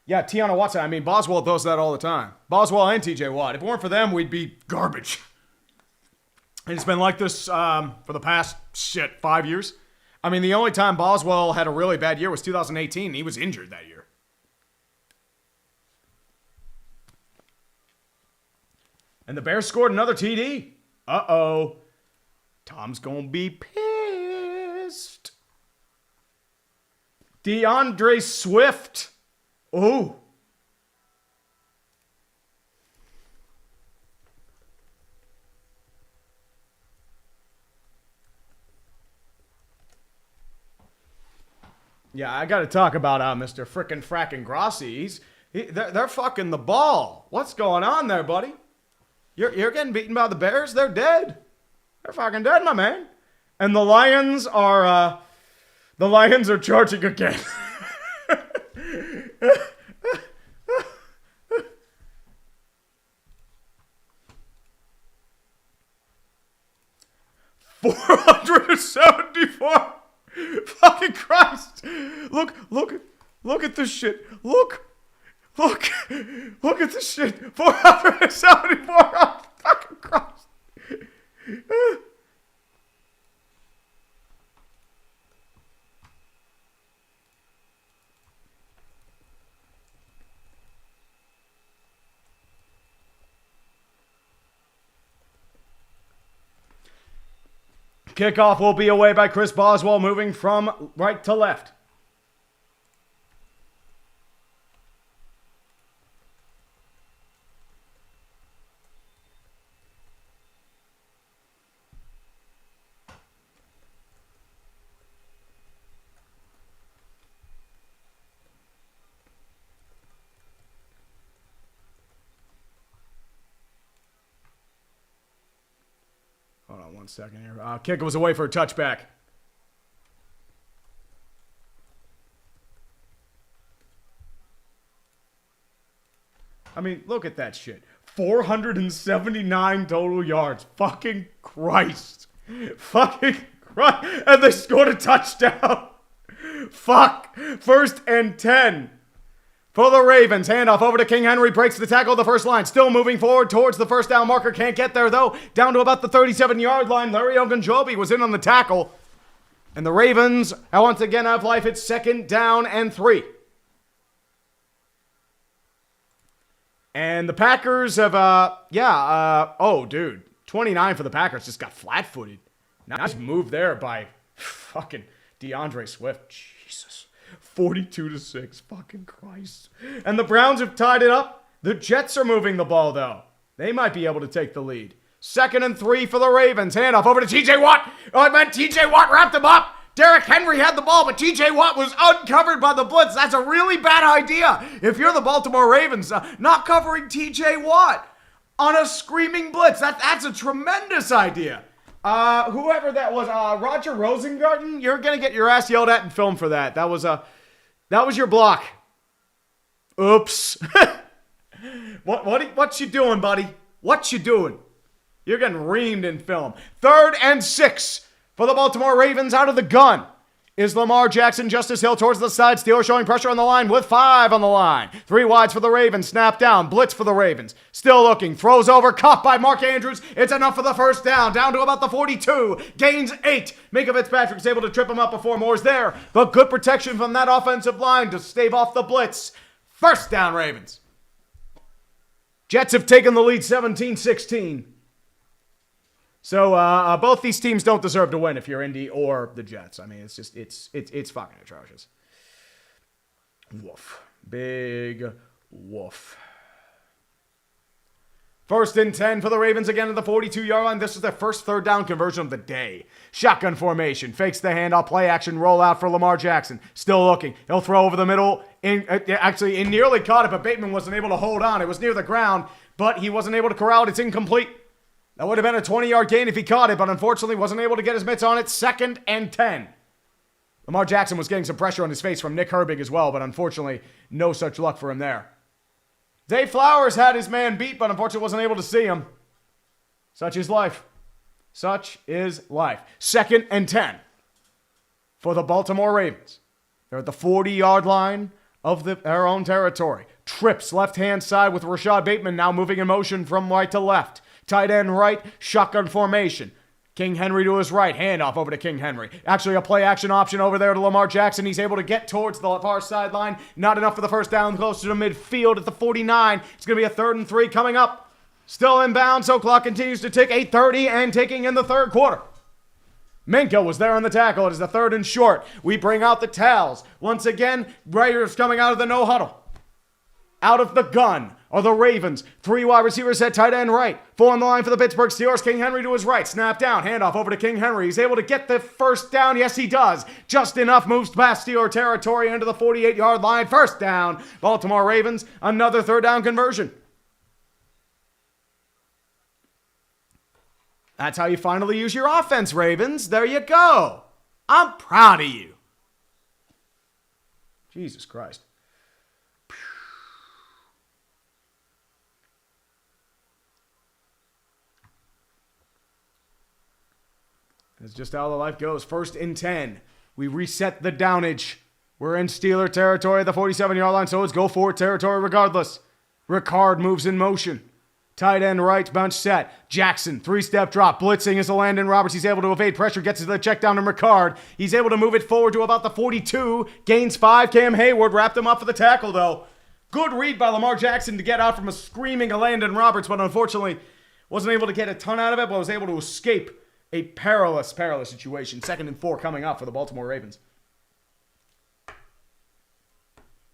Yeah, Tiana Watson. I mean, Boswell does that all the time. Boswell and TJ Watt. If it weren't for them, we'd be garbage. And it's been like this for the past, 5 years. I mean, the only time Boswell had a really bad year was 2018. He was injured that year. And the Bears scored another TD. Uh-oh. Tom's gonna be pissed. DeAndre Swift. Ooh. Yeah, I got to talk about Mr. Frickin' Frackin' Grossi. They're fucking the ball. What's going on there, buddy? You're getting beaten by the Bears? They're dead. They're fucking dead, my man. And the Lions are charging again. $474. Fucking Christ. Look at this shit. Look at this shit. 474. Fucking Christ. Kickoff will be away by Chris Boswell, moving from right to left. 1 second here. Kick was away for a touchback. I mean, look at that shit. 479 total yards. Fucking Christ. Fucking Christ. And they scored a touchdown. Fuck. 1st and 10 for the Ravens. Handoff over to King Henry. Breaks the tackle of the first line. Still moving forward towards the first down marker. Can't get there, though. Down to about the 37-yard line. Larry Ogunjobi was in on the tackle. And the Ravens, once again, have life. It's 2nd down and 3. And the Packers have, oh, dude. 29 for the Packers just got flat-footed. Nice move there by fucking DeAndre Swift. Jesus. 42-6. Fucking Christ. And the Browns have tied it up. The Jets are moving the ball, though. They might be able to take the lead. 2nd and 3 for the Ravens. Handoff over to TJ Watt. Oh, it meant TJ Watt wrapped him up. Derrick Henry had the ball, but TJ Watt was uncovered by the blitz. That's a really bad idea. If you're the Baltimore Ravens, not covering TJ Watt on a screaming blitz. That's a tremendous idea. Whoever that was, Roger Rosengarten, you're going to get your ass yelled at in film for that. That was your block. Oops. What you doing, buddy? What you doing? You're getting reamed in film. 3rd and 6 for the Baltimore Ravens. Out of the gun is Lamar Jackson. Justice Hill towards the side. Steelers showing pressure on the line with 5 on the line. 3 wides for the Ravens. Snap down. Blitz for the Ravens. Still looking. Throws over. Caught by Mark Andrews. It's enough for the first down. Down to about the 42. Gains 8. Mika Fitzpatrick's able to trip him up before Moore's there. But good protection from that offensive line to stave off the blitz. First down, Ravens. Jets have taken the lead 17-16. So both these teams don't deserve to win if you're Indy or the Jets. I mean, it's just it's fucking atrocious. Woof. Big woof. 1st and 10 for the Ravens again at the 42-yard line. This is their first 3rd down conversion of the day. Shotgun formation. Fakes the handoff. Play action rollout for Lamar Jackson. Still looking. He'll throw over the middle. He nearly caught it, but Bateman wasn't able to hold on. It was near the ground, but he wasn't able to corral it. It's incomplete. That would have been a 20-yard gain if he caught it, but unfortunately wasn't able to get his mitts on it. 2nd and 10. Lamar Jackson was getting some pressure on his face from Nick Herbig as well, but unfortunately, no such luck for him there. Dave Flowers had his man beat, but unfortunately wasn't able to see him. Such is life. Such is life. 2nd and 10 for the Baltimore Ravens. They're at the 40-yard line of their own territory. Trips left-hand side with Rashad Bateman now moving in motion from right to left. Tight end right, shotgun formation. King Henry to his right, handoff over to King Henry. Actually a play action option over there to Lamar Jackson. He's able to get towards the far sideline. Not enough for the first down, closer to midfield at the 49. It's going to be a 3rd and 3 coming up. Still inbound, so clock continues to tick. 8:30 and taking in the 3rd quarter. Minka was there on the tackle. It is the 3rd and short. We bring out the towels. Once again, Raiders coming out of the no huddle. Out of the gun are the Ravens. 3 wide receivers at tight end right. 4 on the line for the Pittsburgh Steelers. King Henry to his right. Snap down. Handoff over to King Henry. He's able to get the first down. Yes, he does. Just enough. Moves past Steeler territory into the 48-yard line. First down. Baltimore Ravens. Another 3rd down conversion. That's how you finally use your offense, Ravens. There you go. I'm proud of you. Jesus Christ. That's just how the life goes. 1st and 10. We reset the downage. We're in Steeler territory at the 47-yard line, so it's go for it territory regardless. Ricard moves in motion. Tight end right, bunch set. Jackson, 3-step drop. Blitzing is Landon Roberts. He's able to evade pressure, gets to the check down to Ricard. He's able to move it forward to about the 42. Gains 5. Cam Hayward wrapped him up for the tackle, though. Good read by Lamar Jackson to get out from a screaming Landon Roberts, but unfortunately wasn't able to get a ton out of it, but was able to escape a perilous situation. 2nd and 4 coming up for the Baltimore Ravens.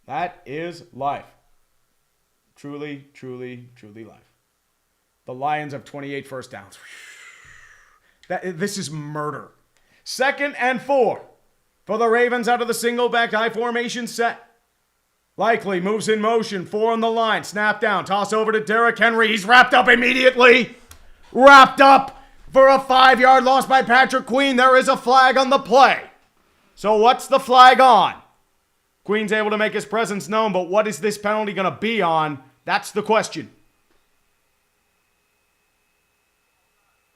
That is life. Truly, truly, truly life. The Lions have 28 first downs. This is murder. 2nd and 4 for the Ravens out of the single back high formation set. Likely moves in motion. 4 on the line. Snap down. Toss over to Derrick Henry. He's wrapped up immediately. Wrapped up. for a 5-yard loss by Patrick Queen. There is a flag on the play. So what's the flag on? Queen's able to make his presence known, but what is this penalty going to be on? That's the question.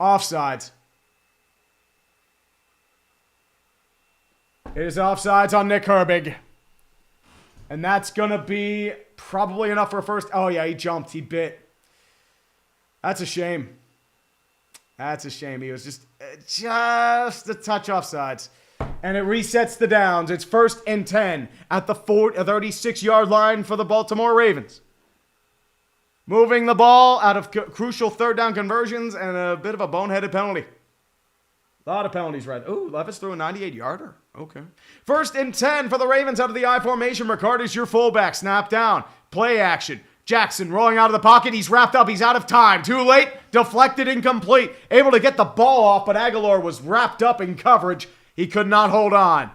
Offsides. It is offsides on Nick Herbig. And that's going to be probably enough for a first. Oh, yeah, he jumped. He bit. That's a shame. That's a shame. He was just a touch offsides. And it resets the downs. It's 1st and 10 at the 36-yard line for the Baltimore Ravens. Moving the ball out of crucial 3rd down conversions and a bit of a boneheaded penalty. A lot of penalties, right? Ooh, Levis threw a 98-yarder. Okay. 1st and 10 for the Ravens out of the I formation. Ricard is your fullback. Snap down. Play action. Jackson rolling out of the pocket. He's wrapped up. He's out of time. Too late. Deflected, incomplete. Able to get the ball off, but Aguilar was wrapped up in coverage. He could not hold on.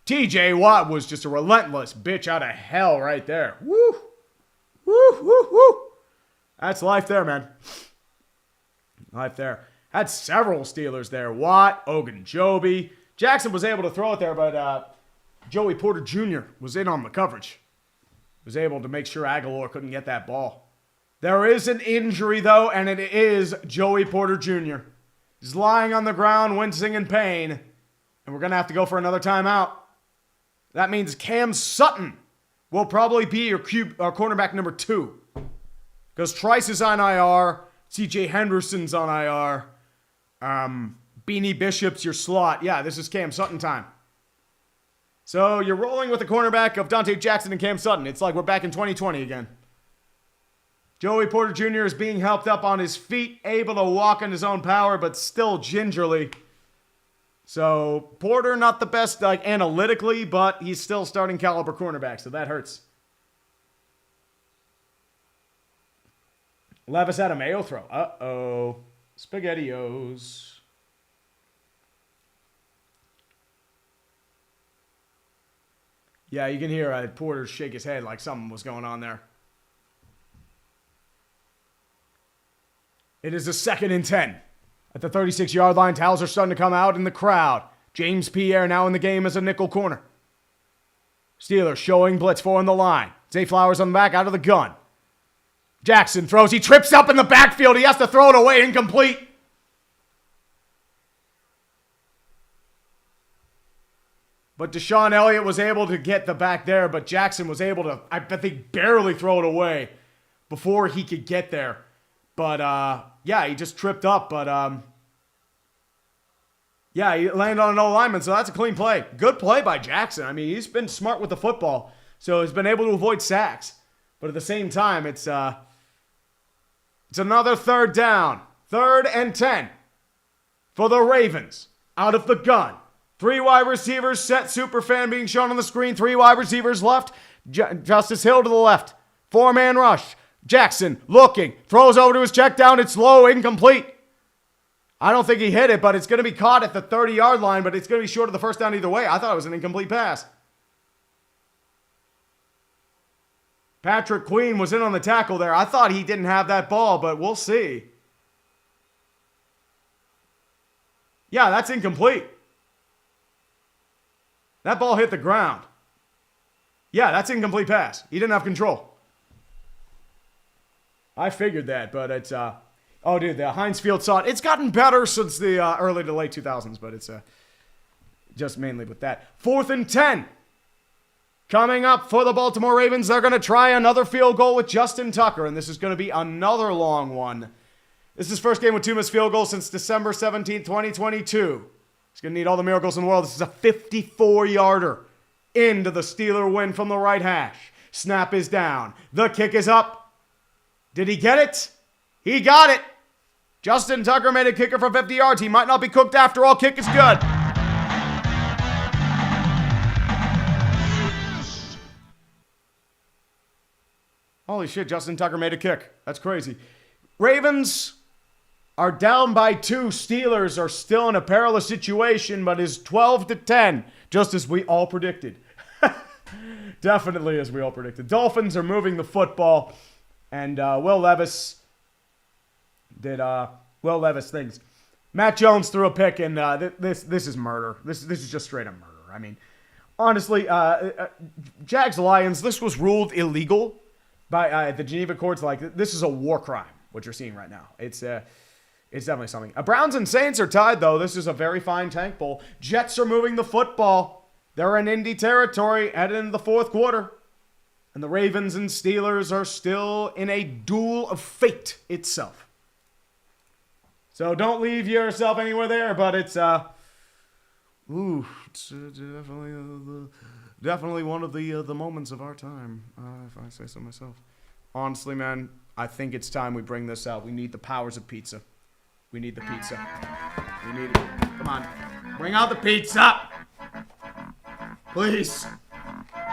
TJ Watt was just a relentless bitch out of hell right there. Woo. Woo, woo, woo. That's life there, man. Life there. Had several Steelers there. Watt, Ogunjobi. Jackson was able to throw it there, but Joey Porter Jr. was in on the coverage. Was able to make sure Aguilar couldn't get that ball. There is an injury, though, and it is Joey Porter Jr. He's lying on the ground, wincing in pain, and we're going to have to go for another timeout. That means Cam Sutton will probably be your cornerback number 2. Because Trice is on IR, CJ Henderson's on IR, Beanie Bishop's your slot. Yeah, this is Cam Sutton time. So you're rolling with the cornerback of Dante Jackson and Cam Sutton. It's like we're back in 2020 again. Joey Porter Jr. is being helped up on his feet, able to walk in his own power, but still gingerly. So Porter, not the best analytically, but he's still starting caliber cornerback, so that hurts. Levis had a Mayo throw. Uh-oh. SpaghettiOs. Yeah, you can hear Porter shake his head like something was going on there. It is a 2nd and 10. At the 36-yard line, towels are starting to come out in the crowd. James Pierre now in the game as a nickel corner. Steelers showing blitz 4 on the line. Zay Flowers on the back, out of the gun. Jackson throws. He trips up in the backfield. He has to throw it away. Incomplete. But Deshaun Elliott was able to get the back there, but Jackson was able to, I think, barely throw it away before he could get there. But, yeah, he just tripped up. But, yeah, he landed on an O-lineman, so that's a clean play. Good play by Jackson. I mean, he's been smart with the football, so he's been able to avoid sacks. But at the same time, it's another 3rd down. 3rd and 10 for the Ravens. Out of the gun. 3 wide receivers set. Superfan being shown on the screen. 3 wide receivers left. Justice Hill to the left. 4-man rush. Jackson looking. Throws over to his check down. It's low. Incomplete. I don't think he hit it, but it's going to be caught at the 30-yard line, but it's going to be short of the first down either way. I thought it was an incomplete pass. Patrick Queen was in on the tackle there. I thought he didn't have that ball, but we'll see. Yeah, that's incomplete. That ball hit the ground. Yeah, that's incomplete pass. He didn't have control. I figured that, but it's, oh, dude, the Heinz Field saw it. It's gotten better since the early to late 2000s, but it's just mainly with that. 4th and 10. Coming up for the Baltimore Ravens, they're going to try another field goal with Justin Tucker, and this is going to be another long one. This is his first game with 2 missed field goals since December 17th, 2022. He's going to need all the miracles in the world. This is a 54-yarder into the Steeler win from the right hash. Snap is down. The kick is up. Did he get it? He got it. Justin Tucker made a kicker for 50 yards. He might not be cooked after all. Kick is good. Holy shit, Justin Tucker made a kick. That's crazy. Ravens are down by 2. Steelers are still in a perilous situation, but is 12-10, just as we all predicted. Definitely as we all predicted. Dolphins are moving the football, and Will Levis did Will Levis things. Matt Jones threw a pick, and this is murder. This is just straight up murder. I mean, honestly, Jags-Lions, this was ruled illegal by the Geneva courts. Like, this is a war crime, what you're seeing right now. It's definitely something. Browns and Saints are tied, though. This is a very fine tank bowl. Jets are moving the football. They're in Indy territory, headed into the fourth quarter. And the Ravens and Steelers are still in a duel of fate itself. So don't leave yourself anywhere there, but it's definitely one of the moments of our time, if I say so myself. Honestly, man, I think it's time we bring this out. We need the powers of pizza. We need the pizza. We need it. Come on, bring out the pizza, please.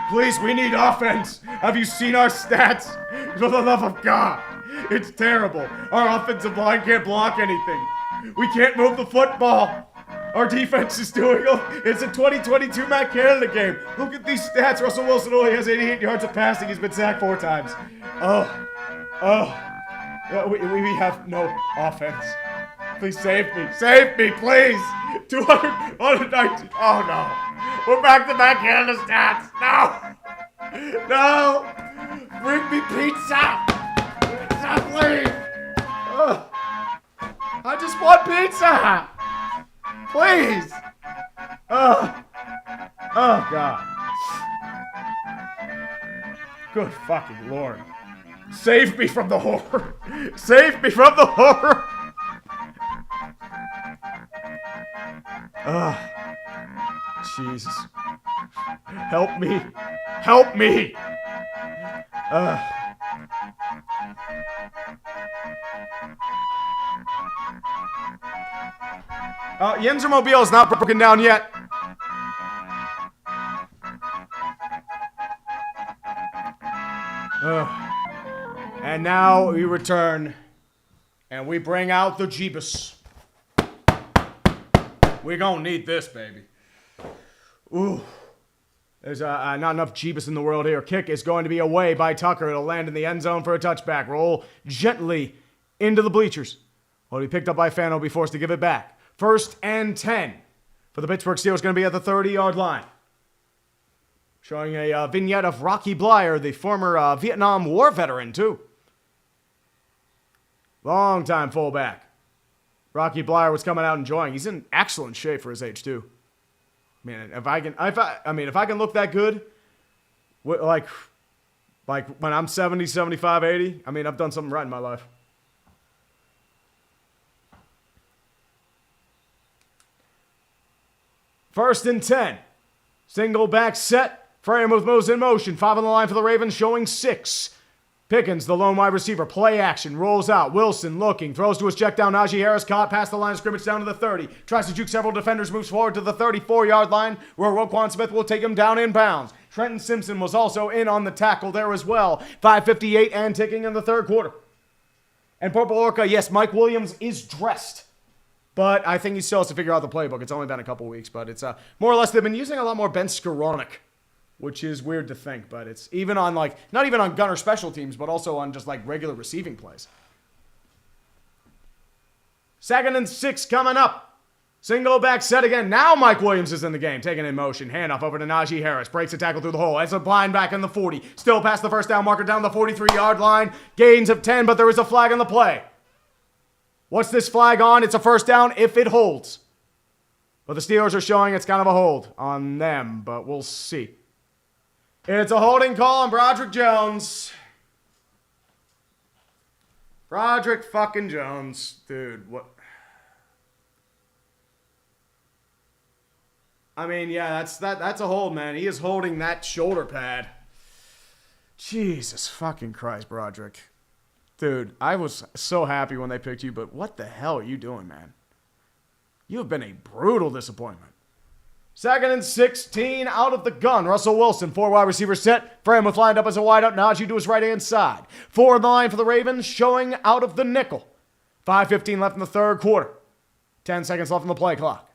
Please, we need offense. Have you seen our stats? For the love of God, it's terrible. Our offensive line can't block anything. We can't move the football. Our defense is doing it. It's a 2022 Matt Canada game. Look at these stats. Russell Wilson only has 88 yards of passing. He's been sacked 4 times. We have no offense. Please save me. Save me, please. 219. Oh, no. We're back to Matt Canada stats. No. No. Bring me pizza. Pizza, please. I just want pizza. Please. Oh, God. Good fucking Lord. Save me from the horror. Save me from the horror. Jesus. Help me. Help me. Yenzer Mobile is not broken down yet. And now we return, and we bring out the Jeebus. We gonna need this, baby. Ooh. There's not enough Jeebus in the world here. Kick is going to be away by Tucker. It'll land in the end zone for a touchback. Roll gently into the bleachers. Will be picked up by Fan. Will be forced to give it back. 1st and 10 for the Pittsburgh Steelers. Going to be at the 30-yard line. Showing a vignette of Rocky Blyer, the former Vietnam War veteran, too. Long-time fullback. Rocky Blyer was coming out enjoying. He's in excellent shape for his age, too. Man, if I can look that good, like when I'm 70, 75, 80, I've done something right in my life. First and 10. Single back set. Freiermuth moves in motion. 5 on the line for the Ravens, showing 6. Pickens, the lone wide receiver, play action, rolls out. Wilson looking, throws to his check down. Najee Harris caught past the line of scrimmage down to the 30. Tries to juke several defenders, moves forward to the 34-yard line where Roquan Smith will take him down in bounds. Trenton Simpson was also in on the tackle there as well. 5:58 and ticking in the third quarter. And Purple Orca, yes, Mike Williams is dressed. But I think he still has to figure out the playbook. It's only been a couple weeks, but it's more or less they've been using a lot more Ben Skoranek, which is weird to think, but it's even on not even on gunner special teams, but also on just regular receiving plays. 2nd and 6 coming up. Single back set again. Now Mike Williams is in the game, taking in motion. Handoff over to Najee Harris. Breaks a tackle through the hole. It's a blind back in the 40. Still past the first down marker down the 43-yard line. Gains of 10, but there is a flag on the play. What's this flag on? It's a first down if it holds. But the Steelers are showing it's kind of a hold on them, but we'll see. It's a holding call on Broderick Jones. Broderick fucking Jones. Dude, what? Yeah, that's a hold, man. He is holding that shoulder pad. Jesus fucking Christ, Broderick. Dude, I was so happy when they picked you, but what the hell are you doing, man? You have been a brutal disappointment. 2nd and 16 out of the gun. Russell Wilson, 4 wide receiver set. Freiermuth lined up as a wideout. Najee to his right-hand side. 4 on the line for the Ravens, showing out of the nickel. 5:15 left in the third quarter. 10 seconds left on the play clock.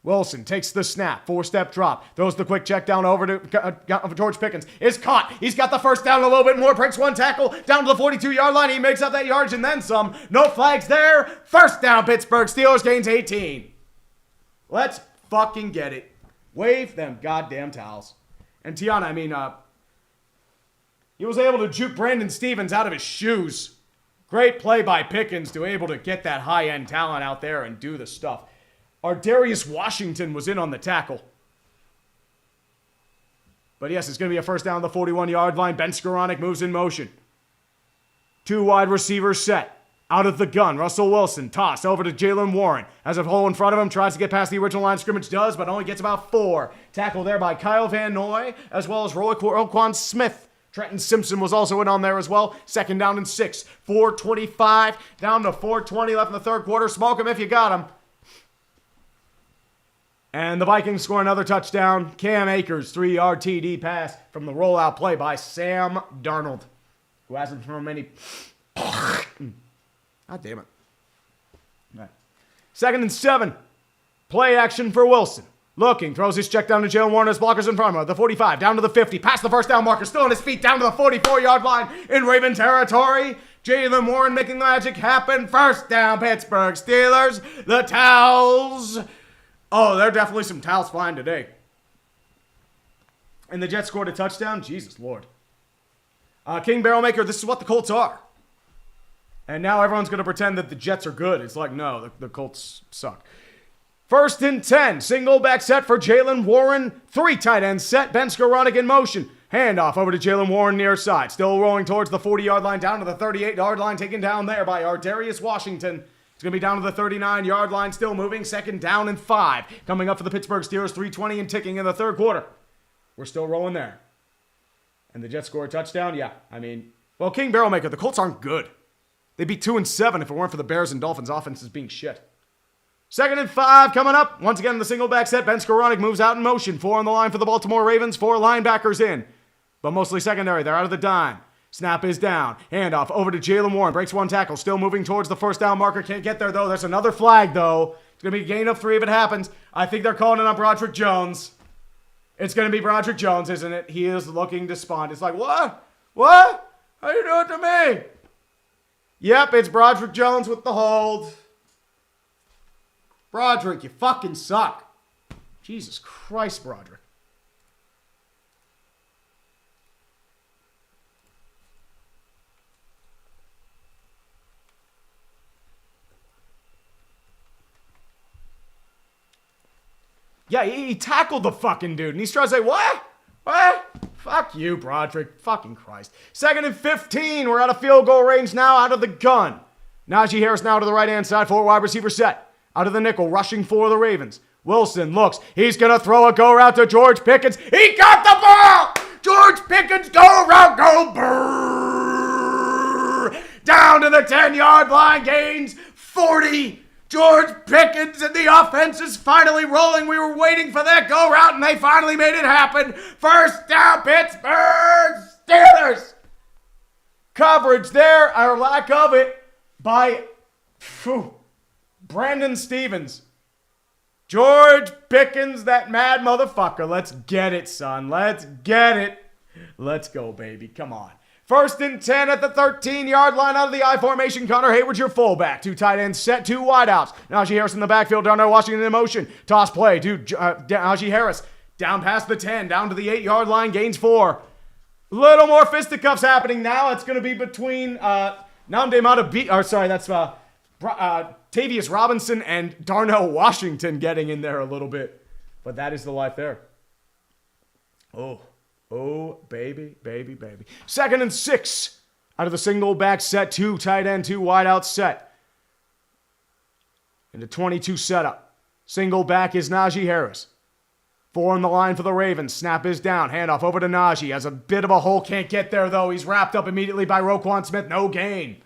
Wilson takes the snap, 4-step drop, throws the quick check down over to George Pickens. Is caught. He's got the first down a little bit more, breaks one tackle down to the 42-yard line. He makes up that yardage and then some. No flags there. First down, Pittsburgh. Steelers gains 18. Let's fucking get it. Wave them goddamn towels. And Tiana, he was able to juke Brandon Stevens out of his shoes. Great play by Pickens to able to get that high-end talent out there and do the stuff. Ardarius Washington was in on the tackle. But yes, it's going to be a first down on the 41-yard line. Ben Skoranek moves in motion. 2 wide receivers set. Out of the gun, Russell Wilson, toss over to Jalen Warren. Has a hole in front of him, tries to get past the original line of scrimmage, does, but only gets about 4. Tackle there by Kyle Van Noy, as well as Roquan Smith. Trenton Simpson was also in on there as well. Second down and 6. 4:25 down to 4:20 left in the third quarter. Smoke him if you got him. And the Vikings score another touchdown. Cam Akers, 3-yard TD pass from the rollout play by Sam Darnold, who hasn't thrown many. God damn it. All right. 2nd and 7. Play action for Wilson. Looking, throws his check down to Jalen Warren as blockers in front of him. The 45, down to the 50, past the first down marker, still on his feet, down to the 44-yard line in Raven territory. Jalen Warren making the magic happen. First down, Pittsburgh Steelers. The towels. Oh, there are definitely some towels flying today. And the Jets scored a touchdown. Jesus Lord. King Barrelmaker, this is what the Colts are. And now everyone's going to pretend that the Jets are good. It's like, no, the Colts suck. 1st and 10. Single back set for Jalen Warren. 3 tight ends set. Ben Skoranek in motion. Handoff over to Jalen Warren near side. Still rolling towards the 40-yard line. Down to the 38-yard line. Taken down there by Ardarius Washington. It's going to be down to the 39-yard line. Still moving. 2nd down and 5. Coming up for the Pittsburgh Steelers. 3:20 and ticking in the third quarter. We're still rolling there. And the Jets score a touchdown? Yeah. Well, King Barrelmaker, the Colts aren't good. They'd be 2-7 if it weren't for the Bears and Dolphins offenses being shit. 2nd and 5 coming up. Once again, the single back set. Ben Skoranek moves out in motion. 4 on the line for the Baltimore Ravens. 4 linebackers in. But mostly secondary. They're out of the dime. Snap is down. Handoff over to Jalen Warren. Breaks 1 tackle. Still moving towards the first down marker. Can't get there, though. There's another flag, though. It's going to be a gain of 3 if it happens. I think they're calling it on Broderick Jones. It's going to be Broderick Jones, isn't it? He is looking despondent. It's like, what? What? How you doing to me? Yep, it's Broderick Jones with the hold. Broderick, you fucking suck. Jesus Christ, Broderick. Yeah, he tackled the fucking dude, and he's trying to say, what? What? Fuck you, Broderick. Fucking Christ. 2nd and 15. We're out of field goal range now, out of the gun. Najee Harris now to the right-hand side, 4 wide receiver set. Out of the nickel, rushing for the Ravens. Wilson looks. He's going to throw a go route to George Pickens. He got the ball! George Pickens, go route, go brrrr! Down to the 10-yard line, gains 40. George Pickens and the offense is finally rolling. We were waiting for that go route, and they finally made it happen. First down, Pittsburgh Steelers. Coverage there, or lack of it, by Brandon Stevens. George Pickens, that mad motherfucker. Let's get it, son. Let's get it. Let's go, baby. Come on. 1st and 10 at the 13-yard line out of the I formation. Connor Hayward's your fullback. 2 tight ends set, 2 wideouts. Najee Harris in the backfield. Darnell Washington in motion. Toss play to Najee Harris. Down past the 10, down to the 8-yard line. Gains 4. Little more fisticuffs happening now. It's going to be between Tavius Robinson and Darnell Washington getting in there a little bit. But that is the life there. Oh, baby, baby, baby. 2nd and 6 out of the single back set. 2 tight end, 2 wide out set. Into 22 setup. Single back is Najee Harris. 4 on the line for the Ravens. Snap is down. Handoff over to Najee. Has a bit of a hole. Can't get there, though. He's wrapped up immediately by Roquan Smith. No gain.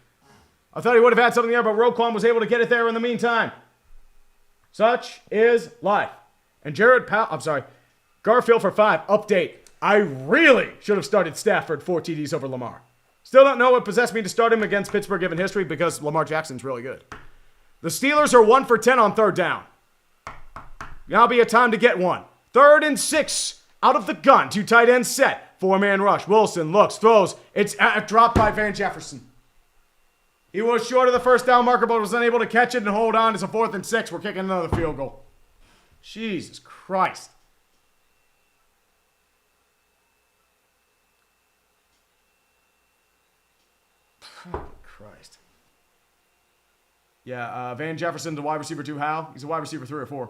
I thought he would have had something there, but Roquan was able to get it there in the meantime. Such is life. And Garfield for 5. Update. I really should have started Stafford 4 TDs over Lamar. Still don't know what possessed me to start him against Pittsburgh given history because Lamar Jackson's really good. The Steelers are 1 for 10 on 3rd down. Now be a time to get one. 3rd and 6 out of the gun. 2 tight ends set. 4-man rush. Wilson looks, throws. It's dropped by Van Jefferson. He was short of the first down marker, but was unable to catch it and hold on. It's a 4th and 6. We're kicking another field goal. Jesus Christ. Christ. Yeah, Van Jefferson's a wide receiver 2. How? He's a wide receiver 3 or 4.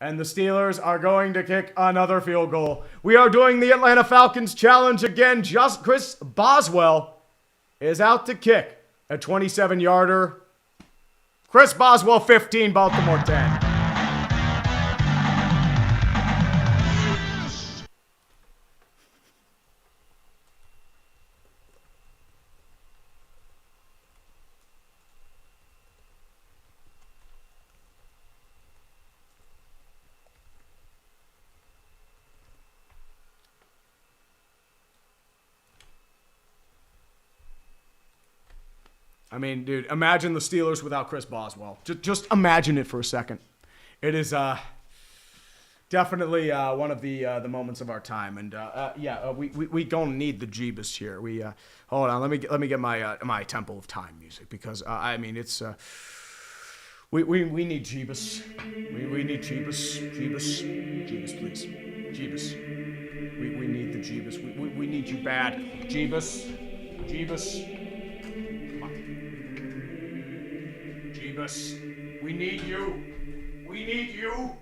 And the Steelers are going to kick another field goal. We are doing the Atlanta Falcons challenge again. Just Chris Boswell is out to kick a 27-yarder. Chris Boswell 15, Baltimore 10. I mean, dude, imagine the Steelers without Chris Boswell. Just imagine it for a second. It is definitely one of the moments of our time, and we gonna need the Jeebus here. We hold on, let me get my Temple of Time music, because I mean it's we need Jeebus. We need Jeebus, please, Jeebus. We need the Jeebus. We need you bad, Jeebus. Jeebus, we need you. We need you.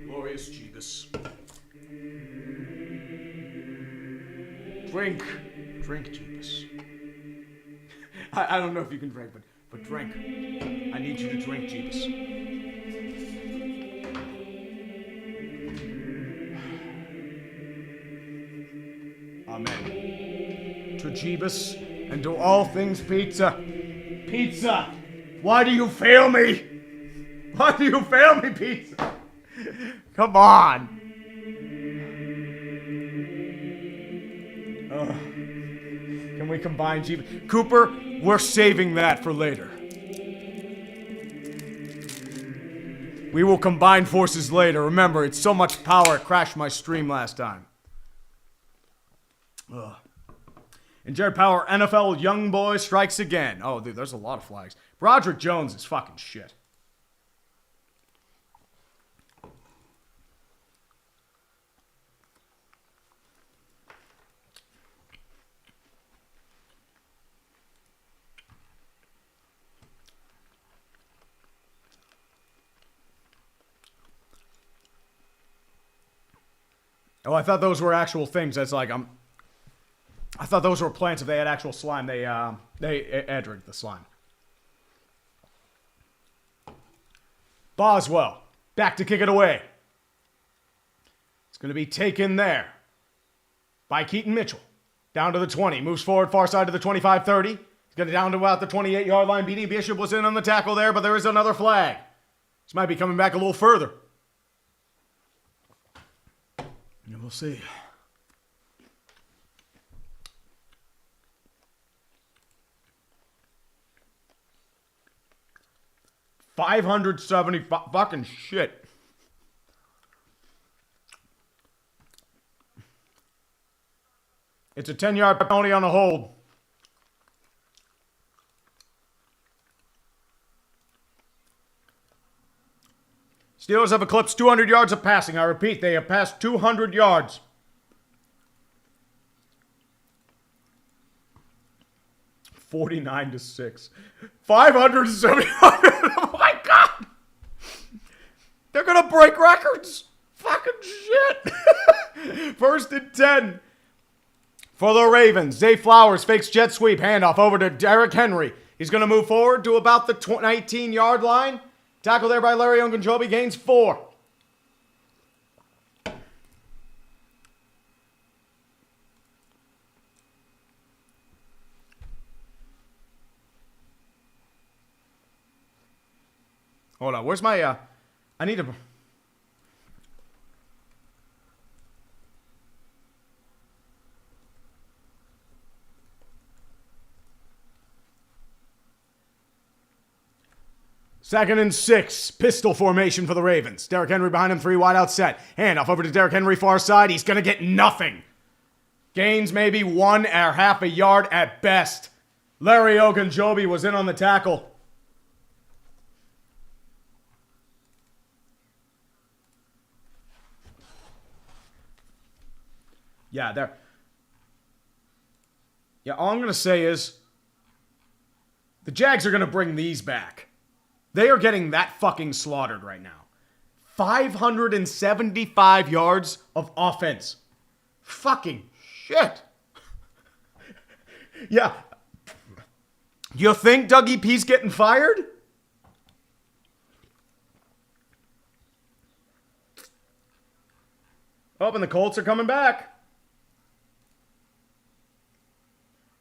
Glorious Jeebus. Drink, Jeebus. I don't know if you can drink, but drink. I need you to drink, Jeebus. Amen. To Jeebus and to all things pizza. Pizza! Why do you fail me? Why do you fail me, pizza? Come on. Can we combine Jeebus? Cooper, we're saving that for later. We will combine forces later. Remember, it's so much power, it crashed my stream last time. And Jared Power, NFL young boy strikes again. Oh, dude, there's a lot of flags. Broderick Jones is fucking shit. Oh, I thought those were actual things. That's like I thought those were plants. If they had actual slime, they added the slime. Boswell back to kick it away. It's going to be taken there by Keaton Mitchell. Down to the 20. Moves forward, far side to the 25-30. He's going to down to about the 28-yard line. BD Bishop was in on the tackle there, but there is another flag. This might be coming back a little further. And we'll see. $570 fucking shit. It's a 10-yard penalty on a hold. Steelers have eclipsed 200 yards of passing. I repeat, they have passed 200 yards. $49-6. 570. Oh my God! They're gonna break records. Fucking shit. 1st and 10 for the Ravens. Zay Flowers fakes jet sweep handoff over to Derrick Henry. He's gonna move forward to about the 19-yard line. Tackle there by Larry Ogunjobi, gains 4. Hold on. Where's my, I need to... Second and 6. Pistol formation for the Ravens. Derrick Henry behind him, 3 wide out set. Hand off over to Derrick Henry, far side. He's going to get nothing. Gains maybe 1 or half a yard at best. Larry Ogunjobi was in on the tackle. Yeah, there. Yeah, all I'm going to say is the Jags are going to bring these back. They are getting that fucking slaughtered right now. 575 yards of offense. Fucking shit. Yeah. You think Dougie P's getting fired? Oh, and the Colts are coming back.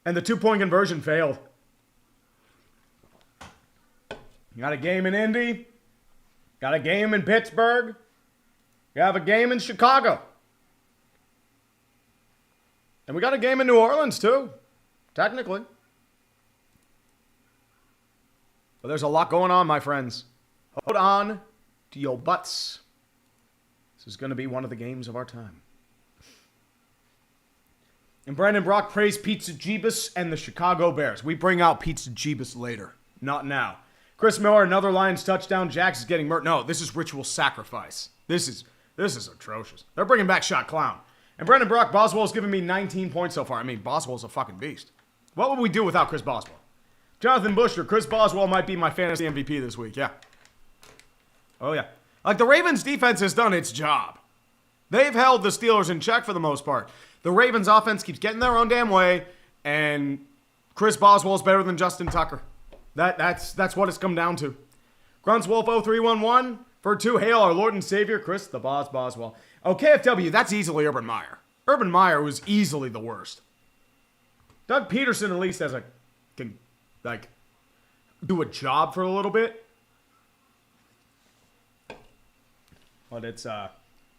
And the 2-point conversion failed. You got a game in Indy. Got a game in Pittsburgh. You have a game in Chicago. And we got a game in New Orleans, too. Technically. But there's a lot going on, my friends. Hold on to your butts. This is going to be one of the games of our time. And Brandon Brock praised Pizza Jeebus and the Chicago Bears. We bring out Pizza Jeebus later, not now. Chris Miller, another Lions touchdown. Jax is getting murdered. No, this is ritual sacrifice. This is atrocious. They're bringing back Shot Clown. And Brandon Brock, Boswell's giving me 19 points so far. I mean, Boswell's a fucking beast. What would we do without Chris Boswell? Jonathan Bushner, Chris Boswell might be my fantasy MVP this week, yeah. Oh, yeah. Like, the Ravens' defense has done its job. They've held the Steelers in check for the most part. The Ravens' offense keeps getting their own damn way, and Chris Boswell's better than Justin Tucker. That's what it's come down to. Grunts Wolf 0311 for 2. Hail our Lord and Savior, Chris the Boss Boswell. Oh, KFW, that's easily Urban Meyer. Urban Meyer was easily the worst. Doug Peterson at least can do a job for a little bit. But it's,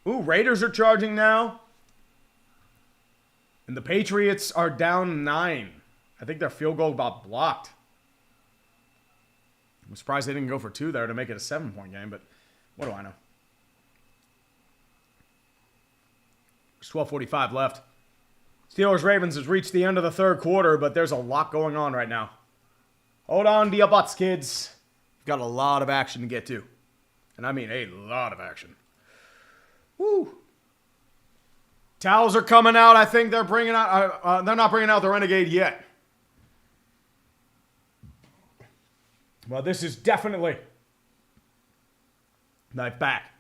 Raiders are charging now. And the Patriots are down 9. I think their field goal got blocked. I'm surprised they didn't go for 2 there to make it a 7-point game, but what do I know? There's 12:45 left. Steelers-Ravens has reached the end of the third quarter, but there's a lot going on right now. Hold on to your butts, kids. We've got a lot of action to get to. And I mean a lot of action. Woo. Towels are coming out. I think they're bringing out... they're not bringing out the Renegade yet. Well, this is definitely knife back.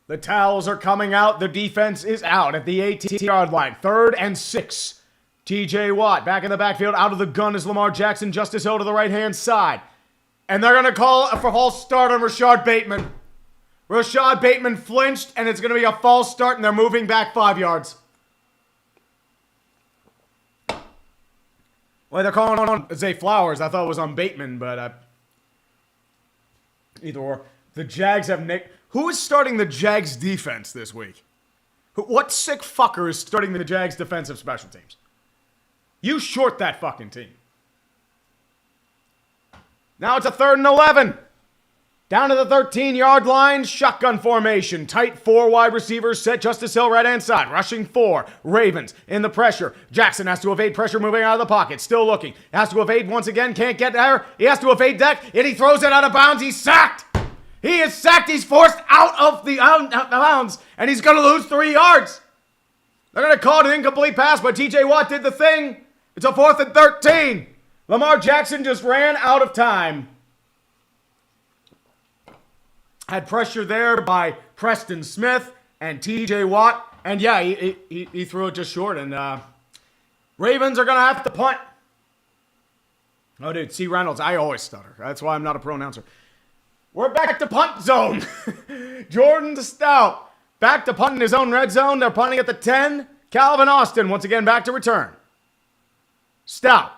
The towels are coming out. The defense is out at the 18-yard line. 3rd and 6. TJ Watt back in the backfield. Out of the gun is Lamar Jackson. Justice Hill to the right-hand side. And they're going to call for false start on Rashad Bateman. Rashad Bateman flinched, and it's going to be a false start, and they're moving back 5 yards. Well, they're calling on Zay Flowers. I thought it was on Bateman, but either or. The Jags have Who is starting the Jags defense this week? What sick fucker is starting the Jags defensive special teams? You short that fucking team. Now it's a 3rd and 11. Down to the 13-yard line, shotgun formation. Tight 4 wide receivers set. Justice Hill right-hand side. Rushing 4. Ravens in the pressure. Jackson has to evade pressure moving out of the pocket. Still looking. Has to evade once again. Can't get there. He has to evade deck. And he throws it out of bounds. He's sacked. He is sacked. He's forced out of the bounds. And he's going to lose 3 yards. They're going to call it an incomplete pass, but TJ Watt did the thing. It's a 4th and 13. Lamar Jackson just ran out of time. Had pressure there by Preston Smith and TJ Watt. And yeah, he threw it just short. And Ravens are going to have to punt. Oh, dude, C. Reynolds. I always stutter. That's why I'm not a pro announcer. We're back to punt zone. Jordan Stout back to punt in his own red zone. They're punting at the 10. Calvin Austin once again back to return. Stout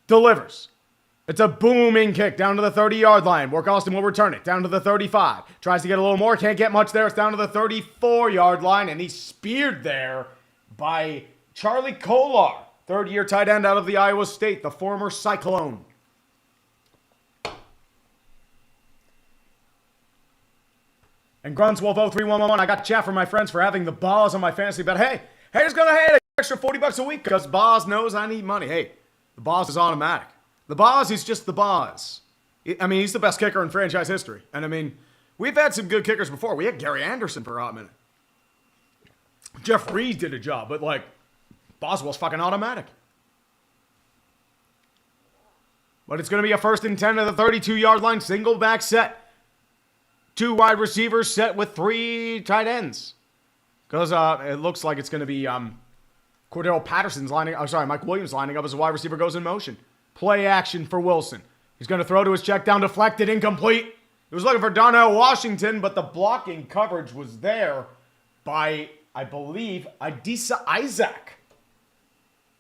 delivers. It's a booming kick down to the 30-yard line. Work Austin will return it down to the 35. Tries to get a little more. Can't get much there. It's down to the 34-yard line. And he's speared there by Charlie Kolar, third-year tight end out of the Iowa State, the former Cyclone. And Grunswolf0311, I got chat from my friends for having the Boz on my fantasy bet. Hey, just gonna pay an extra $40 a week because Boz knows I need money. Hey, the Boz is automatic. The Boz is just the Boz. I mean, he's the best kicker in franchise history. And I mean, we've had some good kickers before. We had Gary Anderson for a hot minute. Jeff Reed did a job, but like, Boswell's fucking automatic. But it's gonna be a 1st and 10 at the 32-yard line, single back set. 2 wide receivers set with 3 tight ends. Because it looks like it's going to be Cordero Patterson's lining up. Mike Williams lining up as a wide receiver goes in motion. Play action for Wilson. He's going to throw to his check down, deflected, incomplete. He was looking for Darnell Washington, but the blocking coverage was there by, I believe, Adisa Isaac.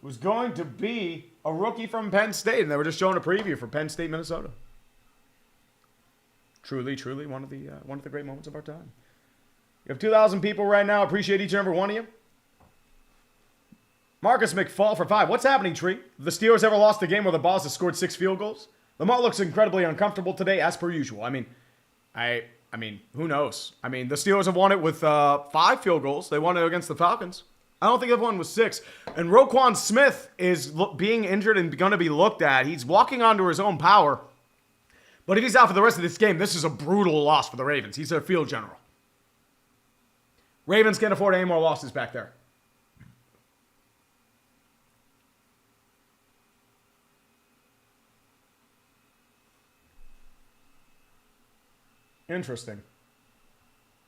It was going to be a rookie from Penn State, and they were just showing a preview for Penn State, Minnesota. Truly, one of the great moments of our time. You have 2,000 people right now. Appreciate each and every one of you. Marcus McFall for 5. What's happening, Tree? The Steelers ever lost a game where the boss has scored 6 field goals? Lamar looks incredibly uncomfortable today, as per usual. I mean, who knows? I mean, the Steelers have won it with 5 field goals. They won it against the Falcons. I don't think they've won with 6. And Roquan Smith is being injured and going to be looked at. He's walking onto his own power. But if he's out for the rest of this game, this is a brutal loss for the Ravens. He's their field general. Ravens can't afford any more losses back there. Interesting.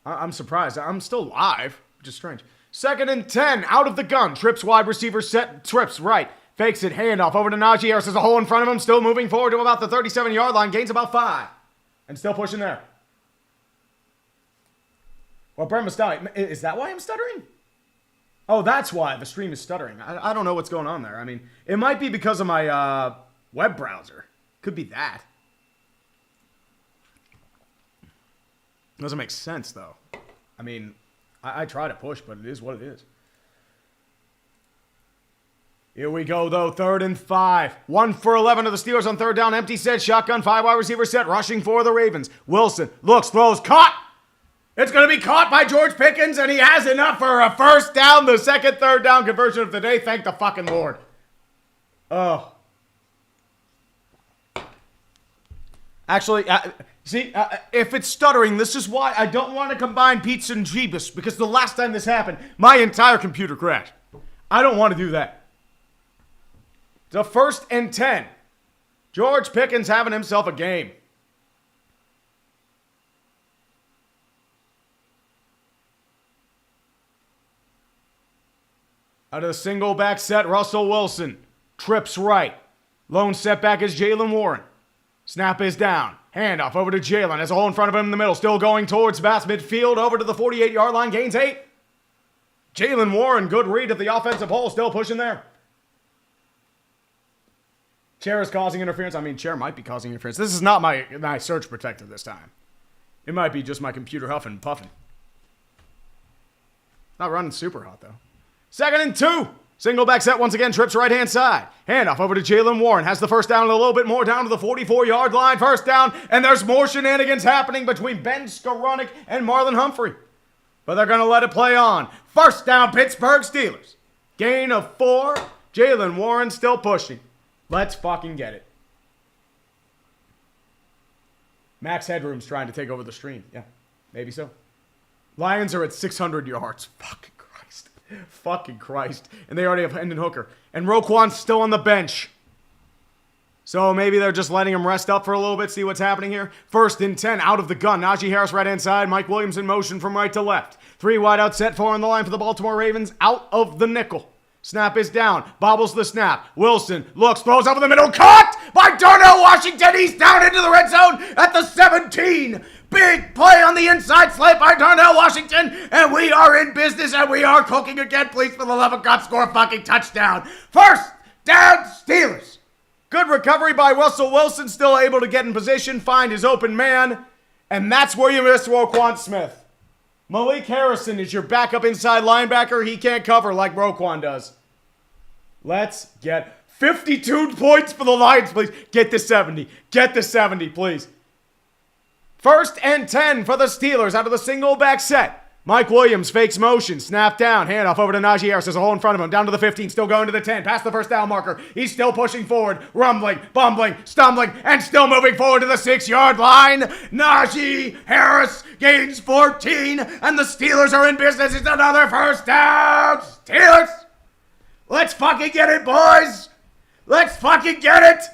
I'm surprised. I'm still live, which is strange. 2nd and 10, out of the gun. Trips wide receiver set, trips right. Fakes it, handoff over to Najee Harris. There's a hole in front of him, still moving forward to about the 37-yard line. Gains about 5. And still pushing there. Well, Brent Mustali, is that why I'm stuttering? Oh, that's why the stream is stuttering. I don't know what's going on there. I mean, it might be because of my web browser. Could be that. Doesn't make sense, though. I mean, I try to push, but it is what it is. Here we go, though. 3rd and 5. 1 for 11 to the Steelers on 3rd down. Empty set. Shotgun. 5 wide receiver set. Rushing for the Ravens. Wilson looks, throws, caught. It's going to be caught by George Pickens, and he has enough for a 1st down. The 2nd 3rd down conversion of the day. Thank the fucking Lord. Oh. Actually, if it's stuttering, this is why I don't want to combine Pizza and Jeebus, because the last time this happened, my entire computer crashed. I don't want to do that. It's a 1st and 10. George Pickens having himself a game. Out of the single back set, Russell Wilson. Trips right. Lone setback is Jalen Warren. Snap is down. Handoff over to Jalen. Has a hole in front of him in the middle. Still going towards Bass midfield. Over to the 48-yard line. Gains 8. Jalen Warren, good read at the offensive hole. Still pushing there. Chair is causing interference. I mean, Chair might be causing interference. This is not my surge protector this time. It might be just my computer huffing and puffing. Not running super hot, though. 2nd and 2. Single back set once again. Trips right-hand side. Handoff over to Jalen Warren. Has the 1st down and a little bit more down to the 44-yard line. 1st down, and there's more shenanigans happening between Ben Skoranek and Marlon Humphrey. But they're going to let it play on. 1st down, Pittsburgh Steelers. Gain of 4. Jalen Warren still pushing. Let's fucking get it. Max Headroom's trying to take over the stream. Yeah, maybe so. Lions are at 600 yards. Fucking Christ. Fucking Christ. And they already have Hendon Hooker. And Roquan's still on the bench. So maybe they're just letting him rest up for a little bit, see what's happening here. 1st and 10, out of the gun. Najee Harris right-hand side. Mike Williams in motion from right to left. 3 wide out, set 4 on the line for the Baltimore Ravens. Out of the nickel. Snap is down. Bobbles the snap. Wilson looks, throws over the middle. Caught by Darnell Washington. He's down into the red zone at the 17. Big play on the inside slant by Darnell Washington. And we are in business and we are cooking again. Please, for the love of God, score a fucking touchdown. 1st down, Steelers. Good recovery by Russell Wilson, still able to get in position, find his open man, and that's where you miss Roquan Smith. Malik Harrison is your backup inside linebacker. He can't cover like Roquan does. Let's get 52 points for the Lions, please. Get to 70. Get to 70, please. 1st and 10 for the Steelers out of the single back set. Mike Williams fakes motion, snap down, handoff over to Najee Harris. There's a hole in front of him, down to the 15, still going to the 10, past the first down marker. He's still pushing forward, rumbling, bumbling, stumbling, and still moving forward to the 6-yard line. Najee Harris gains 14, and the Steelers are in business. It's another first down. Steelers! Let's fucking get it, boys! Let's fucking get it!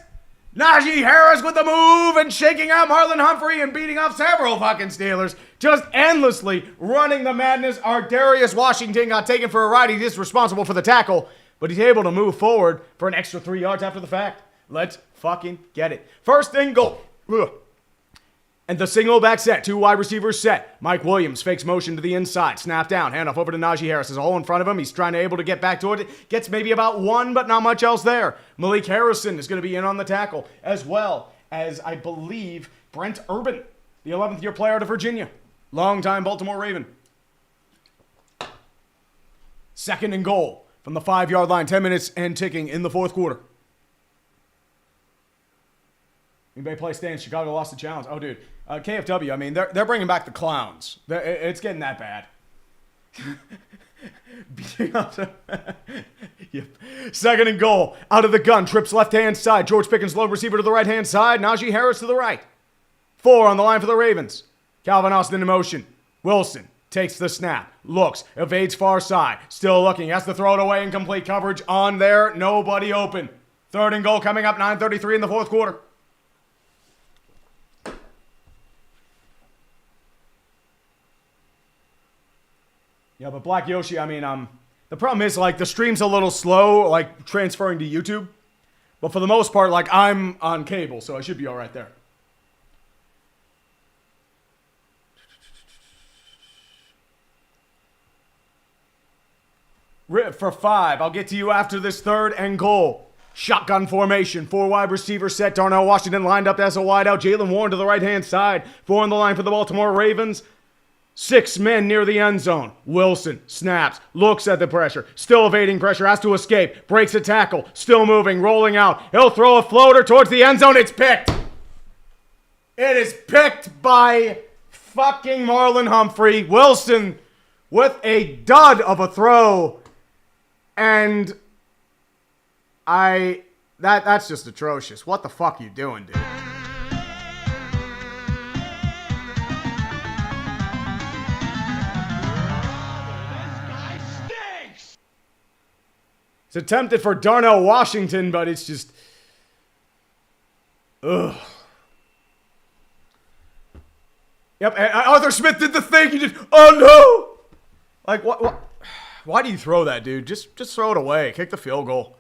Najee Harris with the move and shaking out Marlon Humphrey and beating up several fucking Steelers. Just endlessly running the madness. Darius Washington got taken for a ride. He is responsible for the tackle, but he's able to move forward for an extra 3 yards after the fact. Let's fucking get it. 1st and goal. Ugh. And the single back set, 2 wide receivers set. Mike Williams fakes motion to the inside, snap down, handoff over to Najee Harris. There's a hole in front of him. He's trying to able to get back to it. Gets maybe about 1, but not much else there. Malik Harrison is going to be in on the tackle, as well as, I believe, Brent Urban, the 11th year player out of Virginia. Longtime Baltimore Raven. 2nd and goal from the 5-yard line, 10 minutes and ticking in the 4th quarter. Green Bay play stands. Chicago lost the challenge. Oh, dude. KFW, I mean, they're bringing back the clowns. It's getting that bad. Yep. 2nd and goal. Out of the gun. Trips left-hand side. George Pickens, lone receiver to the right-hand side. Najee Harris to the right. 4 on the line for the Ravens. Calvin Austin in motion. Wilson takes the snap. Looks. Evades far side. Still looking. Has to throw it away. Incomplete coverage on there. Nobody open. 3rd and goal coming up. 9:33 in the 4th quarter. Yeah, but Black Yoshi, I mean, the problem is, like, the stream's a little slow, like, transferring to YouTube. But for the most part, like, I'm on cable, so I should be all right there. Rip for 5. I'll get to you after this 3rd and goal. Shotgun formation. 4 wide receiver set. Darnell Washington lined up as a wideout. Jaylen Warren to the right-hand side. 4 on the line for the Baltimore Ravens. 6 men near the end zone. Wilson snaps, looks at the pressure, still evading pressure, has to escape, breaks a tackle, still moving, rolling out. He'll throw a floater towards the end zone. It's picked. It is picked by fucking Marlon Humphrey. Wilson with a dud of a throw. And that's just atrocious. What the fuck are you doing, dude? It's attempted for Darnell Washington, but it's just... Ugh. Yep, and Arthur Smith did the thing. He just... Oh, no! Like, what? Why do you throw that, dude? Just throw it away. Kick the field goal.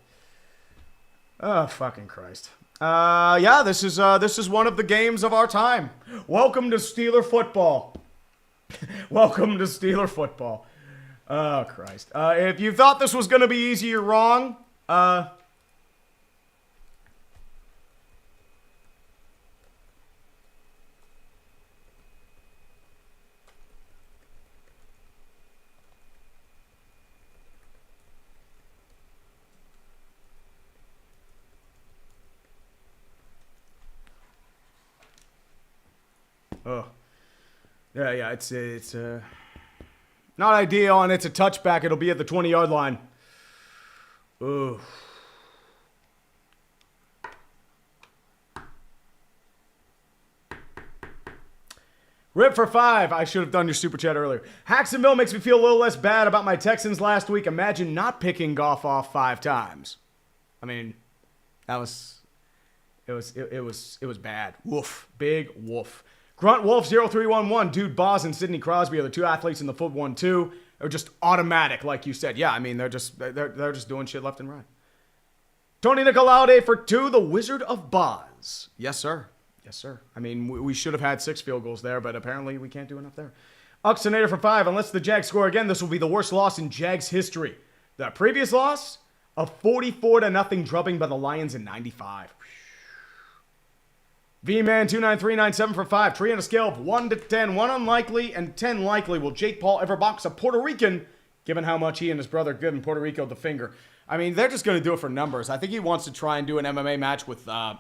Oh, fucking Christ. Yeah, this is one of the games of our time. Welcome to Steeler football. Welcome to Steeler football. Oh, Christ. If you thought this was going to be easy, you're wrong. Oh. Yeah, it's not ideal, and it's a touchback. It'll be at the 20-yard line. Ooh. Rip for 5. I should have done your super chat earlier. Jacksonville makes me feel a little less bad about my Texans last week. Imagine not picking Goff off 5 times. I mean, it was bad. Woof. Big woof. Grunt Wolf 0311, Dude Boz and Sidney Crosby are the 2 athletes in the foot 1-2. They're just automatic, like you said. Yeah, I mean, they're just doing shit left and right. Tony Nicolaude for 2, the Wizard of Boz. Yes, sir. Yes, sir. I mean, we should have had 6 field goals there, but apparently we can't do enough there. Uxinator for 5. Unless the Jags score again, this will be the worst loss in Jags history. The previous loss, A 44-0 drubbing by the Lions in 95. V-Man 29397 for 5. Tree on a scale of 1 to 10. 1 unlikely and 10 likely. Will Jake Paul ever box a Puerto Rican, given how much he and his brother given Puerto Rico the finger? I mean, they're just going to do it for numbers. I think he wants to try and do an MMA match with Conor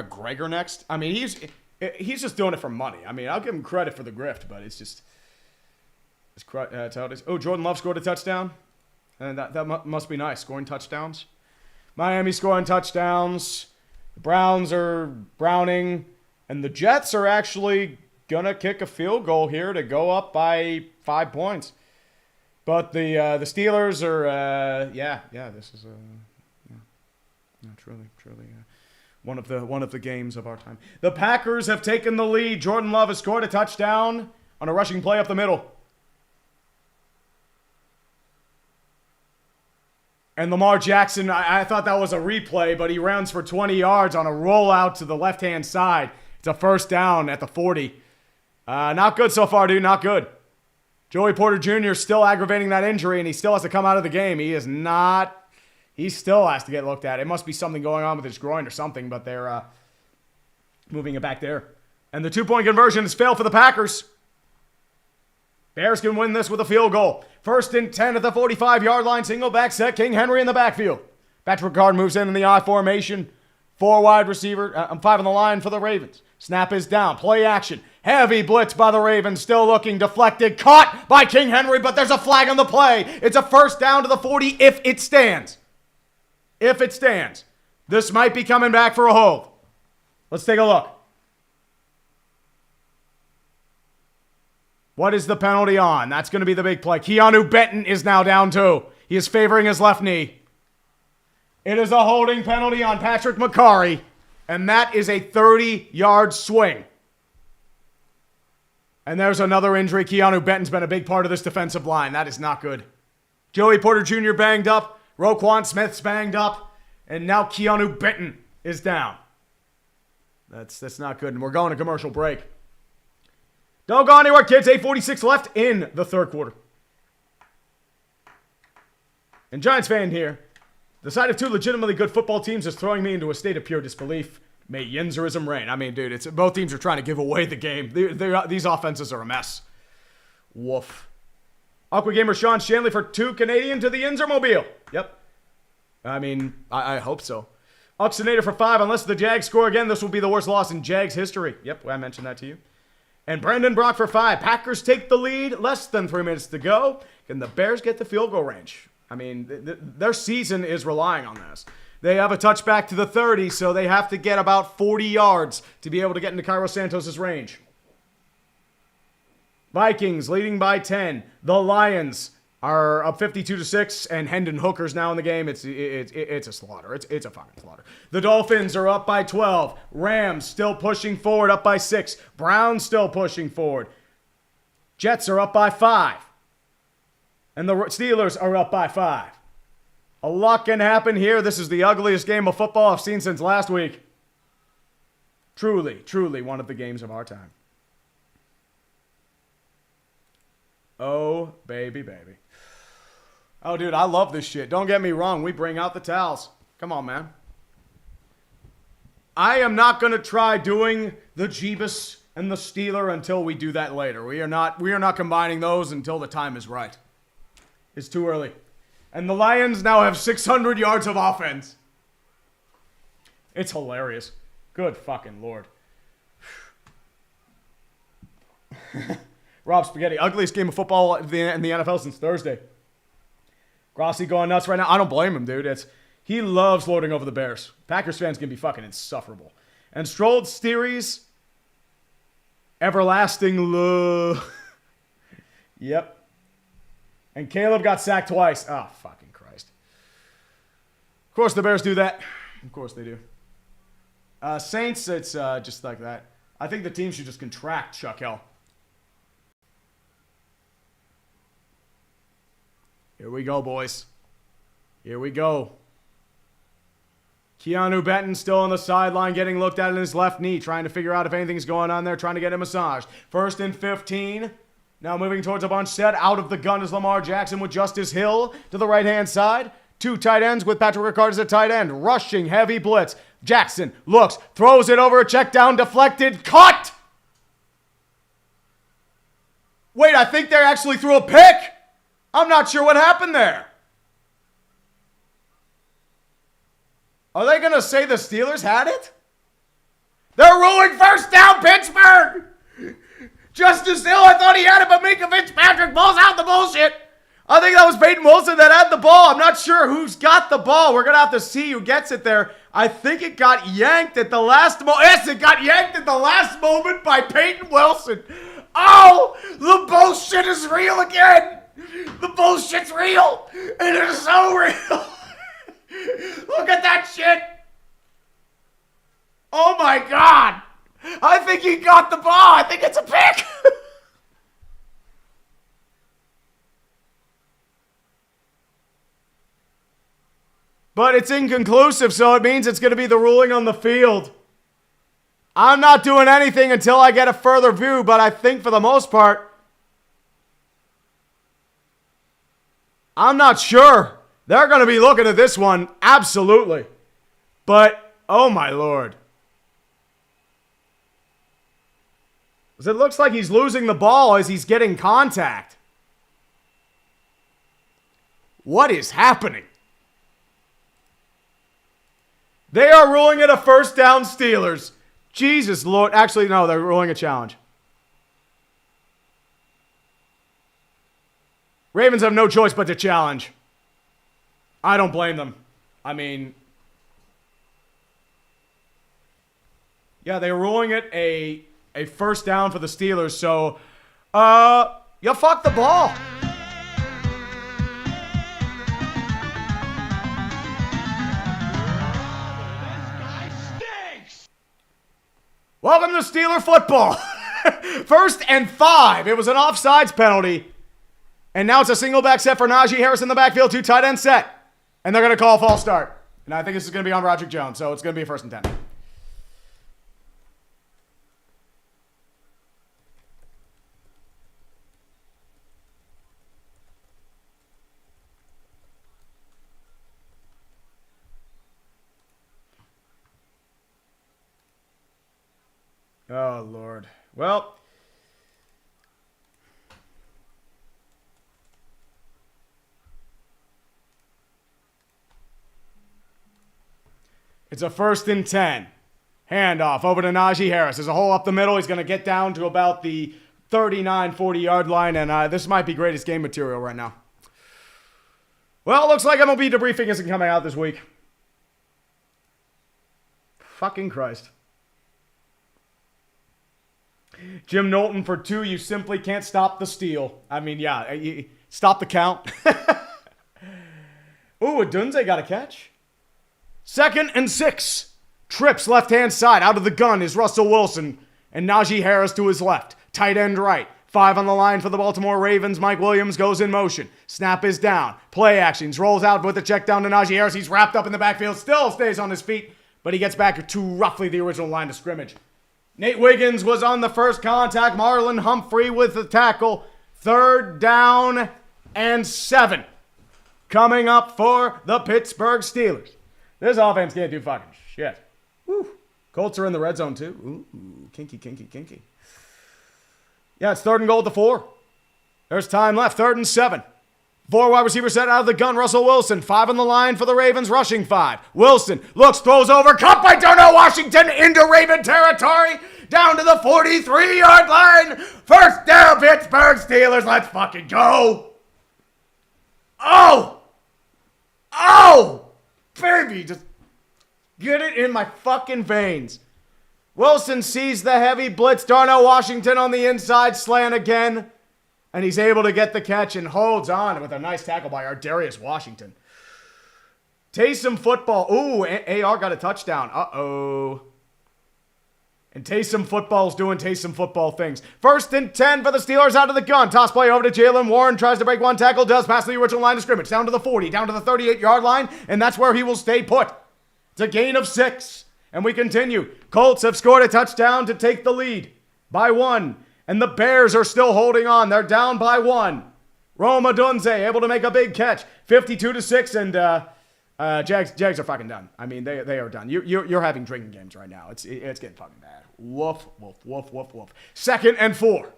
McGregor next. I mean, he's just doing it for money. I mean, I'll give him credit for the grift, but it's how it is. Oh, Jordan Love scored a touchdown. And that must be nice, scoring touchdowns. Miami scoring touchdowns. The Browns are browning. And the Jets are actually going to kick a field goal here to go up by 5 points. But the Steelers are, this is truly one of the games of our time. The Packers have taken the lead. Jordan Love has scored a touchdown on a rushing play up the middle. And Lamar Jackson, I thought that was a replay, but he runs for 20 yards on a rollout to the left-hand side. It's a first down at the 40. Not good so far, dude. Not good. Joey Porter Jr. still aggravating that injury, and he still has to come out of the game. He still has to get looked at. It must be something going on with his groin or something, but they're moving it back there. And the 2-point conversion has failed for the Packers. Bears can win this with a field goal. 1st and 10 at the 45-yard line. Single back set. King Henry in the backfield. Patrick Ricard moves in the I formation. 4 wide receiver. 5 on the line for the Ravens. Snap is down. Play action. Heavy blitz by the Ravens. Still looking. Deflected. Caught by King Henry, but there's a flag on the play. It's a first down to the 40 if it stands. If it stands. This might be coming back for a hold. Let's take a look. What is the penalty on? That's going to be the big play. Keanu Benton is now down too. He is favoring his left knee. It is a holding penalty on Patrick McCarry, and that is a 30-yard swing. And there's another injury. Keanu Benton's been a big part of this defensive line. That is not good. Joey Porter Jr. banged up. Roquan Smith's banged up. And now Keanu Benton is down. That's not good. And we're going to commercial break. Don't go anywhere, kids. 8:46 left in the third quarter. And Giants fan here. The sight of 2 legitimately good football teams is throwing me into a state of pure disbelief. May Yinzerism reign. I mean, dude, both teams are trying to give away the game. These offenses are a mess. Woof. Aqua Gamer Sean Shanley for 2 Canadian to the Yinzermobile. Yep. I mean, I hope so. Oxinator for 5. Unless the Jags score again, this will be the worst loss in Jags history. Yep, I mentioned that to you. And Brandon Brock for 5. Packers take the lead. Less than 3 minutes to go. Can the Bears get the field goal range? I mean, their season is relying on this. They have a touchback to the 30, so they have to get about 40 yards to be able to get into Cairo Santos' range. Vikings leading by 10. The Lions are up 52-6, and Hendon Hooker's now in the game. It's a slaughter. It's a fucking slaughter. The Dolphins are up by 12. Rams still pushing forward, up by 6. Browns still pushing forward. Jets are up by 5. And the Steelers are up by 5. A lot can happen here. This is the ugliest game of football I've seen since last week. Truly, truly one of the games of our time. Oh, baby, baby. Oh, dude, I love this shit. Don't get me wrong. We bring out the towels. Come on, man. I am not going to try doing the Jeebus and the Steeler until we do that later. We are not combining those until the time is right. It's too early. And the Lions now have 600 yards of offense. It's hilarious. Good fucking Lord. Rob Spaghetti, ugliest game of football in the NFL since Thursday. Grossi going nuts right now. I don't blame him, dude. He loves lording over the Bears. Packers fans can be fucking insufferable. And Stroll's theories, everlasting love. Yep. And Caleb got sacked twice. Oh, fucking Christ. Of course the Bears do that. Of course they do. Saints, it's just like that. I think the team should just contract, Chuck Hill. Here we go, boys. Here we go. Keanu Benton still on the sideline getting looked at in his left knee, trying to figure out if anything's going on there, trying to get a massage. 1st and 15. Now moving towards a bunch set. Out of the gun is Lamar Jackson with Justice Hill to the right-hand side. Two tight ends with Patrick Ricard as a tight end. Rushing, heavy blitz. Jackson looks, throws it over a check down, deflected, caught! Wait, I think they actually threw a pick. I'm not sure what happened there. Are they going to say the Steelers had it? They're ruling first down, Pittsburgh! Justice Hill, I thought he had it, but Minka Fitzpatrick balls out the bullshit. I think that was Peyton Wilson that had the ball. I'm not sure who's got the ball. We're going to have to see who gets it there. I think it got yanked at the last moment. Yes, it got yanked at the last moment by Peyton Wilson. Oh, the bullshit is real again. The bullshit's real. It is so real. Look at that shit. Oh my God. I think he got the ball. I think it's a pick. But it's inconclusive, so it means it's going to be the ruling on the field. I'm not doing anything until I get a further view, but I think for the most part, I'm not sure. They're going to be looking at this one, absolutely. But, oh my Lord. It looks like he's losing the ball as he's getting contact. What is happening? They are ruling it a first down, Steelers. Jesus Lord. Actually, no, they're ruling a challenge. Ravens have no choice but to challenge. I don't blame them. I mean, yeah, they're ruling it a first down for the Steelers, so you fuck the ball. Welcome to Steeler football. 1st and 5. It was an offsides penalty. And now it's a single back set for Najee Harris in the backfield. 2 tight end set. And they're going to call a false start. And I think this is going to be on Roderick Jones. So it's going to be a 1st and 10. Oh, Lord. Well, it's a 1st and 10. Handoff over to Najee Harris. There's a hole up the middle. He's going to get down to about the 39, 40-yard line, and this might be greatest game material right now. Well, it looks like MLB debriefing isn't coming out this week. Fucking Christ. Jim Knowlton for 2. You simply can't stop the steal. I mean, yeah, stop the count. Ooh, Adunze got a catch. 2nd and 6. Trips left-hand side. Out of the gun is Russell Wilson. And Najee Harris to his left. Tight end right. 5 on the line for the Baltimore Ravens. Mike Williams goes in motion. Snap is down. Play actions. Rolls out with a check down to Najee Harris. He's wrapped up in the backfield. Still stays on his feet. But he gets back to roughly the original line of scrimmage. Nate Wiggins was on the first contact. Marlon Humphrey with the tackle. 3rd down and 7. Coming up for the Pittsburgh Steelers. This offense can't do fucking shit. Woo. Colts are in the red zone too. Ooh, kinky, kinky, kinky. Yeah, it's 3rd and goal at the 4. There's time left. 3rd and 7. 4 wide receiver set out of the gun. Russell Wilson. 5 on the line for the Ravens. Rushing 5. Wilson looks, throws over. Caught by Darnell Washington into Raven territory. Down to the 43-yard line. 1st down, Pittsburgh Steelers. Let's fucking go. Oh. Oh. Baby, just get it in my fucking veins. Wilson sees the heavy blitz. Darnell Washington on the inside slant again. And he's able to get the catch and holds on with a nice tackle by Ardarius Washington. Taysom football. Ooh, AR got a touchdown. Uh-oh. And Taysom football's doing Taysom football things. 1st and 10 for the Steelers out of the gun. Toss play over to Jalen Warren. Tries to break one tackle. Does pass the original line of scrimmage. Down to the 40. Down to the 38-yard line. And that's where he will stay put. It's a gain of 6. And we continue. Colts have scored a touchdown to take the lead by 1. And the Bears are still holding on. They're down by 1. Roma Dunze able to make a big catch. 52-6, and Jags are fucking done. I mean, they are done. You're having drinking games right now. It's getting fucking bad. Woof, woof, woof, woof, woof. 2nd and 4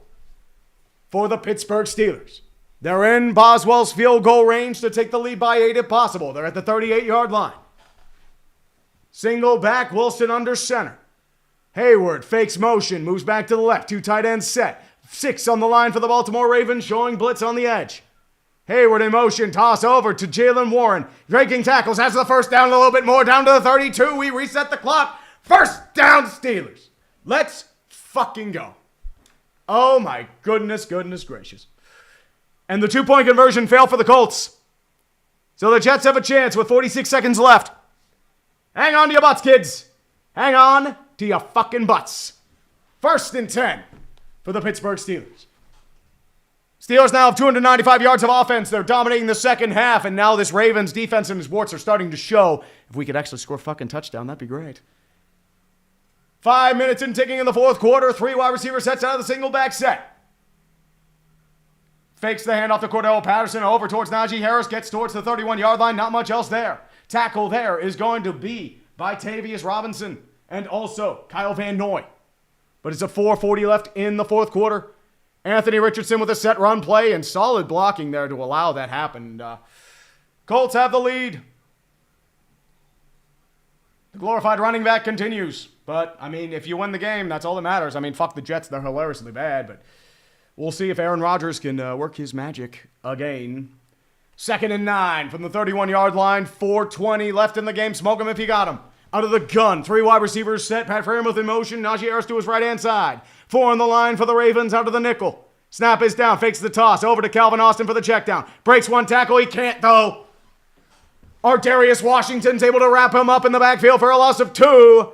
for the Pittsburgh Steelers. They're in Boswell's field goal range to take the lead by 8 if possible. They're at the 38-yard line. Single back, Wilson under center. Hayward fakes motion, moves back to the left. 2 tight ends set. 6 on the line for the Baltimore Ravens, showing blitz on the edge. Hayward in motion, toss over to Jalen Warren. Breaking tackles, has the first down a little bit more, down to the 32. We reset the clock. First down, Steelers. Let's fucking go. Oh my goodness gracious. And the 2-point conversion failed for the Colts. So the Jets have a chance with 46 seconds left. Hang on to your butts, kids. Hang on to your fucking butts. 1st and 10 for the Pittsburgh Steelers. Steelers now have 295 yards of offense. They're dominating the second half, and now this Ravens defense and his warts are starting to show. If we could actually score a fucking touchdown, that'd be great. 5 minutes in ticking in the fourth quarter. 3 wide receiver sets out of the single back set. Fakes the handoff to Cordell Patterson over towards Najee Harris. Gets towards the 31-yard line. Not much else there. Tackle there is going to be by Tavius Robinson and also Kyle Van Noy. But it's a 4:40 left in the fourth quarter. Anthony Richardson with a set run play and solid blocking there to allow that happen. Colts have the lead. The glorified running back continues. But, I mean, if you win the game, that's all that matters. I mean, fuck the Jets. They're hilariously bad. But we'll see if Aaron Rodgers can work his magic again. 2nd and 9 from the 31-yard line. 4:20 left in the game. Smoke him if you got him. Out of the gun. 3 wide receivers set. Pat Freiermuth in motion. Najee Harris to his right-hand side. 4 on the line for the Ravens out of the nickel. Snap is down. Fakes the toss. Over to Calvin Austin for the check down. Breaks 1 tackle. He can't, though. Artarius Washington's able to wrap him up in the backfield for a loss of 2.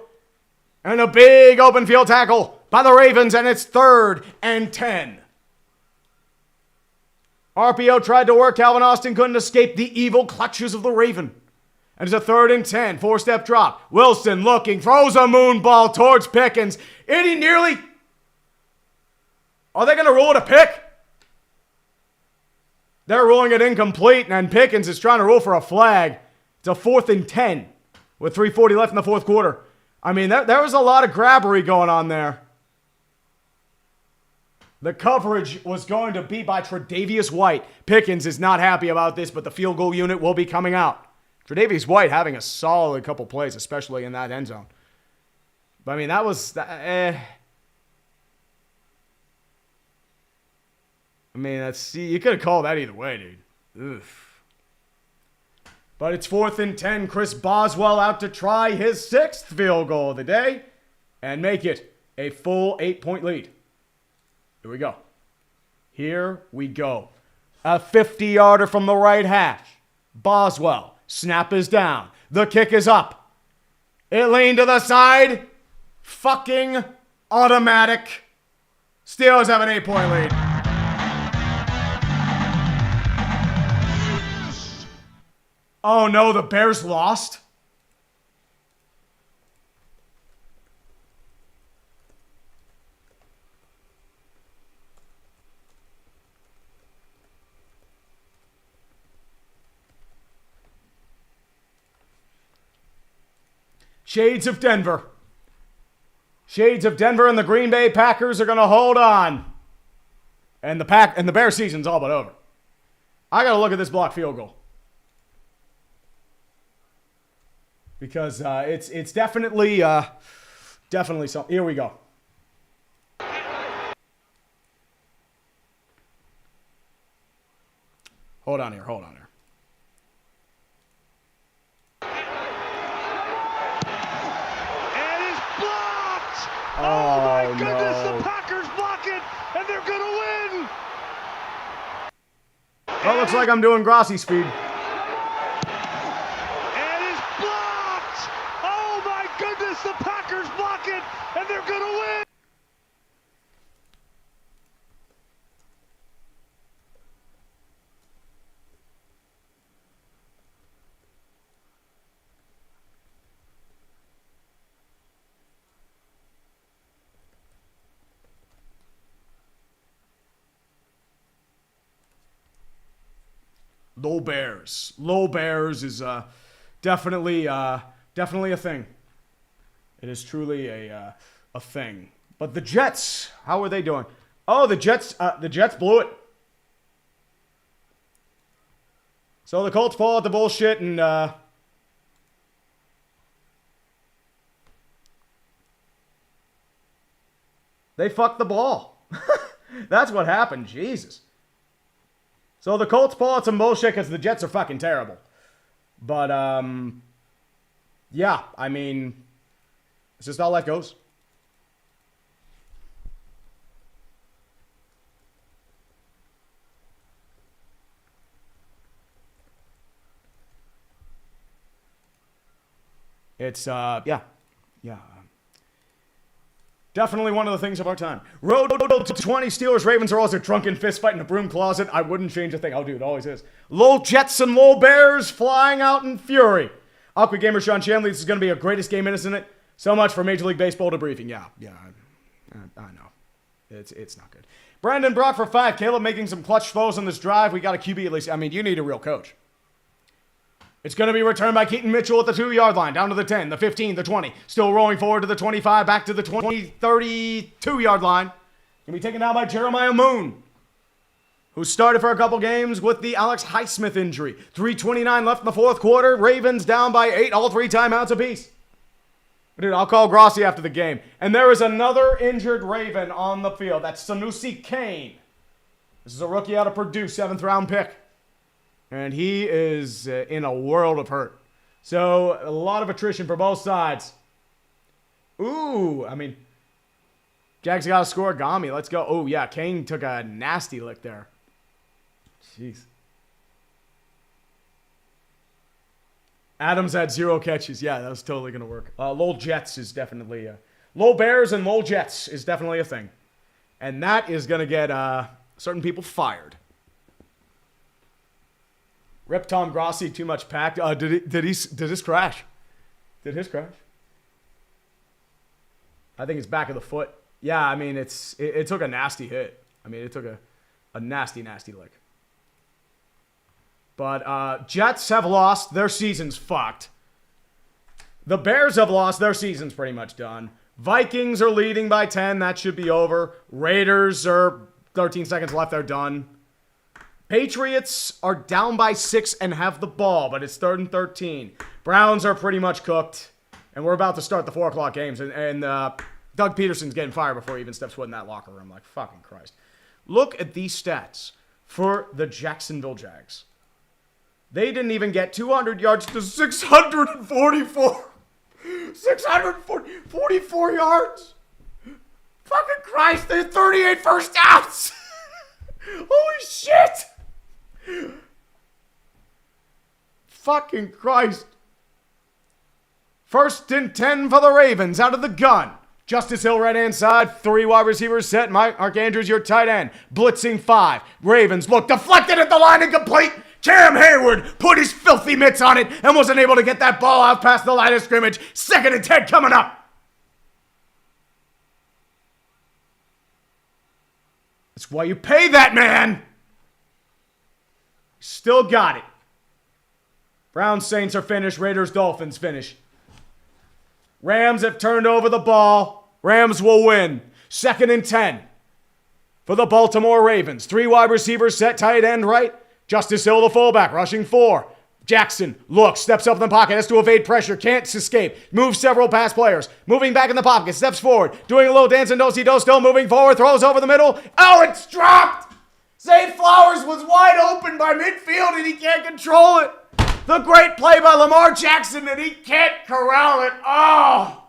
And a big open field tackle by the Ravens, and it's 3rd and 10. RPO tried to work. Calvin Austin couldn't escape the evil clutches of the Raven. And it's a 3rd and 10. 4-step drop. Wilson looking. Throws a moon ball towards Pickens. And he nearly... Are they going to rule it a pick? They're ruling it incomplete, and Pickens is trying to rule for a flag. It's a 4th and 10 with 3:40 left in the fourth quarter. I mean, there was a lot of grabbery going on there. The coverage was going to be by Tre'Davious White. Pickens is not happy about this, but the field goal unit will be coming out. Tre'Davious White having a solid couple plays, especially in that end zone. But I mean, that was... I mean, you could have called that either way, dude. Oof. But it's 4th and 10. Chris Boswell out to try his 6th field goal of the day and make it a full 8-point lead. Here we go. Here we go. A 50-yarder from the right hash. Boswell. Snap is down. The kick is up. It leaned to the side. Fucking automatic. Steelers have an 8-point lead. Oh no, the Bears lost? Shades of Denver. Shades of Denver and the Green Bay Packers are going to hold on. And the Bears season's all but over. I got to look at this block field goal. Because it's definitely something. Here we go. Hold on here. Oh my goodness, no. the Packers block it, and they're going to win! Well, looks like I'm doing Grossi speed. And it's blocked! Oh my goodness, the Packers block it, and they're going to win! Low Bears. Low Bears is definitely a thing. It is truly a thing. But the Jets, how are they doing? Oh, the Jets blew it. So the Colts fall at the bullshit and they fucked the ball. That's what happened. Jesus. So the Colts pull out some bullshit because the Jets are fucking terrible. But, yeah, I mean, it's just how life goes. It's, yeah. Definitely one of the things of our time. Road to 20 Steelers. Ravens are also drunken fist fight in a broom closet. I wouldn't change a thing. Oh, dude, it always is. Lowell Jets and Lowell Bears flying out in fury. Aqua Gamer Sean Shanley, this is going to be a greatest game in, isn't it? So much for Major League Baseball debriefing. Yeah, I know. It's not good. Brandon Brock for 5. Caleb making some clutch throws on this drive. We got a QB at least. I mean, you need a real coach. It's going to be returned by Keaton Mitchell at the 2-yard line, down to the 10, the 15, the 20. Still rolling forward to the 25, back to the 20, 32-yard line. Going to be taken down by Jeremiah Moon, who started for a couple games with the Alex Highsmith injury. 3:29 left in the fourth quarter. Ravens down by 8, all 3 timeouts apiece. Dude, I'll call Grossi after the game. And there is another injured Raven on the field. That's Sanusi Kane. This is a rookie out of Purdue, 7th-round pick. And he is in a world of hurt. So, a lot of attrition for both sides. Ooh, I mean, Jags got to score. Gami, let's go. Oh, yeah, Kane took a nasty lick there. Jeez. Adams had 0 catches. Yeah, that was totally going to work. Lowell Jets is definitely... Lowell Bears and Lowell Jets is definitely a thing. And that is going to get certain people fired. Rip Tom Grossi, too much packed. Did his crash? Did his crash? I think it's back of the foot. Yeah, I mean, it took a nasty hit. I mean, it took a nasty lick. But Jets have lost. Their season's fucked. The Bears have lost. Their season's pretty much done. Vikings are leading by 10. That should be over. Raiders are 13 seconds left. They're done. Patriots are down by 6 and have the ball, but it's 3rd and 13. Browns are pretty much cooked, and we're about to start the 4 o'clock games, and Doug Peterson's getting fired before he even steps foot in that locker room. Like, fucking Christ. Look at these stats for the Jacksonville Jags. They didn't even get 200 yards to 644. 644 yards. Fucking Christ, they had 38 first downs. Holy shit. Fucking Christ. 1st and 10 for the Ravens out of the gun. Justice Hill right-hand side. 3 wide receivers set. Mark Andrews, your tight end. Blitzing 5. Ravens look deflected at the line, incomplete. Cam Hayward put his filthy mitts on it and wasn't able to get that ball out past the line of scrimmage. 2nd and 10 coming up. That's why you pay that man. Still got it. Browns, Saints are finished. Raiders, Dolphins finish. Rams have turned over the ball. Rams will win. 2nd and 10 for the Baltimore Ravens. 3 wide receivers set, tight end right. Justice Hill, the fullback, rushing 4. Jackson looks, steps up in the pocket, has to evade pressure, can't escape, moves several pass players, moving back in the pocket, steps forward, doing a little dance and do-si-do, still moving forward, throws over the middle. Oh, it's dropped! Zay Flowers was wide open by midfield and he can't control it. The great play by Lamar Jackson and he can't corral it. Oh,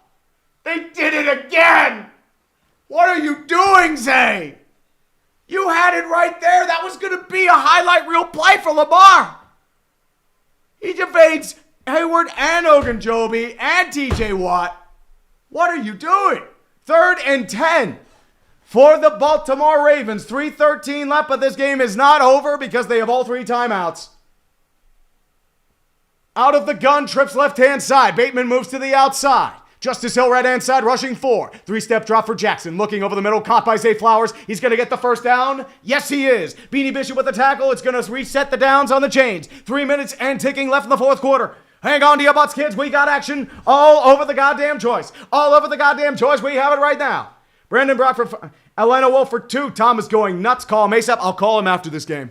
they did it again. What are you doing, Zay? You had it right there. That was going to be a highlight reel play for Lamar. He evades Hayward and Ogunjobi and TJ Watt. What are you doing? 3rd and 10 for the Baltimore Ravens. 3:13 left, but this game is not over because they have all 3 timeouts. Out of the gun, trips left-hand side. Bateman moves to the outside. Justice Hill right-hand side, rushing 4. 3-step drop for Jackson. Looking over the middle, caught by Zay Flowers. He's going to get the first down. Yes, he is. Beanie Bishop with the tackle. It's going to reset the downs on the chains. 3 minutes and ticking left in the fourth quarter. Hang on to your butts, kids. We got action all over the goddamn choice. All over the goddamn choice. We have it right now. Brandon Brock for Atlanta Wolf for 2. Tom is going nuts. Call him ASAP. I'll call him after this game.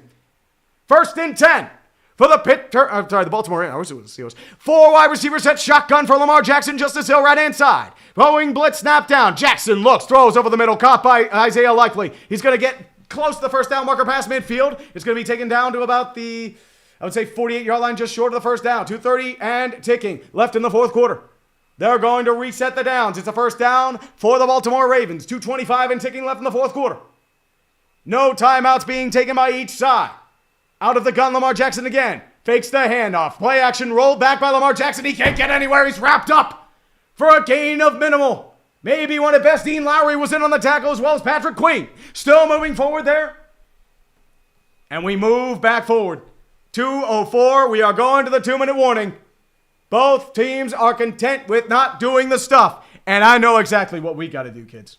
1st and 10. For the Baltimore, I wish it was the Steelers. 4 wide receivers set shotgun for Lamar Jackson. Justice Hill right-hand side. Throwing blitz, snap down. Jackson looks, throws over the middle. Caught by Isaiah Likely. He's going to get close to the first down marker past midfield. It's going to be taken down to about the, I would say, 48-yard line, just short of the first down. 2:30 and ticking left in the fourth quarter. They're going to reset the downs. It's a first down for the Baltimore Ravens. 2:25 and ticking left in the fourth quarter. No timeouts being taken by each side. Out of the gun, Lamar Jackson again. Fakes the handoff. Play action rolled back by Lamar Jackson. He can't get anywhere. He's wrapped up for a gain of minimal. Maybe one at best. Dean Lowry was in on the tackle as well as Patrick Queen. Still moving forward there. And we move back forward. 2:04. We are going to the 2-minute warning. Both teams are content with not doing the stuff. And I know exactly what we got to do, kids.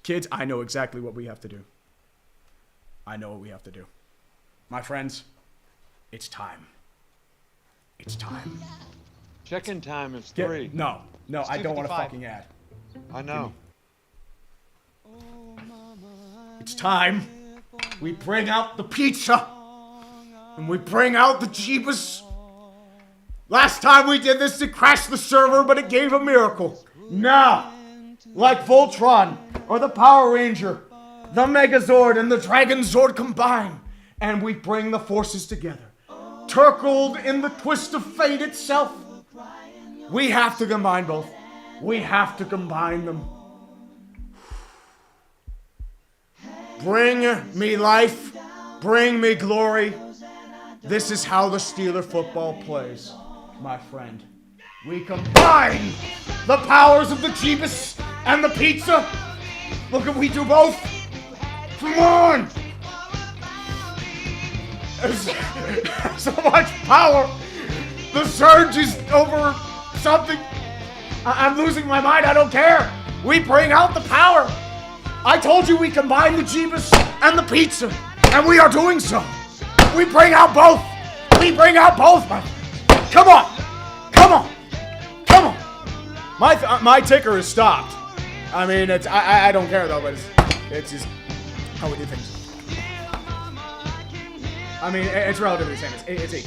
Kids, I know exactly what we have to do. I know what we have to do. My friends, it's time. It's time. Check-in time is 3. No, I don't want to fucking add. I know. It's time. We bring out the pizza. And we bring out the Jeebus. Last time we did this, it crashed the server, but it gave a miracle. Now, like Voltron, or the Power Ranger, the Megazord, and the Dragon Zord combine. And we bring the forces together. Turkled in the twist of fate itself. We have to combine both. We have to combine them. Bring me life. Bring me glory. This is how the Steeler football plays, my friend. We combine the powers of the Jeebus and the pizza. Look, if we do both. Come on. There's so much power. The surge is over something. I'm losing my mind. I don't care. We bring out the power. I told you we combine the Jeebus and the pizza, and we are doing so. We bring out both. We bring out both, my friend. Come on. Come on. Come on. My ticker is stopped. I mean, it's I don't care though, but it's just how we do things. I mean, it's relatively the same. It's 8.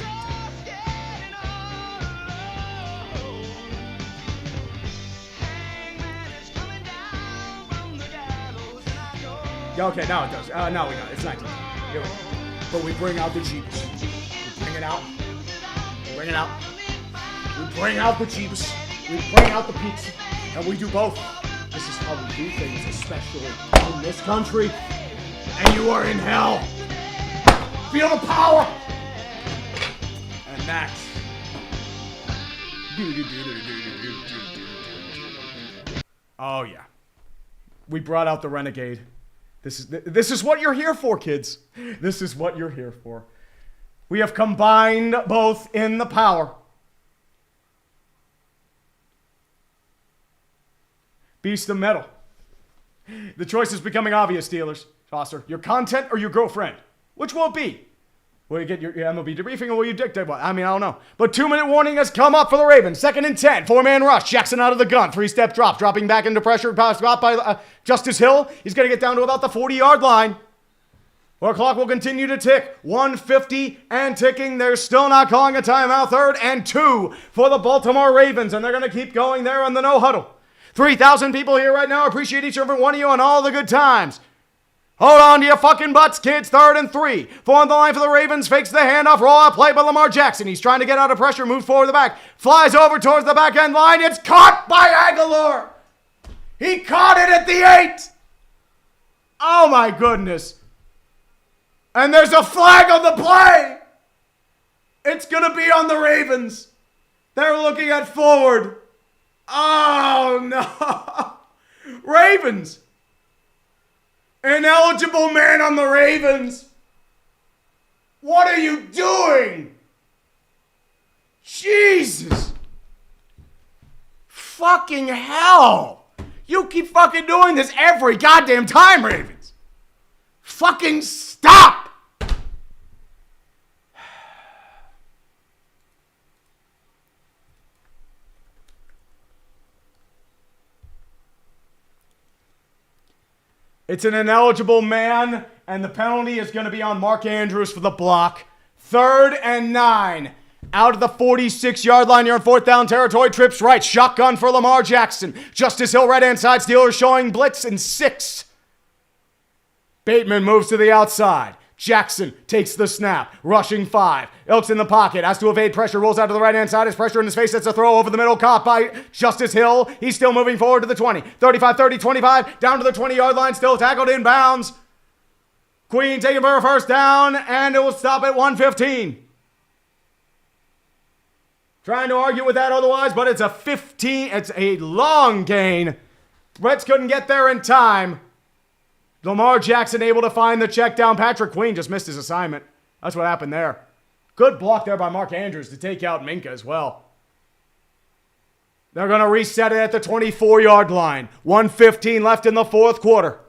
Yeah, okay, now it does. No, we don't. It's 19. Here we go. But we bring out the Jeebus. We bring it out. We bring it out. We bring out the Jeebus. We bring out the pizza. And we do both. This is how we do things, especially in this country. And you are in hell. Feel the power! And that's... Oh, yeah. We brought out the Renegade. This is what you're here for, kids. This is what you're here for. We have combined both in the power. Beast of Metal. The choice is becoming obvious, Steelers. Foster, your content or your girlfriend? Which will it be? Will you get your MLB debriefing or will you dictate what? I mean, I don't know. But 2-minute warning has come up for the Ravens. 2nd and 10. 4-man rush. Jackson out of the gun. 3-step drop. Dropping back into pressure. Drop by Justice Hill. He's going to get down to about the 40-yard line. Our clock will continue to tick. 1:50 and ticking. They're still not calling a timeout. 3rd and 2 for the Baltimore Ravens. And they're going to keep going there on the no huddle. 3,000 people here right now. Appreciate each and every one of you and all the good times. Hold on to your fucking butts, kids. 3rd and 3. 4 on the line for the Ravens. Fakes the handoff. Roll out play by Lamar Jackson. He's trying to get out of pressure. Moves forward to the back. Flies over towards the back end line. It's caught by Aguilar. He caught it at the 8. Oh, my goodness. And there's a flag on the play. It's going to be on the Ravens. They're looking at forward. Oh, no. Ravens. Ineligible man on the Ravens. What are you doing? Jesus. Fucking hell. You keep fucking doing this every goddamn time, Ravens. Fucking stop. It's an ineligible man, and the penalty is going to be on Mark Andrews for the block. 3rd and 9. Out of the 46-yard line, you're in 4th down territory. Trips right. Shotgun for Lamar Jackson. Justice Hill right-hand side. Steelers showing blitz in 6. Bateman moves to the outside. Jackson takes the snap. Rushing 5. Elks in the pocket. Has to evade pressure. Rolls out to the right-hand side. His pressure in his face. That's a throw over the middle. Caught by Justice Hill. He's still moving forward to the 20. 35, 30, 25. Down to the 20-yard line. Still tackled in bounds. Queen taking for a first down. And it will stop at 115. Trying to argue with that otherwise, but it's a 15. It's a long gain. Reds couldn't get there in time. Lamar Jackson able to find the check down. Patrick Queen just missed his assignment. That's what happened there. Good block there by Mark Andrews to take out Minka as well. They're going to reset it at the 24-yard line. 1:15 left in the 4th quarter.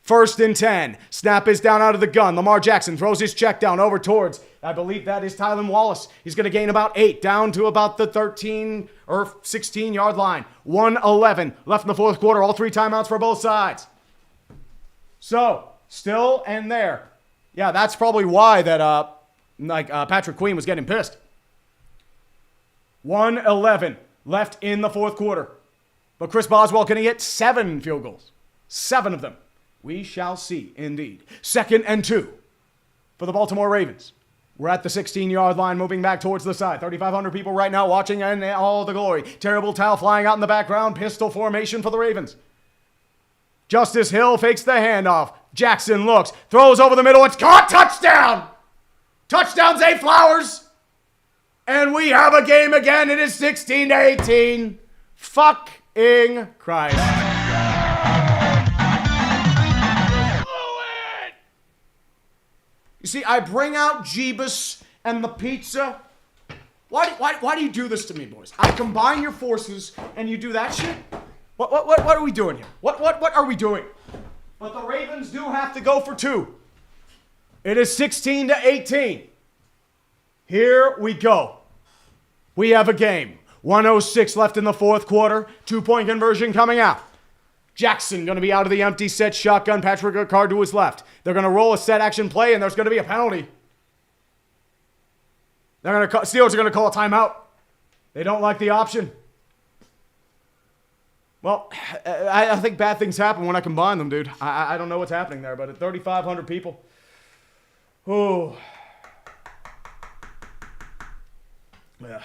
1st and 10. Snap is down out of the gun. Lamar Jackson throws his check down over towards, I believe that is Tylan Wallace. He's going to gain about 8 down to about the 13 or 16-yard line. 1:11 left in the 4th quarter. All 3 timeouts for both sides. So, still and there. Yeah, that's probably why that Patrick Queen was getting pissed. 1:11 left in the 4th quarter. But Chris Boswell can hit 7 field goals. 7 of them. We shall see, indeed. 2nd and 2 for the Baltimore Ravens. We're at the 16-yard line, moving back towards the side. 3,500 people right now watching, and all the glory. Terrible towel flying out in the background. Pistol formation for the Ravens. Justice Hill fakes the handoff. Jackson looks, throws over the middle. It's caught. Touchdown! Touchdown, Zay Flowers! And we have a game again. It is 16-18. Fucking Christ. You see, I bring out Jeebus and the pizza. Why do you do this to me, boys? I combine your forces and you do that shit? What are we doing here? What are we doing? But the Ravens do have to go for 2. It is 16-18. Here we go. We have a game. 1:06 left in the 4th quarter. 2-point conversion coming out. Jackson going to be out of the empty set shotgun. Patrick Ricard to his left. They're going to roll a set action play, and there's going to be a penalty. Steelers are going to call a timeout. They don't like the option. Well, I think bad things happen when I combine them, dude. I don't know what's happening there, but at 3,500 people. Oh. Yeah.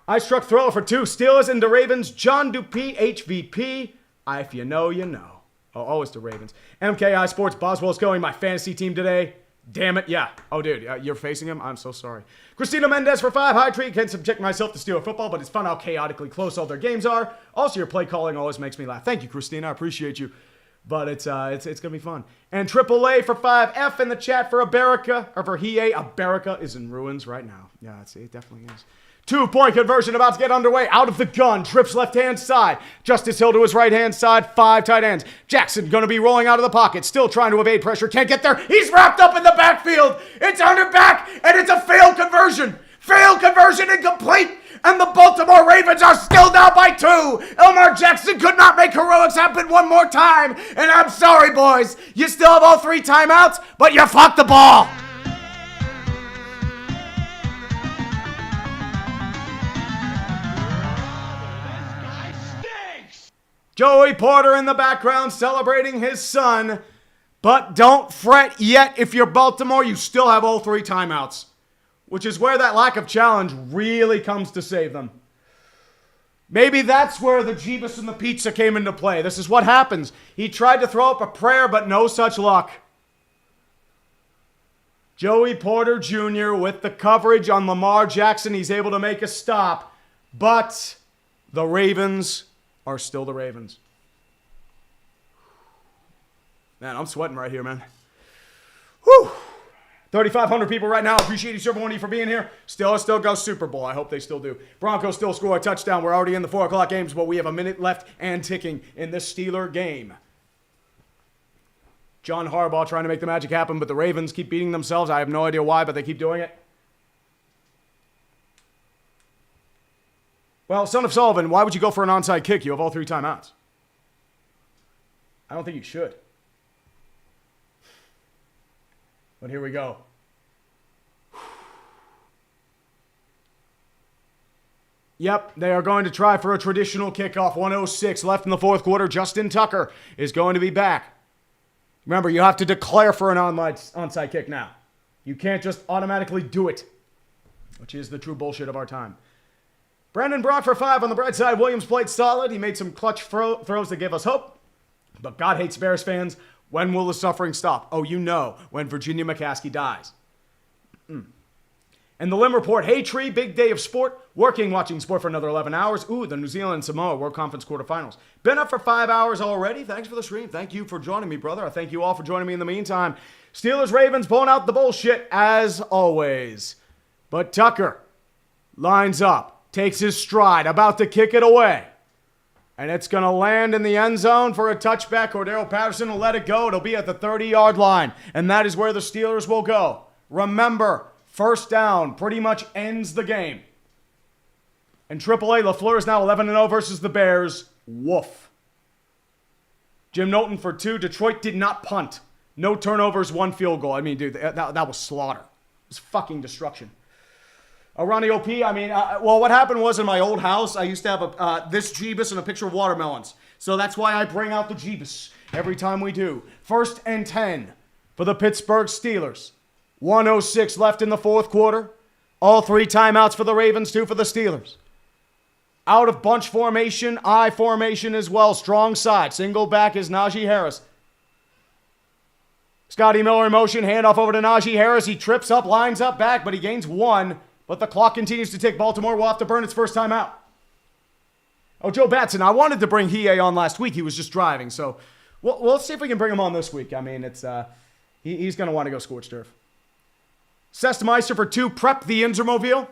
I struck throw for 2. Steelers and the Ravens. John Dupuis, HVP. If you know, you know. Oh, always the Ravens. MKI Sports. Boswell's going my fantasy team today. Damn it, yeah. Oh, dude, you're facing him? I'm so sorry. Christina Mendez for 5. High treat. Can't subject myself to Steeler football, but it's fun how chaotically close all their games are. Also, your play calling always makes me laugh. Thank you, Christina. I appreciate you. But it's going to be fun. And AAA for 5. F in the chat for Aberica. Or for Hiei. Aberica is in ruins right now. Yeah, it definitely is. 2-point conversion about to get underway. Out of the gun. Trips left-hand side. Justice Hill to his right-hand side. 5 tight ends. Jackson going to be rolling out of the pocket. Still trying to evade pressure. Can't get there. He's wrapped up in the backfield. It's under back. And it's a failed conversion. Failed conversion incomplete. And the Baltimore Ravens are still down by 2. Elmar Jackson could not make heroics happen one more time. And I'm sorry, boys. You still have all 3 timeouts, but you fucked the ball. Joey Porter in the background celebrating his son. But don't fret yet. If you're Baltimore, you still have all 3 timeouts. Which is where that lack of challenge really comes to save them. Maybe that's where the Jeebus and the pizza came into play. This is what happens. He tried to throw up a prayer, but no such luck. Joey Porter Jr. with the coverage on Lamar Jackson. He's able to make a stop. But the Ravens are still the Ravens. Man, I'm sweating right here, man. Whew. 3,500 people right now. Appreciate each every one of you for being here. Steelers still go Super Bowl. I hope they still do. Broncos still score a touchdown. We're already in the 4 o'clock games, but we have a minute left and ticking in this Steeler game. John Harbaugh trying to make the magic happen, but the Ravens keep beating themselves. I have no idea why, but they keep doing it. Well, son of Sullivan, why would you go for an onside kick? You have all 3 timeouts. I don't think you should. But here we go. Yep, they are going to try for a traditional kickoff. 1:06 left in the 4th quarter. Justin Tucker is going to be back. Remember, you have to declare for an onside kick now. You can't just automatically do it, which is the true bullshit of our time. Brandon Brock for 5 on the bright side. Williams played solid. He made some clutch throws that gave us hope. But God hates Bears fans. When will the suffering stop? Oh, you know, when Virginia McCaskey dies. And the Lim Report, hey Tree, big day of sport. Watching sport for another 11 hours. Ooh, the New Zealand Samoa World Conference quarterfinals. Been up for 5 hours already. Thanks for the stream. Thank you for joining me, brother. I thank you all for joining me in the meantime. Steelers Ravens pulling out the bullshit as always. But Tucker lines up, takes his stride, about to kick it away. And it's going to land in the end zone for a touchback. Cordero Patterson will let it go. It'll be at the 30-yard line. And that is where the Steelers will go. Remember, first down pretty much ends the game. And AAA, LaFleur is now 11-0 versus the Bears. Woof. Jim Knowlton for 2. Detroit did not punt. No turnovers, 1 field goal. I mean, dude, that was slaughter. It was fucking destruction. Ronnie OP, what happened was in my old house, I used to have this Jeebus and a picture of watermelons. So that's why I bring out the Jeebus every time we do. 1st and 10 for the Pittsburgh Steelers. 1:06 left in the 4th quarter. All 3 timeouts for the Ravens, 2 for the Steelers. Out of bunch formation, I formation as well. Strong side. Single back is Najee Harris. Scotty Miller in motion. Handoff over to Najee Harris. He trips up, lines up back, but he gains 1. But the clock continues to tick. Baltimore will have to burn its first time out. Oh, Joe Batson. I wanted to bring Hiei on last week. He was just driving. So we'll see if we can bring him on this week. I mean, he's going to want to go scorched earth. Sestmeister for 2. Prep the Inzermobile.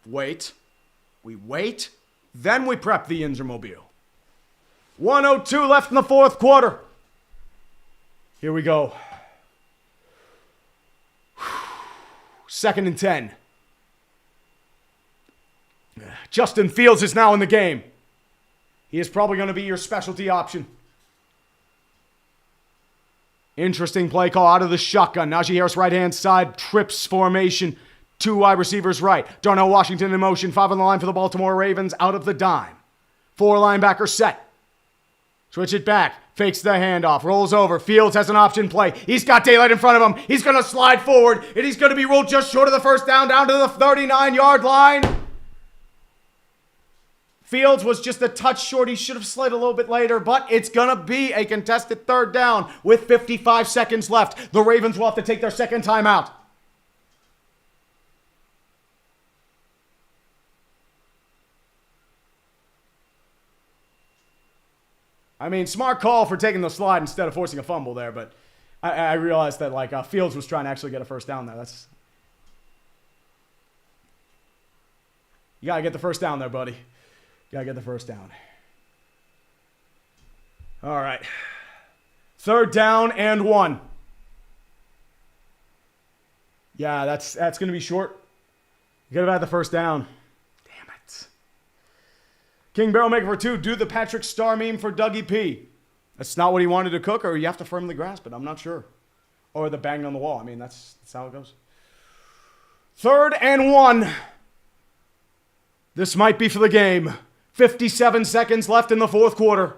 Wait. We wait. Then we prep the Inzermobile. 1:02 left in the 4th quarter. Here we go. 2nd and 10. Justin Fields is now in the game. He is probably going to be your specialty option. Interesting play call out of the shotgun. Najee Harris right-hand side, trips formation. 2 wide receivers right. Darnell Washington in motion. 5 on the line for the Baltimore Ravens out of the dime. 4 linebacker set. Switch it back. Fakes the handoff. Rolls over. Fields has an option play. He's got daylight in front of him. He's going to slide forward. And he's going to be ruled just short of the first down to the 39-yard line. Fields was just a touch short. He should have slid a little bit later, but it's going to be a contested 3rd down with 55 seconds left. The Ravens will have to take their 2nd timeout. I mean, smart call for taking the slide instead of forcing a fumble there, but I realized that Fields was trying to actually get a first down there. You got to get the first down there, buddy. Got to get the first down. All right. 3rd down and 1. Yeah, that's going to be short. You could have had the first down. Damn it. King Barrelmaker for 2. Do the Patrick Star meme for Dougie P. That's not what he wanted to cook, or you have to firmly grasp it. I'm not sure. Or the bang on the wall. I mean, that's how it goes. 3rd and 1. This might be for the game. 57 seconds left in the 4th quarter.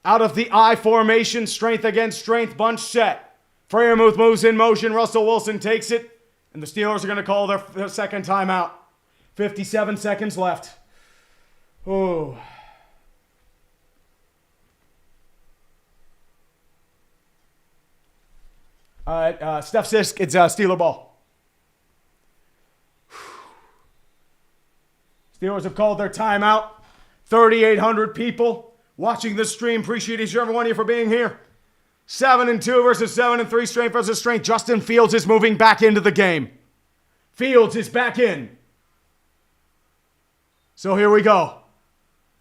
Out of the I formation, strength against strength, bunch set. Freiermuth moves in motion. Russell Wilson takes it. And the Steelers are going to call their 2nd timeout. 57 seconds left. Oh. Steph Sisk, it's Steeler ball. Steelers have called their timeout. 3,800 people watching this stream. Appreciate each and every one of you for being here. 7-2 versus 7-3, strength versus strength. Justin Fields is moving back into the game. Fields is back in. So here we go.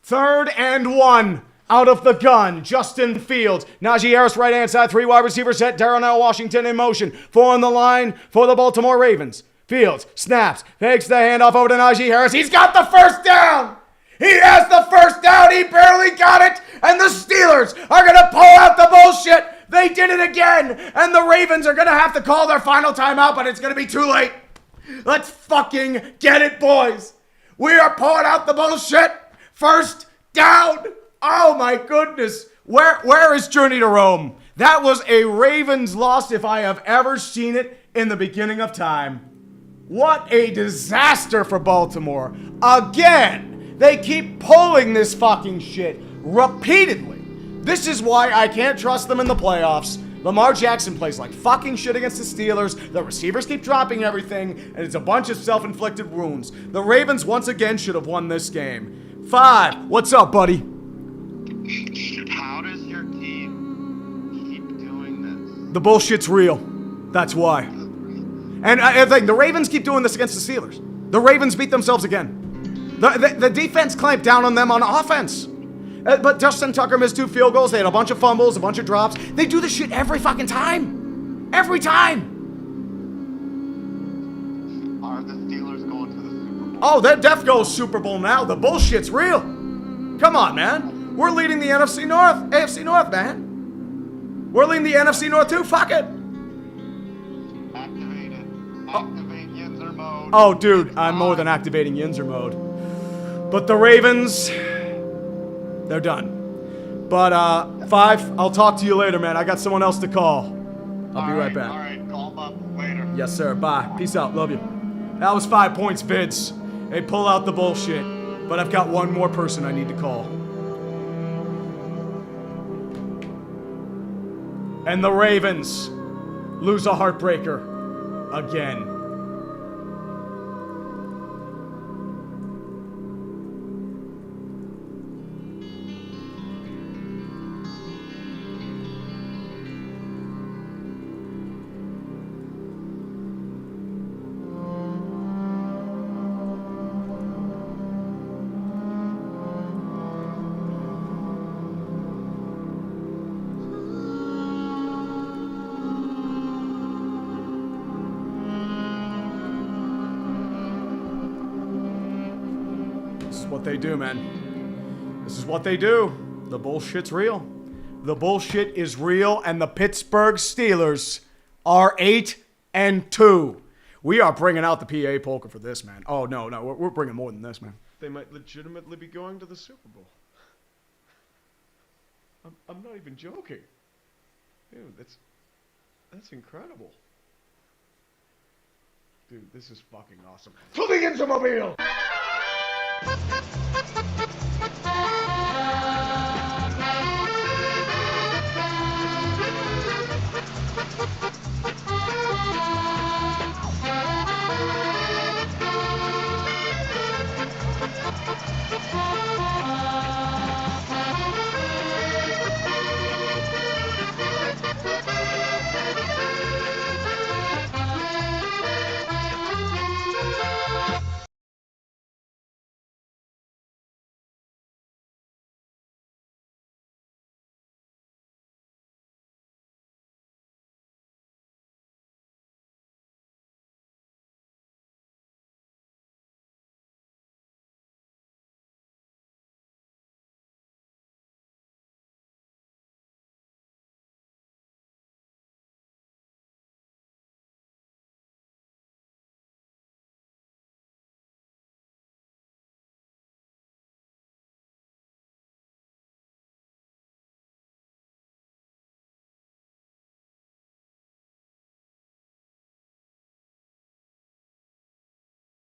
3rd and 1 out of the gun. Justin Fields. Najee Harris right hand side. 3 wide receiver set. Darnell Washington in motion. 4 on the line for the Baltimore Ravens. Fields snaps. Takes the handoff over to Najee Harris. He's got the first down. He has the first down. He barely got it. And the Steelers are going to pull out the bullshit. They did it again. And the Ravens are going to have to call their final timeout, but it's going to be too late. Let's fucking get it, boys. We are pulling out the bullshit. First down. Oh, my goodness. Where is Journey to Rome? That was a Ravens loss if I have ever seen it in the beginning of time. What a disaster for Baltimore. Again, they keep pulling this fucking shit repeatedly. This is why I can't trust them in the playoffs. Lamar Jackson plays like fucking shit against the Steelers. The receivers keep dropping everything, and it's a bunch of self-inflicted wounds. The Ravens once again should have won this game. 5. What's up, buddy? How does your team keep doing this? The bullshit's real. That's why. And I think the Ravens keep doing this against the Steelers. The Ravens beat themselves again. The defense clamped down on them on offense. But Justin Tucker missed 2 field goals. They had a bunch of fumbles, a bunch of drops. They do this shit every fucking time. Every time. Are the Steelers going to the Super Bowl? Oh, they're def goes Super Bowl now. The bullshit's real. Come on, man. We're leading the NFC North. AFC North, man. We're leading the NFC North too. Fuck it. Activate it. Activate Yinzer mode. Oh, dude, I'm more than activating Yinzer mode. But the Ravens, they're done. But, 5, I'll talk to you later, man. I got someone else to call. I'll be right back. All right, call them up later. Yes, sir. Bye. Peace out. Love you. That was 5 points, Vince. Hey, pull out the bullshit. But I've got one more person I need to call. And the Ravens lose a heartbreaker again. What they do, man. This is what they do. The bullshit's real. The bullshit is real, and the Pittsburgh Steelers are 8-2. We are bringing out the PA polka for this, man. Oh, no, we're bringing more than this, man. They might legitimately be going to the Super Bowl. I'm not even joking. Dude, that's incredible. Dude, this is fucking awesome. To the Inzamobile!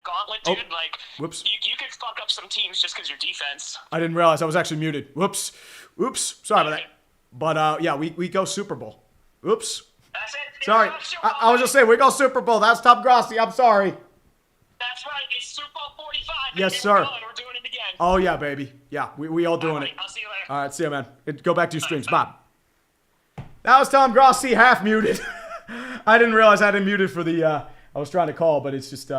Gauntlet, dude. Whoops. You could fuck up some teams just because your defense. I didn't realize I was actually muted. Whoops. Sorry about that. But, yeah, we go Super Bowl. Oops. That's it. Sorry. I was just saying, we go Super Bowl. That's Top Grossi. I'm sorry. That's right. It's Super Bowl 45. Yes, sir. We're doing it again. Oh, yeah, baby. Yeah, we all doing it. I'll see you later. All right, see you, man. Go back to your streams. Bye. That was Tom Grossi half muted. I didn't realize I didn't muted for the. I was trying to call, but it's just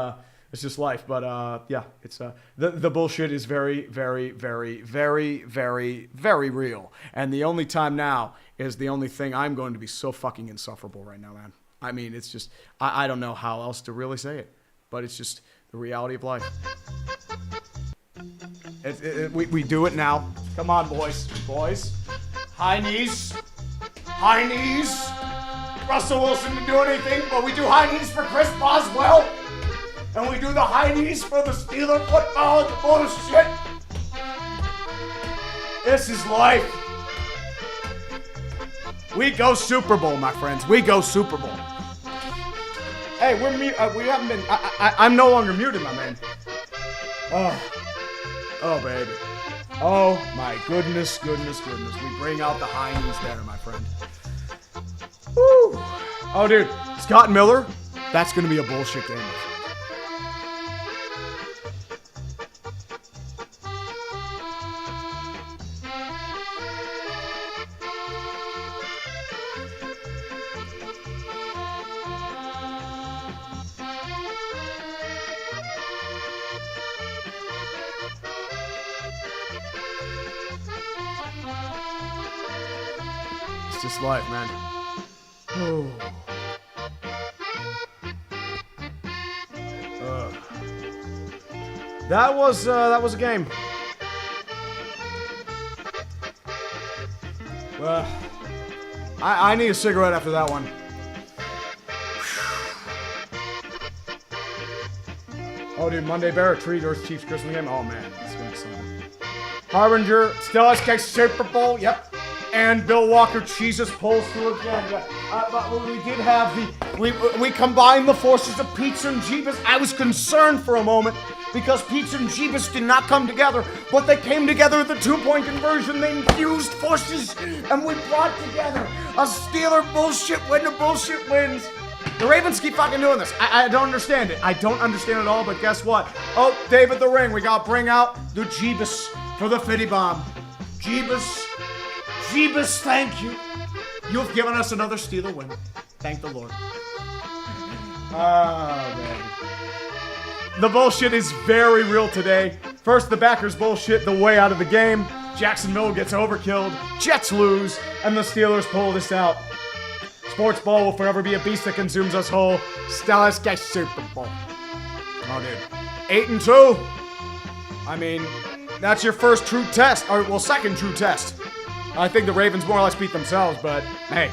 life. But yeah, it's the bullshit is very, very, very, very, very, very real. And the only time now is the only thing I'm going to be so fucking insufferable right now, man. I mean, it's just I don't know how else to really say it, but it's just the reality of life. We do it now. Come on, boys. High knees. Russell Wilson didn't do anything, but we do high knees for Chris Boswell. And we do the high knees for the Steeler football bullshit. This is life. We go Super Bowl, my friends. We go Super Bowl. Hey, we haven't been. I'm no longer muted, my man. Oh, baby. Oh, my goodness. We bring out the high knees there, my friend. Woo. Oh, dude. Scott Miller, that's going to be a bullshit game, my friend. It's just life, man. Oh. That was a game. Well, I need a cigarette after that one. Oh, dude, Monday Bear, treat Earth Chiefs Christmas game. Oh man, it's gonna be something. Harbinger, still SK Super Bowl. Yep. And Bill Walker cheeses pulls through again. But we did have we combined the forces of Pizza and Jeebus. I was concerned for a moment because Pizza and Jeebus did not come together, but they came together at the 2-point conversion. They infused forces, and we brought together a Steeler bullshit win. The bullshit wins. The Ravens keep fucking doing this. I don't understand it. I don't understand it all, but guess what? Oh, David the Ring. We got to bring out the Jeebus for the Fitty Bomb. Jeebus, thank you. You've given us another Steeler win. Thank the Lord. Oh, man. The bullshit is very real today. First, the backers bullshit the way out of the game. Jacksonville gets overkilled. Jets lose. And the Steelers pull this out. Sports ball will forever be a beast that consumes us whole. Steelers get Super Bowl. Oh, dude. 8-2. I mean, that's your first true test. Or, well, second true test. I think the Ravens more or less beat themselves, but hey,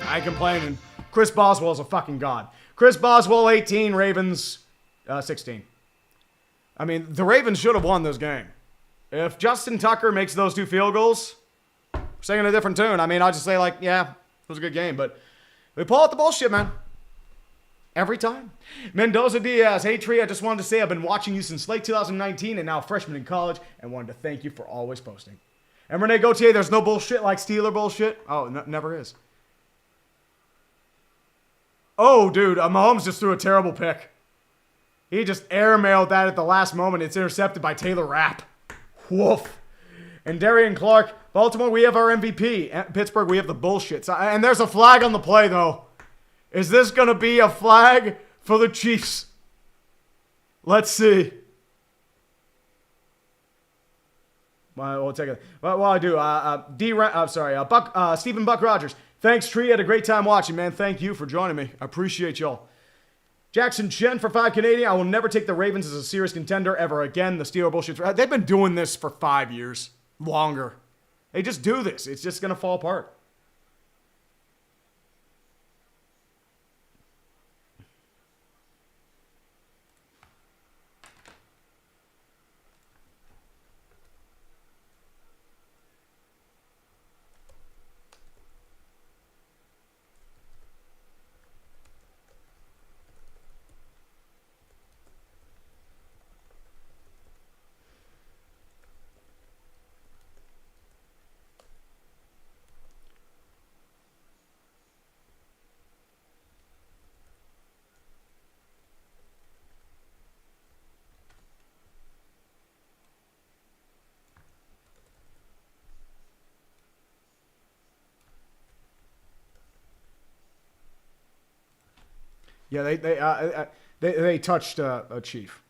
I ain't complaining. Chris Boswell's a fucking god. Chris Boswell, 18, Ravens, 16. I mean, the Ravens should have won this game. If Justin Tucker makes those 2 field goals, we're singing a different tune. I mean, I'll just say, like, yeah, it was a good game, but we pull out the bullshit, man. Every time. Mendoza Diaz, hey, Tree, I just wanted to say I've been watching you since late 2019 and now freshman in college and wanted to thank you for always posting. And Renee Gauthier, there's no bullshit like Steeler bullshit. Oh, never is. Oh, dude, Mahomes just threw a terrible pick. He just airmailed that at the last moment. It's intercepted by Taylor Rapp. Woof. And Darian Clark, Baltimore, we have our MVP. At Pittsburgh, we have the bullshit. And there's a flag on the play, though. Is this going to be a flag for the Chiefs? Let's see. We'll take it. Well, I do. Stephen Buck Rogers. Thanks, Tree. Had a great time watching, man. Thank you for joining me. I appreciate y'all. Jackson Chen for 5 Canadian. I will never take the Ravens as a serious contender ever again. The Steeler bullshit. They've been doing this for 5 years. Longer. They just do this. It's just going to fall apart. Yeah, they touched a Chief.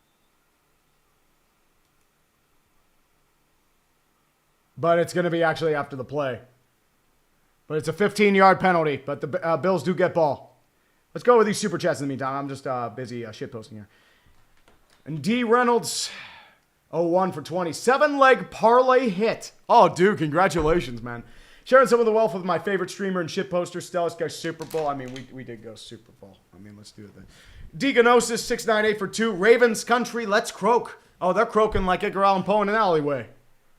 But it's going to be actually after the play. But it's a 15-yard penalty, but the Bills do get ball. Let's go with these super chats in the meantime. I'm just busy shitposting here. And D. Reynolds, 01 for 20. 7-leg parlay hit. Oh, dude, congratulations, man. Sharing some of the wealth with my favorite streamer and shitposter, Stellus guy Super Bowl. I mean, we did go Super Bowl. I mean, let's do it then. Degonosis, 698 for 2. Ravens country, let's croak. Oh, they're croaking like Edgar Allan Poe in an alleyway.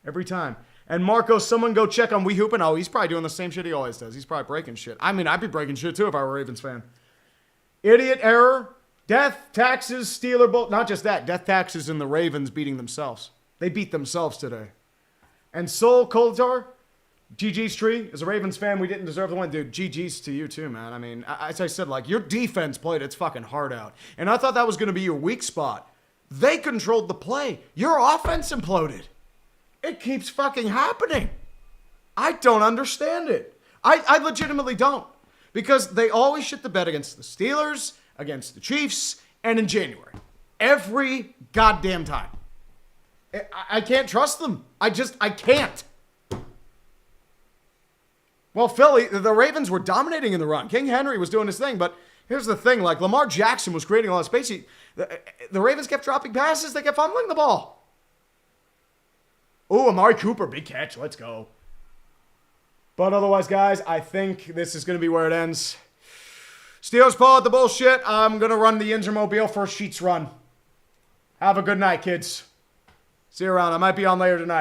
Every time. And Marco, someone go check on We Hoopin'. Oh, he's probably doing the same shit he always does. He's probably breaking shit. I mean, I'd be breaking shit too if I were a Ravens fan. Idiot error. Death, taxes, Steeler bolt. Not just that. Death, taxes, and the Ravens beating themselves. They beat themselves today. And Soul Coulter, GG's tree. As a Ravens fan, we didn't deserve the win. Dude, GG's to you too, man. I mean, as I said, like, your defense played its fucking heart out. And I thought that was going to be your weak spot. They controlled the play. Your offense imploded. It keeps fucking happening. I don't understand it. I legitimately don't. Because they always shit the bed against the Steelers, against the Chiefs, and in January. Every goddamn time. I can't trust them. I can't. Well, Philly, the Ravens were dominating in the run. King Henry was doing his thing, but here's the thing. Like, Lamar Jackson was creating a lot of space. The Ravens kept dropping passes. They kept fumbling the ball. Ooh, Amari Cooper, big catch. Let's go. But otherwise, guys, I think this is going to be where it ends. Steelers pull out the bullshit. I'm going to run the Ingermobile for Sheets run. Have a good night, kids. See you around. I might be on later tonight.